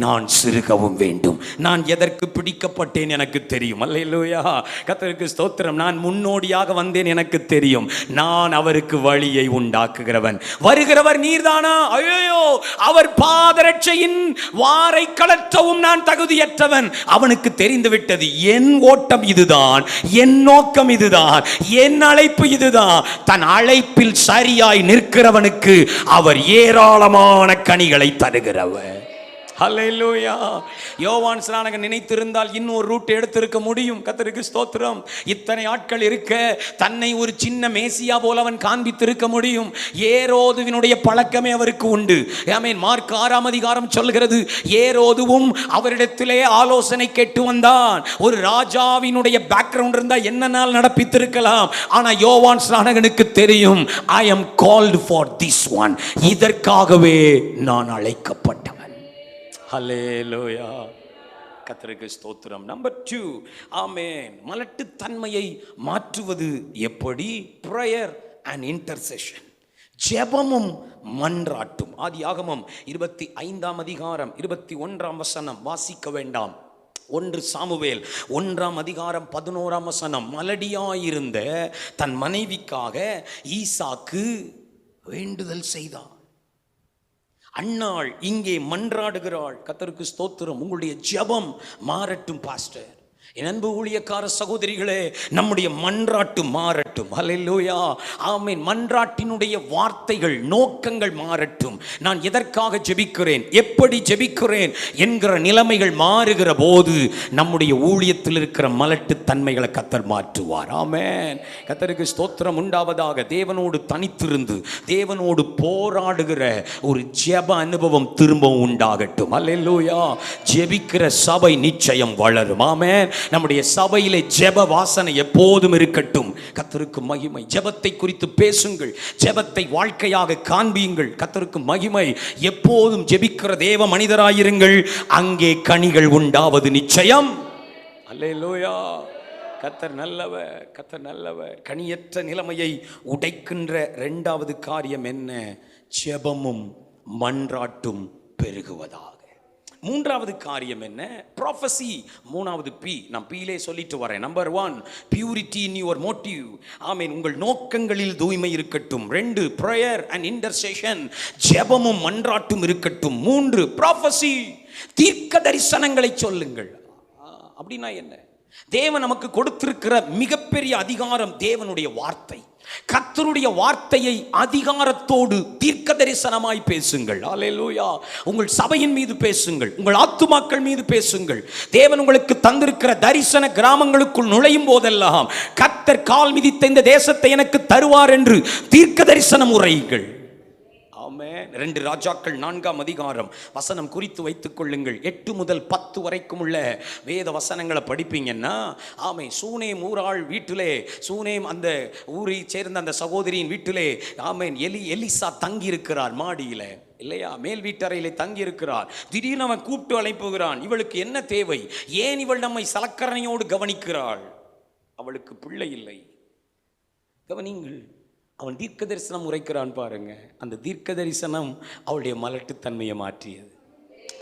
நான் சிறுகவும் வேண்டும். நான் எதற்கு பிடிக்கப்பட்டேன் எனக்கு தெரியும். அல்லேலூயா. கர்த்தருக்கு ஸ்தோத்திரம். நான் முன்னோடியாக வந்தேன் எனக்கு தெரியும். நான் அவருக்கு வழியை உண்டாக்குகிறவன். வருகிறவர் நீர்தானா? ஐயோ, அவர் பாதரட்சையின் வாரை கலற்றவும் நான் தகுதியற்றவன். அவனுக்கு தெரிந்து விட்டது, என் ஓட்டம் இதுதான், என் நோக்கம் இதுதான், என் அழைப்பு இதுதான். தன் அழைப்பில் சரியாய் நிற்கிறவனுக்கு அவர் ஏராளமான கனிகளை தருகிறவர். ஹல்லேலூயா. யோவான் ஸ்நானகன் நினைத்திருந்தால் இன்னொரு ரூட் எடுத்திருக்க முடியும். கர்த்தருக்கு ஸ்தோத்திரம். இத்தனை ஆட்கள் இருக்க தன்னை ஒரு சின்ன மேசியா போல அவன் காண்பித்திருக்க முடியும். ஏரோதுவினுடைய பழக்கமே அவருக்கு உண்டு. ஆமென். மார்க் 6ஆம் அதிகாரம் சொல்கிறது, ஏரோதுவும் அவரிடத்திலே ஆலோசனை கேட்டு வந்தான். ஒரு ராஜாவினுடைய பேக்ரவுண்ட் இருந்தா என்னனால் நடப்பித்திருக்கலாம். ஆனா யோவான் ஸ்நானகனுக்கு தெரியும், I am called for this one. இதற்காகவே நான் அழைக்கப்பட்டவன். ஹல்லேலூயா. கர்த்தருக்கு ஸ்தோத்திரம். நம்பர் 2, ஆமென். மலட்டுத்தன்மையை மாற்றுவது எப்படி? Prayer and intercession. ஜெபமும் மன்றாட்டும். ஆதியாகமம் 25ஆம் அதிகாரம் 21ஆம் வசனம் வாசிக்க வேண்டாம். 1 சாமுவேல் 1ஆம் அதிகாரம் 11ஆம் வசனம். மலடியாயிருந்த தன் மனைவிக்காக ஈசாக்கு வேண்டுதல் செய்தான். அன்னாள் இங்கே மன்றாடுகிறாள். கர்த்தருக்கு ஸ்தோத்திரம். உங்களுடைய ஜெபம் மாறட்டும் பாஸ்டர். என் அன்பு ஊழியக்கார சகோதரிகளே, நம்முடைய மன்றாட்டு மாறட்டும். ஹல்லேலூயா. ஆமென். மன்றாட்டினுடைய வார்த்தைகள், நோக்கங்கள் மாறட்டும். நான் எதற்காக ஜெபிக்கிறேன், எப்படி ஜெபிக்கிறேன் என்கிற நிலைமைகள் மாறுகிற போது நம்முடைய ஊழியத்தில் இருக்கிற மலட்டு தன்மைகளை கர்த்தர் மாற்றுவார். ஆமென். கர்த்தருக்கு ஸ்தோத்திரம் உண்டாவதாக. தேவனோடு தனித்திருந்து தேவனோடு போராடுகிற ஒரு ஜெப அனுபவம் திரும்பவும் உண்டாகட்டும். ஹல்லேலூயா. ஜெபிக்கிற சபை நிச்சயம் வளரும். ஆமென். நம்முடைய சபையிலே ஜெப வாசனை எப்போதும் இருக்கட்டும். கர்த்தருக்கு மகிமை. ஜெபத்தை குறித்து பேசுங்கள், ஜெபத்தை வாழ்க்கையாக காண்பியுங்கள். கர்த்தருக்கு மகிமை. எப்போதும் ஜெபிக்கிற தேவ மனிதராயிருங்கள். அங்கே கனிகள் உண்டாவது நிச்சயம். அல்லேலூயா. கர்த்தர் நல்லவர், கர்த்தர் நல்லவர். கனியற்ற நிலைமையை உடைக்கின்ற 2வது காரியம் என்ன? ஜெபமும் மன்றாட்டும் பெருகுவதாக. 3வது காரியம் என்ன? ப்ராஃபஸி. 3வது P. நான் Pலே சொல்லிட்டு வரேன். Number 1, purity in your motive. Amen. உங்கள் நோக்கங்களில் தூய்மை இருக்கட்டும். 2, பிரேயர் அண்ட் இன்டர்செஷன். ஜெபமும் மன்றாட்டும் இருக்கட்டும். 3, ப்ராஃபஸி. தீர்க்க தரிசனங்களை சொல்லுங்கள். அப்படின்னா என்ன? தேவன் நமக்கு கொடுத்திருக்கிற மிகப்பெரிய அதிகாரம் தேவனுடைய வார்த்தை. கர்த்தருடைய வார்த்தையை அதிகாரத்தோடு தீர்க்க தரிசனமாய் பேசுங்கள். அல்லேலூயா. உங்கள் சபையின் மீது பேசுங்கள், உங்கள் ஆத்துமாக்கள் மீது பேசுங்கள். தேவன் உங்களுக்கு தந்திருக்கிற தரிசன கிராமங்களுக்குள் நுழையும் போதெல்லாம் கர்த்தர் கால் மிதித்த இந்த தேசத்தை எனக்கு தருவார் என்று தீர்க்க தரிசனம் உரையுங்கள். 2 ராஜாக்கள் 4ஆம் அதிகாரம் வசனம் குறித்து வைத்துக் கொள்ளுங்கள். 8 முதல் 10 வரைக்கும் உள்ள வேத வசனங்களை படிப்பீங்கன்னா, ஆமை சூனேம் ஊராள் வீட்டிலே, சூனேம் அந்த ஊரை சேர்ந்த அந்த சகோதரியின் வீட்டிலே ஆமேன் எலிசா தங்கி இருக்கிறார். மாடியில இல்லையா, மேல் வீட்டறையிலே தங்கி இருக்கிறார். திடீர்னு அவன் கூப்பிட்டு அழைப்புகிறான். இவளுக்கு என்ன தேவை? ஏன் இவள் நம்மை சலக்கரணையோடு கவனிக்கிறாள்? அவளுக்கு பிள்ளை இல்லை. கவனிங்கள். அவன் தீர்க்க தரிசனம் உரைக்கிறான் பாருங்க. அந்த தீர்க்க தரிசனம் அவளுடைய மலட்டுத்தன்மையை மாற்றியது.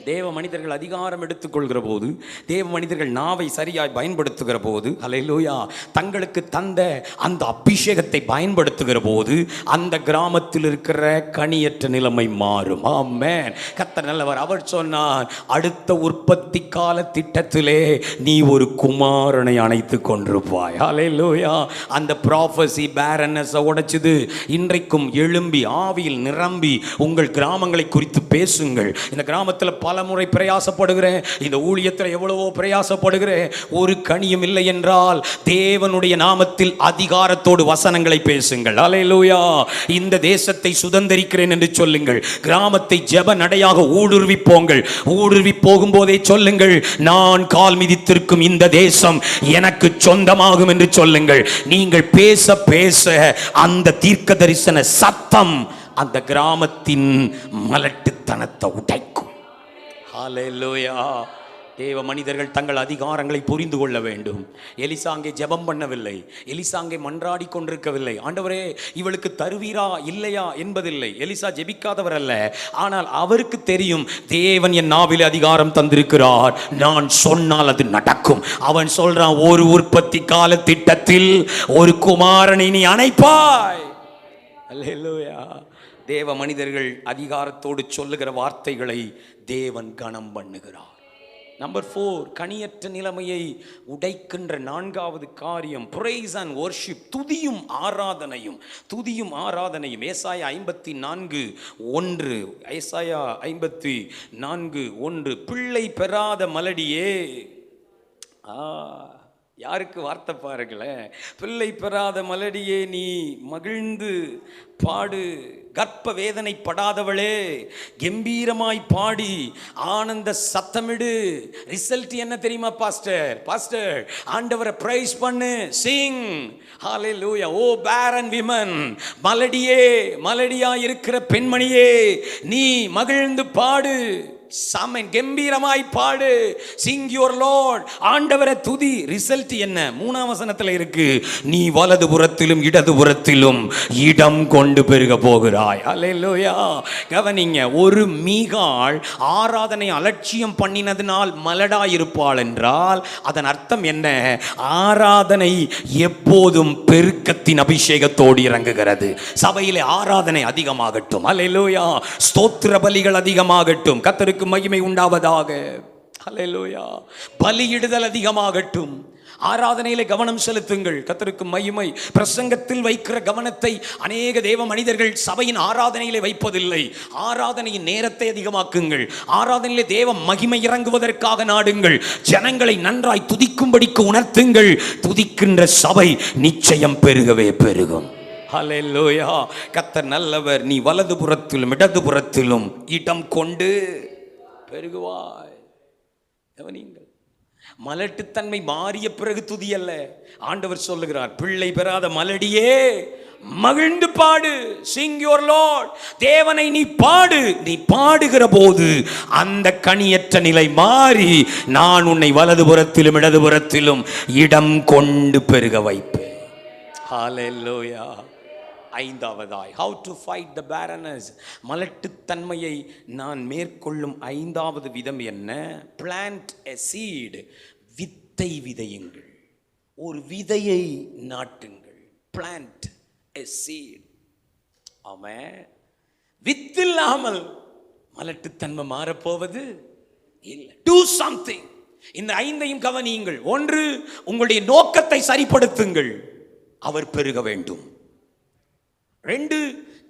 தேவ மனிதர்கள் அதிகாரம் எடுத்துக்கொள்கிற போது, தேவ மனிதர்கள் நாவை சரியாய் பயன்படுத்துகிற போது, அல்லேலூயா, தங்களுக்கு தந்த அந்த அபிஷேகத்தை பயன்படுத்துகிற போது அந்த கிராமத்தில் இருக்கிற கனியற்ற நிலைமை மாறும். ஆமென். கர்த்தர் நல்லவர். அவர் சொன்னார், அடுத்த உற்பத்தி கால திட்டத்திலே நீ ஒரு குமாரனை அணைத்து கொண்டிருப்பாய். அல்லேலூயா. அந்த ப்ராஃபஸி பேரனஸை உடைச்சது. இன்றைக்கும் எழும்பி ஆவியில் நிரம்பி உங்கள் கிராமங்களை குறித்து பேசுங்கள். இந்த கிராமத்தில் பல முறை பிரயாசப்படுகிறேன், இந்த ஊழியத்தில் எவ்வளவோ பிரயாசப்படுகிறேன், ஒரு கனியும் இல்லை என்றால் தேவனுடைய நாமத்தில் அதிகாரத்தோடு வசனங்களை பேசுங்கள். அல்லேலூயா. இந்த தேசத்தை சுதந்தரிக்கிறேன் என்று சொல்லுங்கள். கிராமத்தை ஜெப நடையாக ஊடுருவி போங்கள். ஊடுருவி போகும்போதே சொல்லுங்கள், நான் கால் மிதித்திருக்கும் இந்த தேசம் எனக்கு சொந்தமாகும் என்று சொல்லுங்கள். நீங்கள் பேச பேச அந்த தீர்க்க தரிசன சத்தம் அந்த கிராமத்தின் மலட்டுத்தனத்தை உடைக்கும். ஹல்லேலூயா. தேவ மனிதர்கள் தங்கள் அதிகாரங்களை புரிந்து கொள்ள வேண்டும். எலிசா அங்கே ஜெபம் பண்ணவில்லை, எலிசா அங்கே மன்றாடி கொண்டிருக்கவில்லை. ஆண்டவரே இவளுக்கு தருவீரா இல்லையா என்பதில்லை. எலிசா ஜெபிக்காதவர் அல்ல. ஆனால் அவருக்கு தெரியும், தேவன் என் நாவிலே அதிகாரம் தந்திருக்கிறார், நான் சொன்னால் அது நடக்கும். அவன் சொல்றான், ஒரு உற்பத்தி கால திட்டத்தில் ஒரு குமாரனை நீ அணைப்பாய். அல்லேலூயா. தேவ மனிதர்கள் அதிகாரத்தோடு சொல்லுகிற வார்த்தைகளை தேவன் கனம் பண்ணுகிறார். நம்பர் 4, கனியற்ற நிலைமையை உடைக்கின்ற 4வது காரியம் praise and worship. துதியும் ஆராதனையும். துதியும் ஆராதனையும். ஏசாயா 54:1. ஏசாயா 54:1. பிள்ளை பெறாத மலடியே. யாருக்கு வார்த்தை பாருங்களேன். பிள்ளை பெறாத மலடியே நீ மகிழ்ந்து பாடு, கர்ப்ப வேதனை படாதவளே கம்பீரமாய் பாடி ஆனந்த சத்தமிடு. ரிசல்ட் என்ன தெரியுமா பாஸ்டர்? ஆண்டவரை பிரைஸ் பண்ணு, சிங் ஹalleluya. ஓ barren women, மலடியா இருக்கிற பெண்மணியே நீ மகிழ்ந்து பாடு, சாமன் கம்பீரமாய் பாடு, சிங் யுவர் லார்ட். ஆண்டவரை துதி. ரிசல்ட் என்ன? 3ஆம் வசனத்தில் இருக்கு. நீ வலது புறத்திலும் இடது புறத்திலும் இடம் கொண்டு பெருக போகிறாய். அல்லேலூயா. கவனிங்க, ஒரு மீகாள் ஆராதனை அலட்சியம் பண்ணினதினால் மலடாய் இருப்பாள் என்றால் அதன் அர்த்தம் என்ன? ஆராதனை எப்போதும் பெருக்கத்தின் அபிஷேகத்தோடு இறங்குகிறது. சபையிலே ஆராதனை அதிகமாகட்டும். அல்லேலூயா. ஸ்தோத்திர பலிகள் அதிகமாகட்டும். கர்த்தருக்கு மகிமை உண்டாவதாக. ஹல்லேலூயா. பலியிடுதல் அதிகமாகட்டும். ஆராதனையிலே கவனம் செலுத்துங்கள். கர்த்தருக்கு மகிமை. பிரசங்கத்தில் வைக்கிற கவனத்தை அநேக தேவ மனிதர்கள் சபையின் ஆராதனையிலே வைப்பதில்லை. ஆராதனையின் நேரத்தை அதிகமாக்குங்கள். ஆராதனையிலே தேவ மகிமை இறங்குவதற்காக நாடுங்கள். ஜனங்களை நன்றாய் துதிக்கும்படிக்கு உணர்த்துங்கள். துதிக்கின்ற சபை நிச்சயம் பெருகவே பெருகும். ஹல்லேலூயா. கர்த்தர் நல்லவர். நீ வலது புறத்திலும் இடது புறத்திலும் இடம் கொண்டு பெருகுவாய். கவனியுங்கள், மலட்டுத்தன்மை மாறிய பிறகு துதி அல்ல. ஆண்டவர் சொல்லுகிறார், பிள்ளை பெறாத மலடியே மகிழ்ந்து பாடு, சிங் யுவர் லார்ட். தேவனை நீ பாடு. நீ பாடுகிற போது அந்த கனியற்ற நிலை மாறி நான் உன்னை வலது புறத்திலும் இடது புறத்திலும் இடம் கொண்டு பெருக வைப்பேன். ஹல்லேலூயா. 5வதாய், how to fight the barrenness. மலட்டுத்தன்மையை நான் மேற்கொள்ளும் 5வது விதம் என்ன? plant a seed. வித்தை விதையுங்கள். ஒரு விதையை நாட்டுங்கள். plant a seed. ஆமென். வித்தில்லாமல் மலட்டுத்தன்மை மாறப்போவது இல்லை. do something. இந்த 5ஐயும் கவனியுங்கள். 1, உங்களுடைய நோக்கத்தை சரிப்படுத்துங்கள், அவர் பெருக வேண்டும். 2,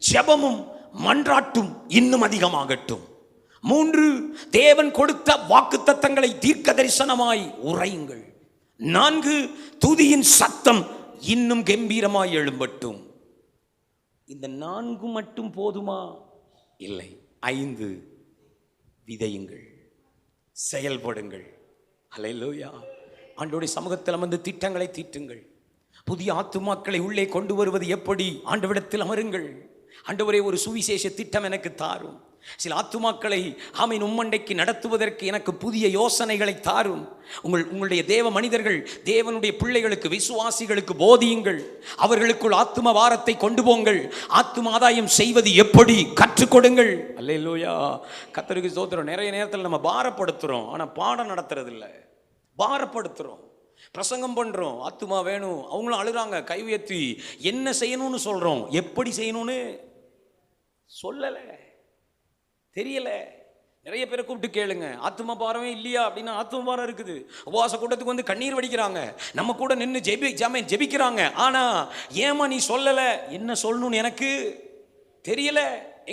ஜெபமும் மன்றாட்டும் இன்னும் அதிகமாகட்டும். 3, தேவன் கொடுத்த வாக்குத்தத்தங்களை தீர்க்க தரிசனமாய் உரையுங்கள். 4, துதியின் சத்தம் இன்னும் கம்பீரமாய் எழும்பட்டும். இந்த 4 மட்டும் போதுமா? இல்லை. 5, விதையுங்கள், செயல்படுங்கள். ஹல்லேலூயா. ஆண்டவருடைய சமூகத்தில் வந்து திட்டங்களை தீட்டுங்கள். புதிய ஆத்துமாக்களை உள்ளே கொண்டு வருவது எப்படி? ஆண்டவரிடத்தில் அமருங்கள். ஆண்டவரே, ஒரு சுவிசேஷ திட்டம் எனக்கு தாரும். சில ஆத்துமாக்களை ஆமீன் உம்மண்டைக்கு நடத்துவதற்கு எனக்கு புதிய யோசனைகளை தாரும். உங்களுடைய தேவ மனிதர்கள், தேவனுடைய பிள்ளைகளுக்கு, விசுவாசிகளுக்கு போதியுங்கள். அவர்களுக்குள் ஆத்தும வாரத்தை கொண்டு போங்கள். ஆத்தும ஆதாயம் செய்வது எப்படி கற்றுக் கொடுங்கள். அல்லேலூயா. கர்த்தருக்கு ஸ்தோத்திரம். நிறைய நேரத்தில் நம்ம பாரப்படுத்துறோம், ஆனால் பாடம் நடத்துறது இல்லை. பாரப்படுத்துறோம், பிரசங்கம் பண்றோம், ஆத்துமா வேணும், அவங்களும் அழுறாங்க, கை உயர்த்தி என்ன செய்யணும்னு சொல்றோம், எப்படி செய்யணும்னு சொல்லல, தெரியல. நிறைய பேரை கூப்பிட்டு கேளுங்க, ஆத்துமா பாரமே இல்லையா அப்படின்னா ஆத்துமா பாரம் இருக்குது. உபவாச கூட்டத்துக்கு வந்து கண்ணீர் வடிக்கிறாங்க, நம்ம கூட நின்று ஜெபிக்கிறாங்க. ஆனா ஏமா நீ சொல்லல? என்ன சொல்லணும்னு எனக்கு தெரியல.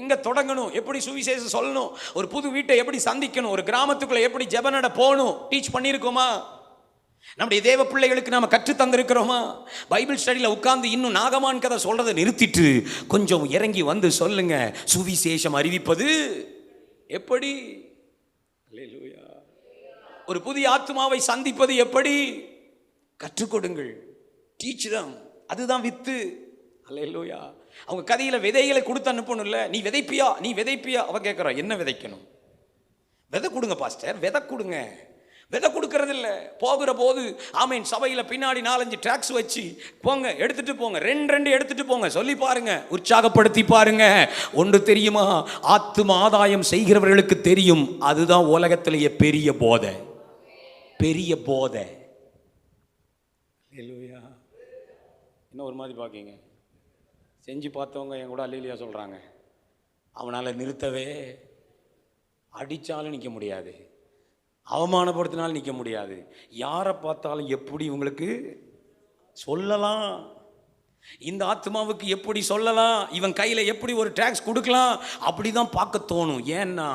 எங்க தொடங்கணும், எப்படி சுவிசேஷம் சொல்லணும், ஒரு புது வீட்டை எப்படி சந்திக்கணும், ஒரு கிராமத்துக்குள்ள எப்படி ஜெபநட போகணும் டீச் பண்ணியிருக்கோமா? நம்முடைய தேவ பிள்ளைகளுக்கு நாம கற்று தந்திருக்கிறோமா? பைபிள் ஸ்டடியில் உட்கார்ந்து இன்னும் நாகமான் கதை சொல்றதை நிறுத்திட்டு கொஞ்சம் இறங்கி வந்து சொல்லுங்க, சுவிசேஷம் அறிவிப்பது எப்படி? அல்லேலூயா. ஒரு புதிய ஆத்துமாவை சந்திப்பது எப்படி? கற்றுக் கொடுங்கள், டீச் தம். அதுதான் வித்து. அல்லேலூயா. அவங்க கதையில விதைகளை கொடுத்து அனுப்பணும்ல. நீ விதைப்பியா? அவ கேட்கிறா, என்ன விதைக்கணும்? விதை கொடுங்க பாஸ்டர், விதை கொடுங்க. விதை கொடுக்கறது இல்லை. போகிற போது ஆமீன் சபையில பின்னாடி 4-5 ட்ராக்ஸ் வச்சு போங்க, எடுத்துட்டு போங்க, 2 எடுத்துட்டு போங்க, சொல்லி பாருங்க, உற்சாகப்படுத்தி பாருங்க. ஒன்று தெரியுமா? ஆத்தும ஆதாயம் செய்கிறவர்களுக்கு தெரியும், அதுதான் உலகத்திலேயே பெரிய போதை. பெரிய போதை. அல்லேலூயா. என்ன ஒரு மாதிரி பார்க்கீங்க? செஞ்சு பார்த்தவங்க என் கூட அல்லேலூயா சொல்றாங்க. அவனால் நிறுத்தவே, அடித்தாலும் நிற்க முடியாது, அவமானப்படுத்தினாலும் நிற்க முடியாது. யாரை பார்த்தாலும் எப்படி இவங்களுக்கு சொல்லலாம், இந்த ஆத்மாவுக்கு எப்படி சொல்லலாம், இவன் கையில் எப்படி ஒரு டாக்ஸ் கொடுக்கலாம், அப்படி தான் பார்க்க தோணும். ஏன்னா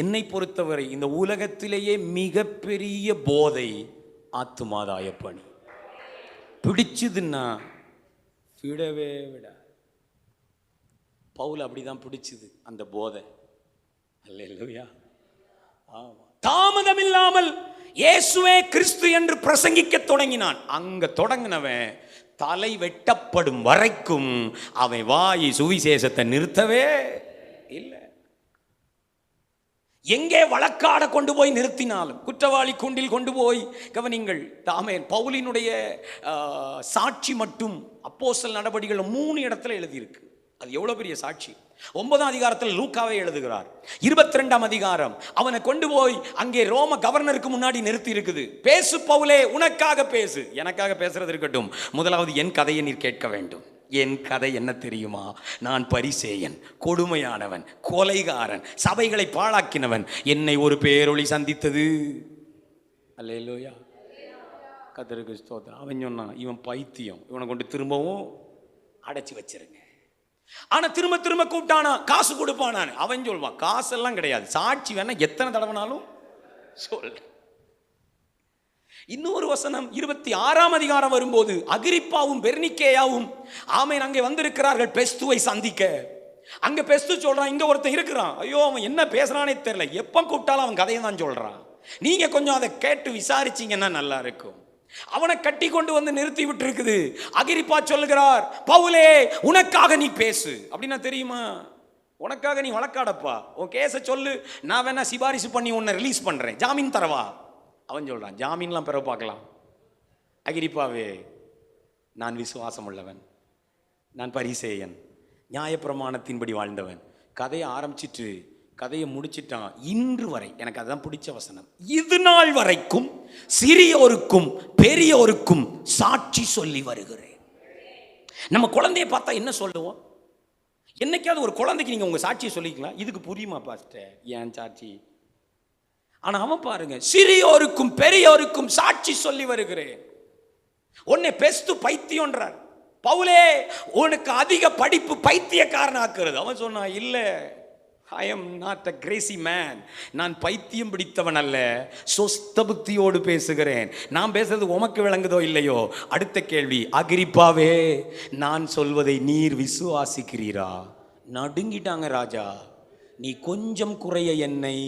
என்னை பொறுத்தவரை இந்த உலகத்திலேயே மிகப்பெரிய போதை ஆத்மாதாய பணி. பிடிச்சதுன்னா விடவே விட. பவுல் அப்படிதான் பிடிச்சது அந்த போதை. அல்லேலூயா. ஆமா, தாமதம் இல்லாமல் இயேசுவே கிறிஸ்து என்று பிரசங்கிக்க தொடங்கினான். அங்க தொடங்கினவன் தலை வெட்டப்படும் வரைக்கும் அவன் வாய் சுவிசேஷத்தை நிறுத்தவே இல்லை. எங்கே வழக்காட கொண்டு போய் நிறுத்தினாலும், குற்றவாளி கூண்டில் கொண்டு போய், கவனிங்கள், தாமேன் பவுலினுடைய சாட்சி மட்டும் அப்போஸ்தலர் நடபடிகள் 3 இடத்துல எழுதியிருக்கு. அது எவ்வளவு பெரிய சாட்சி. 9ஆம் அதிகாரத்தில் லூக்காவே எழுதுகிறார். 22ஆம் அதிகாரம் அவனை கொண்டு போய் அங்கே ரோம கவர்னருக்கு முன்னாடி நிறுத்தி இருக்குது. பேசு பவுலே, உனக்காக பேசு. எனக்காக பேசுறது இருக்கட்டும், முதலாவது என் கதையை நீர் கேட்க வேண்டும். என் கதை என்ன தெரியுமா? நான் பரிசேயன், கொடுமையானவன், கொலைகாரன், சபைகளை பாழாக்கினவன். என்னை ஒரு பேரொளி சந்தித்தது. அல்லேலூயா, கர்த்தருக்கு ஸ்தோத்திரம். அவன் சொன்னான், இவன் பைத்தியம், இவனை கொண்டு திரும்பவும் அடைச்சி வச்சிருங்க. ஆனா திரும்ப திரும்ப கூப்பிட்டானா, காசு கொடுப்பானான்னு. அவன் சொல்வான், காசெல்லாம் கிடையாது, சாட்சி வேணா எத்தனை தடவைனாலும் சொல். இன்னொரு வசனம் 26ஆம் அதிகாரம் வரும்போது அகிரிப்பாவும் பெர்னிக்கேயாவும் ஆமென் அங்கே வந்திருக்கிறார்கள் பெஸ்துவை சந்திக்க. அங்க பெஸ்து சொல்றான், இங்க ஒருத்தன் இருக்கிறான், ஐயோ அவன் என்ன பேசுறானே தெரியல, எப்ப கூப்பிட்டாலும் அவன் கதையை தான் சொல்றான், நீங்க கொஞ்சம் அதை கேட்டு விசாரிச்சீங்கன்னா நல்லா இருக்கும். அவனை கட்டி கொண்டு வந்து நிறுத்தி விட்டு இருக்குது. அகிரிப்பா சொல்லுகிறார், பவுலே உனக்காக நீ பேசு. அப்படின்னா தெரியுமா, உனக்காக நீ வழக்காடப்பா, உன் கேஸை சொல்லு, நான் வேணா சிபாரிசு பண்ணி உன்னை ரிலீஸ் பண்றேன், ஜாமீன் தரவா. அவன் சொல்றான், ஜாமீன்லாம் பெற பார்க்கலாம். அகிரிப்பாவே, நான் விசுவாசம் உள்ளவன், நான் பரிசேயன், நியாயப்பிரமாணத்தின்படி வாழ்ந்தவன். கதையை ஆரம்பிச்சிட்டு கதையை முடிச்சிட்டான். இன்று வரை எனக்கு அதுதான் பிடிச்ச வசனம், இது நாள் வரைக்கும் சிறியோருக்கும் பெரியோருக்கும் சாட்சி சொல்லி வருகிறேன். நம்ம குழந்தைய பார்த்தா என்ன சொல்லுவோம்? என்னைக்காவது ஒரு குழந்தைக்கு நீங்க உங்க சாட்சியை சொல்லிக்கலாம், இதுக்கு புரியுமா பாஸ்டர் ஏன் சாட்சி? ஆனா அவன் பாருங்க, சிறியோருக்கும் பெரியோருக்கும் சாட்சி சொல்லி வருகிறேன். உன்னை பெஸ்து பைத்தியம்ன்றார். பவுலே, உனக்கு அதிக படிப்பு பைத்தியக்காரன் ஆக்குறது. அவன் சொன்னான், இல்ல, I am not a crazy man. நான் பைத்தியம் பிடித்தவன் அல்ல, சொஸ்த புத்தியோடு பேசுகிறேன். நான் பேசுறது உமக்கு விளங்குதோ இல்லையோ. அடுத்த கேள்வி, அகிரிப்பாவே, நான் சொல்வதை நீர் விசுவாசிக்கிறீரா? நடுங்கிட்டாங்க ராஜா. நீ கொஞ்சம் குறைய என்னை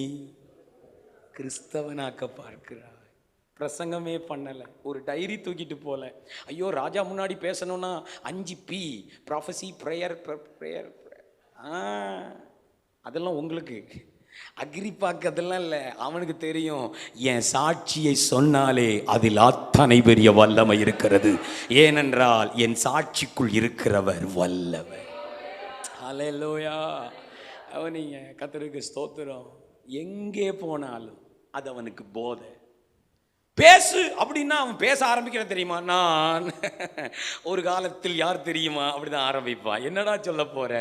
கிறிஸ்தவனாக்க பார்க்கிறாய். பிரசங்கமே பண்ணலை, ஒரு டைரி தூக்கிட்டு போல. ஐயோ, ராஜா முன்னாடி பேசணும்னா 5P, ப்ராஃபஸி, ப்ரேயர், ப்ரேயர். அதெல்லாம் உங்களுக்கு. அகிரிப்பாக்கு அதெல்லாம் இல்லை. அவனுக்கு தெரியும், என் சாட்சியை சொன்னாலே அதில் அத்தனை பெரிய வல்லமை இருக்கிறது. ஏனென்றால் என் சாட்சிக்குள் இருக்கிறவர் வல்லவர். ஹல்லேலூயா. அவனிங்க கர்த்தருக்கு ஸ்தோத்திரம். எங்கே போனாலும் அது அவனுக்கு போதை. பேசு அப்படின்னா அவன் பேச ஆரம்பிக்கிற தெரியுமா, நான் ஒரு காலத்தில் யார் தெரியுமா, அப்படிதான் ஆரம்பிப்பான். என்னடா சொல்ல போற?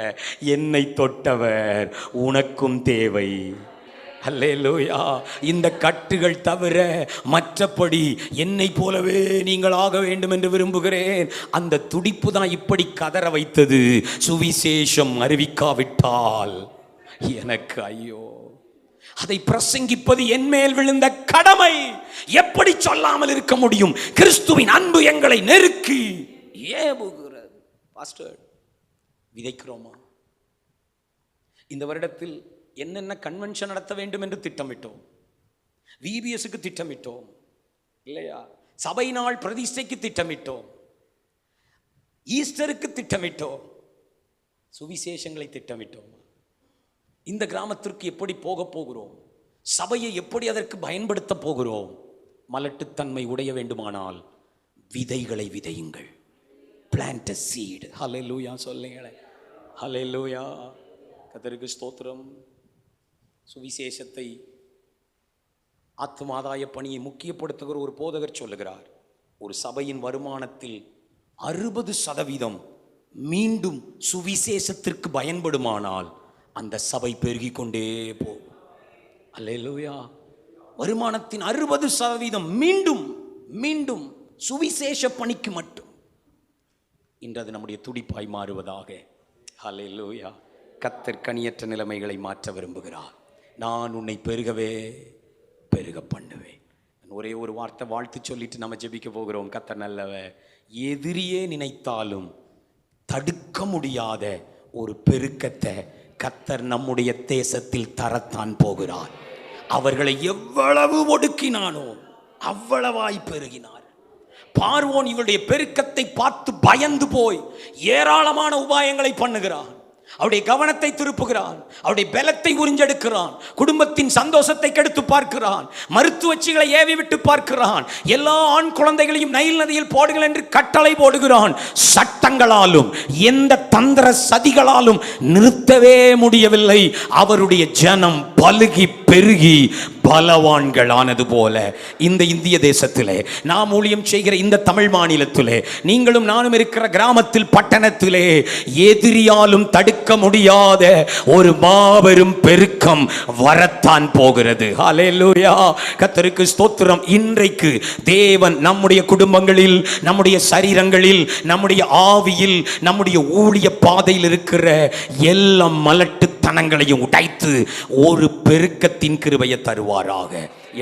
என்னை தொட்டவர் உனக்கும் தேவை. அல்லேலூயா. இந்த கட்டுகள் தவிர மற்றபடி என்னை போலவே நீங்கள் ஆக வேண்டும் என்று விரும்புகிறேன். அந்த துடிப்பு தான் இப்படி கதற வைத்தது. சுவிசேஷம் அறிவிக்காவிட்டால் எனக்கு ஐயோ. அதை பிரசங்கிப்பது என் மேல் விழுந்த கடமை. எப்படி சொல்லாமல் இருக்க முடியும்? கிறிஸ்துவின் அன்பு எங்களை நெருக்கி ஏவுகிறது. பாஸ்டர், விதைக்கிறோமா? இந்த வருடத்தில் என்னென்ன கன்வென்ஷன் நடத்த வேண்டும் என்று திட்டமிட்டோம். VBSக்கு திட்டமிட்டோம் இல்லையா? சபை நாள் பிரதிஷ்டைக்கு திட்டமிட்டோம், ஈஸ்டருக்கு திட்டமிட்டோம், சுவிசேஷங்களை திட்டமிட்டோம். இந்த கிராமத்திற்கு எப்படி போக போகிறோம்? சபையை எப்படி அதற்கு பயன்படுத்த போகிறோம்? மலட்டுத்தன்மை உடைய வேண்டுமானால் விதைகளை விதையுங்கள். Plant a seed. ஹல்லேலூயா சொல்லுங்களேன். ஹல்லேலூயா. கர்த்தருக்கு ஸ்தோத்திரம். சுவிசேஷத்தை, ஆத்துமாதாய பணியை முக்கியப்படுத்துகிற ஒரு போதகர் சொல்லுகிறார், ஒரு சபையின் வருமானத்தில் 60% மீண்டும் சுவிசேஷத்திற்கு பயன்படுமானால் அந்த சபை பெருகிக் கொண்டே போகும். அல்லேலூயா. வருமானத்தின் 60% மீண்டும் மீண்டும் சுவிசேஷ பணிக்கு மட்டும். இன்று அது நம்முடைய துடிப்பாய் மாறுவதாக. ஹல்லேலூயா. கர்த்தர் கனியற்ற நிலைமைகளை மாற்ற விரும்புகிறார். நான் உன்னை பெருகவே பெருக பண்ணுவேன். ஒரே ஒரு வார்த்தை வாழ்த்து சொல்லிட்டு நம்ம ஜெபிக்க போகிறோம். கர்த்தர் நல்லவர். எதிரியே நினைத்தாலும் தடுக்க முடியாத ஒரு பெருக்கத்தை கர்த்தர் நம்முடைய தேசத்தில் தரத்தான் போகிறார். அவர்களை எவ்வளவு ஒடுக்கினானோ அவ்வளவாய் பெருகினார். பார்வோன் இவருடைய பெருக்கத்தை பார்த்து பயந்து போய் ஏராளமான உபாயங்களை பண்ணுகிறான். அவருடைய கவனத்தை திருப்புகிறான். அவருடைய பலத்தை உறிஞ்செடுக்கிறான். குடும்பத்தின் சந்தோஷத்தை கெடுத்து பார்க்கிறான். மருத்துவச்சிகளை ஏவி விட்டு பார்க்கிறான். எல்லா ஆண் குழந்தைகளையும் நைல் நதியில் போடுங்கள் என்று கட்டளை போடுகிறான். சட்டங்களாலும் எந்த தந்திர சதிகளாலும் நிறுத்தவே முடியவில்லை. அவருடைய ஜனம் பலுகி பெருகி பலவான்களானது போல இந்த இந்திய தேசத்திலே, நாம் ஊழியம் செய்கிற இந்த தமிழ் மாநிலத்திலே, நீங்களும் நானும் இருக்கிற கிராமத்தில், பட்டணத்திலே எதிரியாலும் தடுக்க முடியாத ஒரு மாபெரும் பெருக்கம் வரத்தான் போகிறது. ஹல்லேலூயா. கர்த்தருக்கு ஸ்தோத்திரம். இன்றைக்கு தேவன் நம்முடைய குடும்பங்களில், நம்முடைய சரீரங்களில், நம்முடைய ஆவியில், நம்முடைய ஊழிய பாதையில் இருக்கிற எல்லா மலட்டுத்தனங்களையும் உடைத்து ஒரு பெருக்கத்தின் கிருபையை தருவாராக.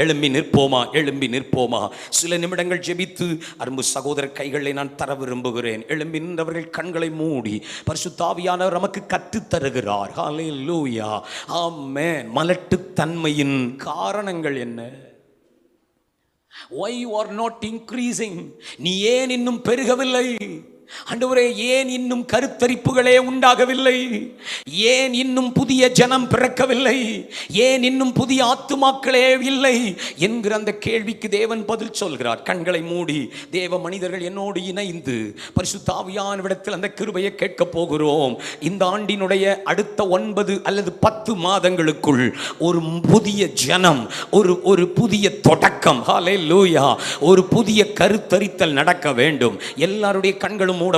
எழும்பி நிற்போமா? எழும்பி நிற்போமா? சில நிமிடங்கள் ஜெபித்து அன்பு சகோதர கைகளை நான் தர விரும்புகிறேன். எழும்பி நின்றவர்கள் கண்களை மூடி பரிசுத்த ஆவியானவர் நமக்கு கற்றுத் தருகிறார். ஹல்லேலூயா. ஆமென். மலட்டுத்தன்மையின் காரணங்கள் என்ன? Why you are not increasing? நீ ஏன் இன்னும் பெருகவில்லை? ஆண்டவரே, ஏன் இன்னும் கருத்தரிப்புகளே உண்டாகவில்லை? ஏன் இன்னும் புதிய ஜனம் பிறக்கவில்லை? ஏன் இன்னும் புதிய ஆத்துமாக்களே இல்லை என்கிற அந்த கேள்விக்கு தேவன் பதில் சொல்கிறார். கண்களை மூடி தேவ மனிதர்கள் என்னோடு இணைந்து பரிசுத்த ஆவியானவரிடத்தில் அந்த கிருபையை கேட்க போகிறோம். இந்த ஆண்டினுடைய அடுத்த 9 அல்லது 10 மாதங்களுக்குள் ஒரு புதிய ஜனம், ஒரு புதிய தொடக்கம், ஹல்லேலூயா, ஒரு புதிய கருத்தரித்தல் நடக்க வேண்டும். எல்லாருடைய கண்களும் மூட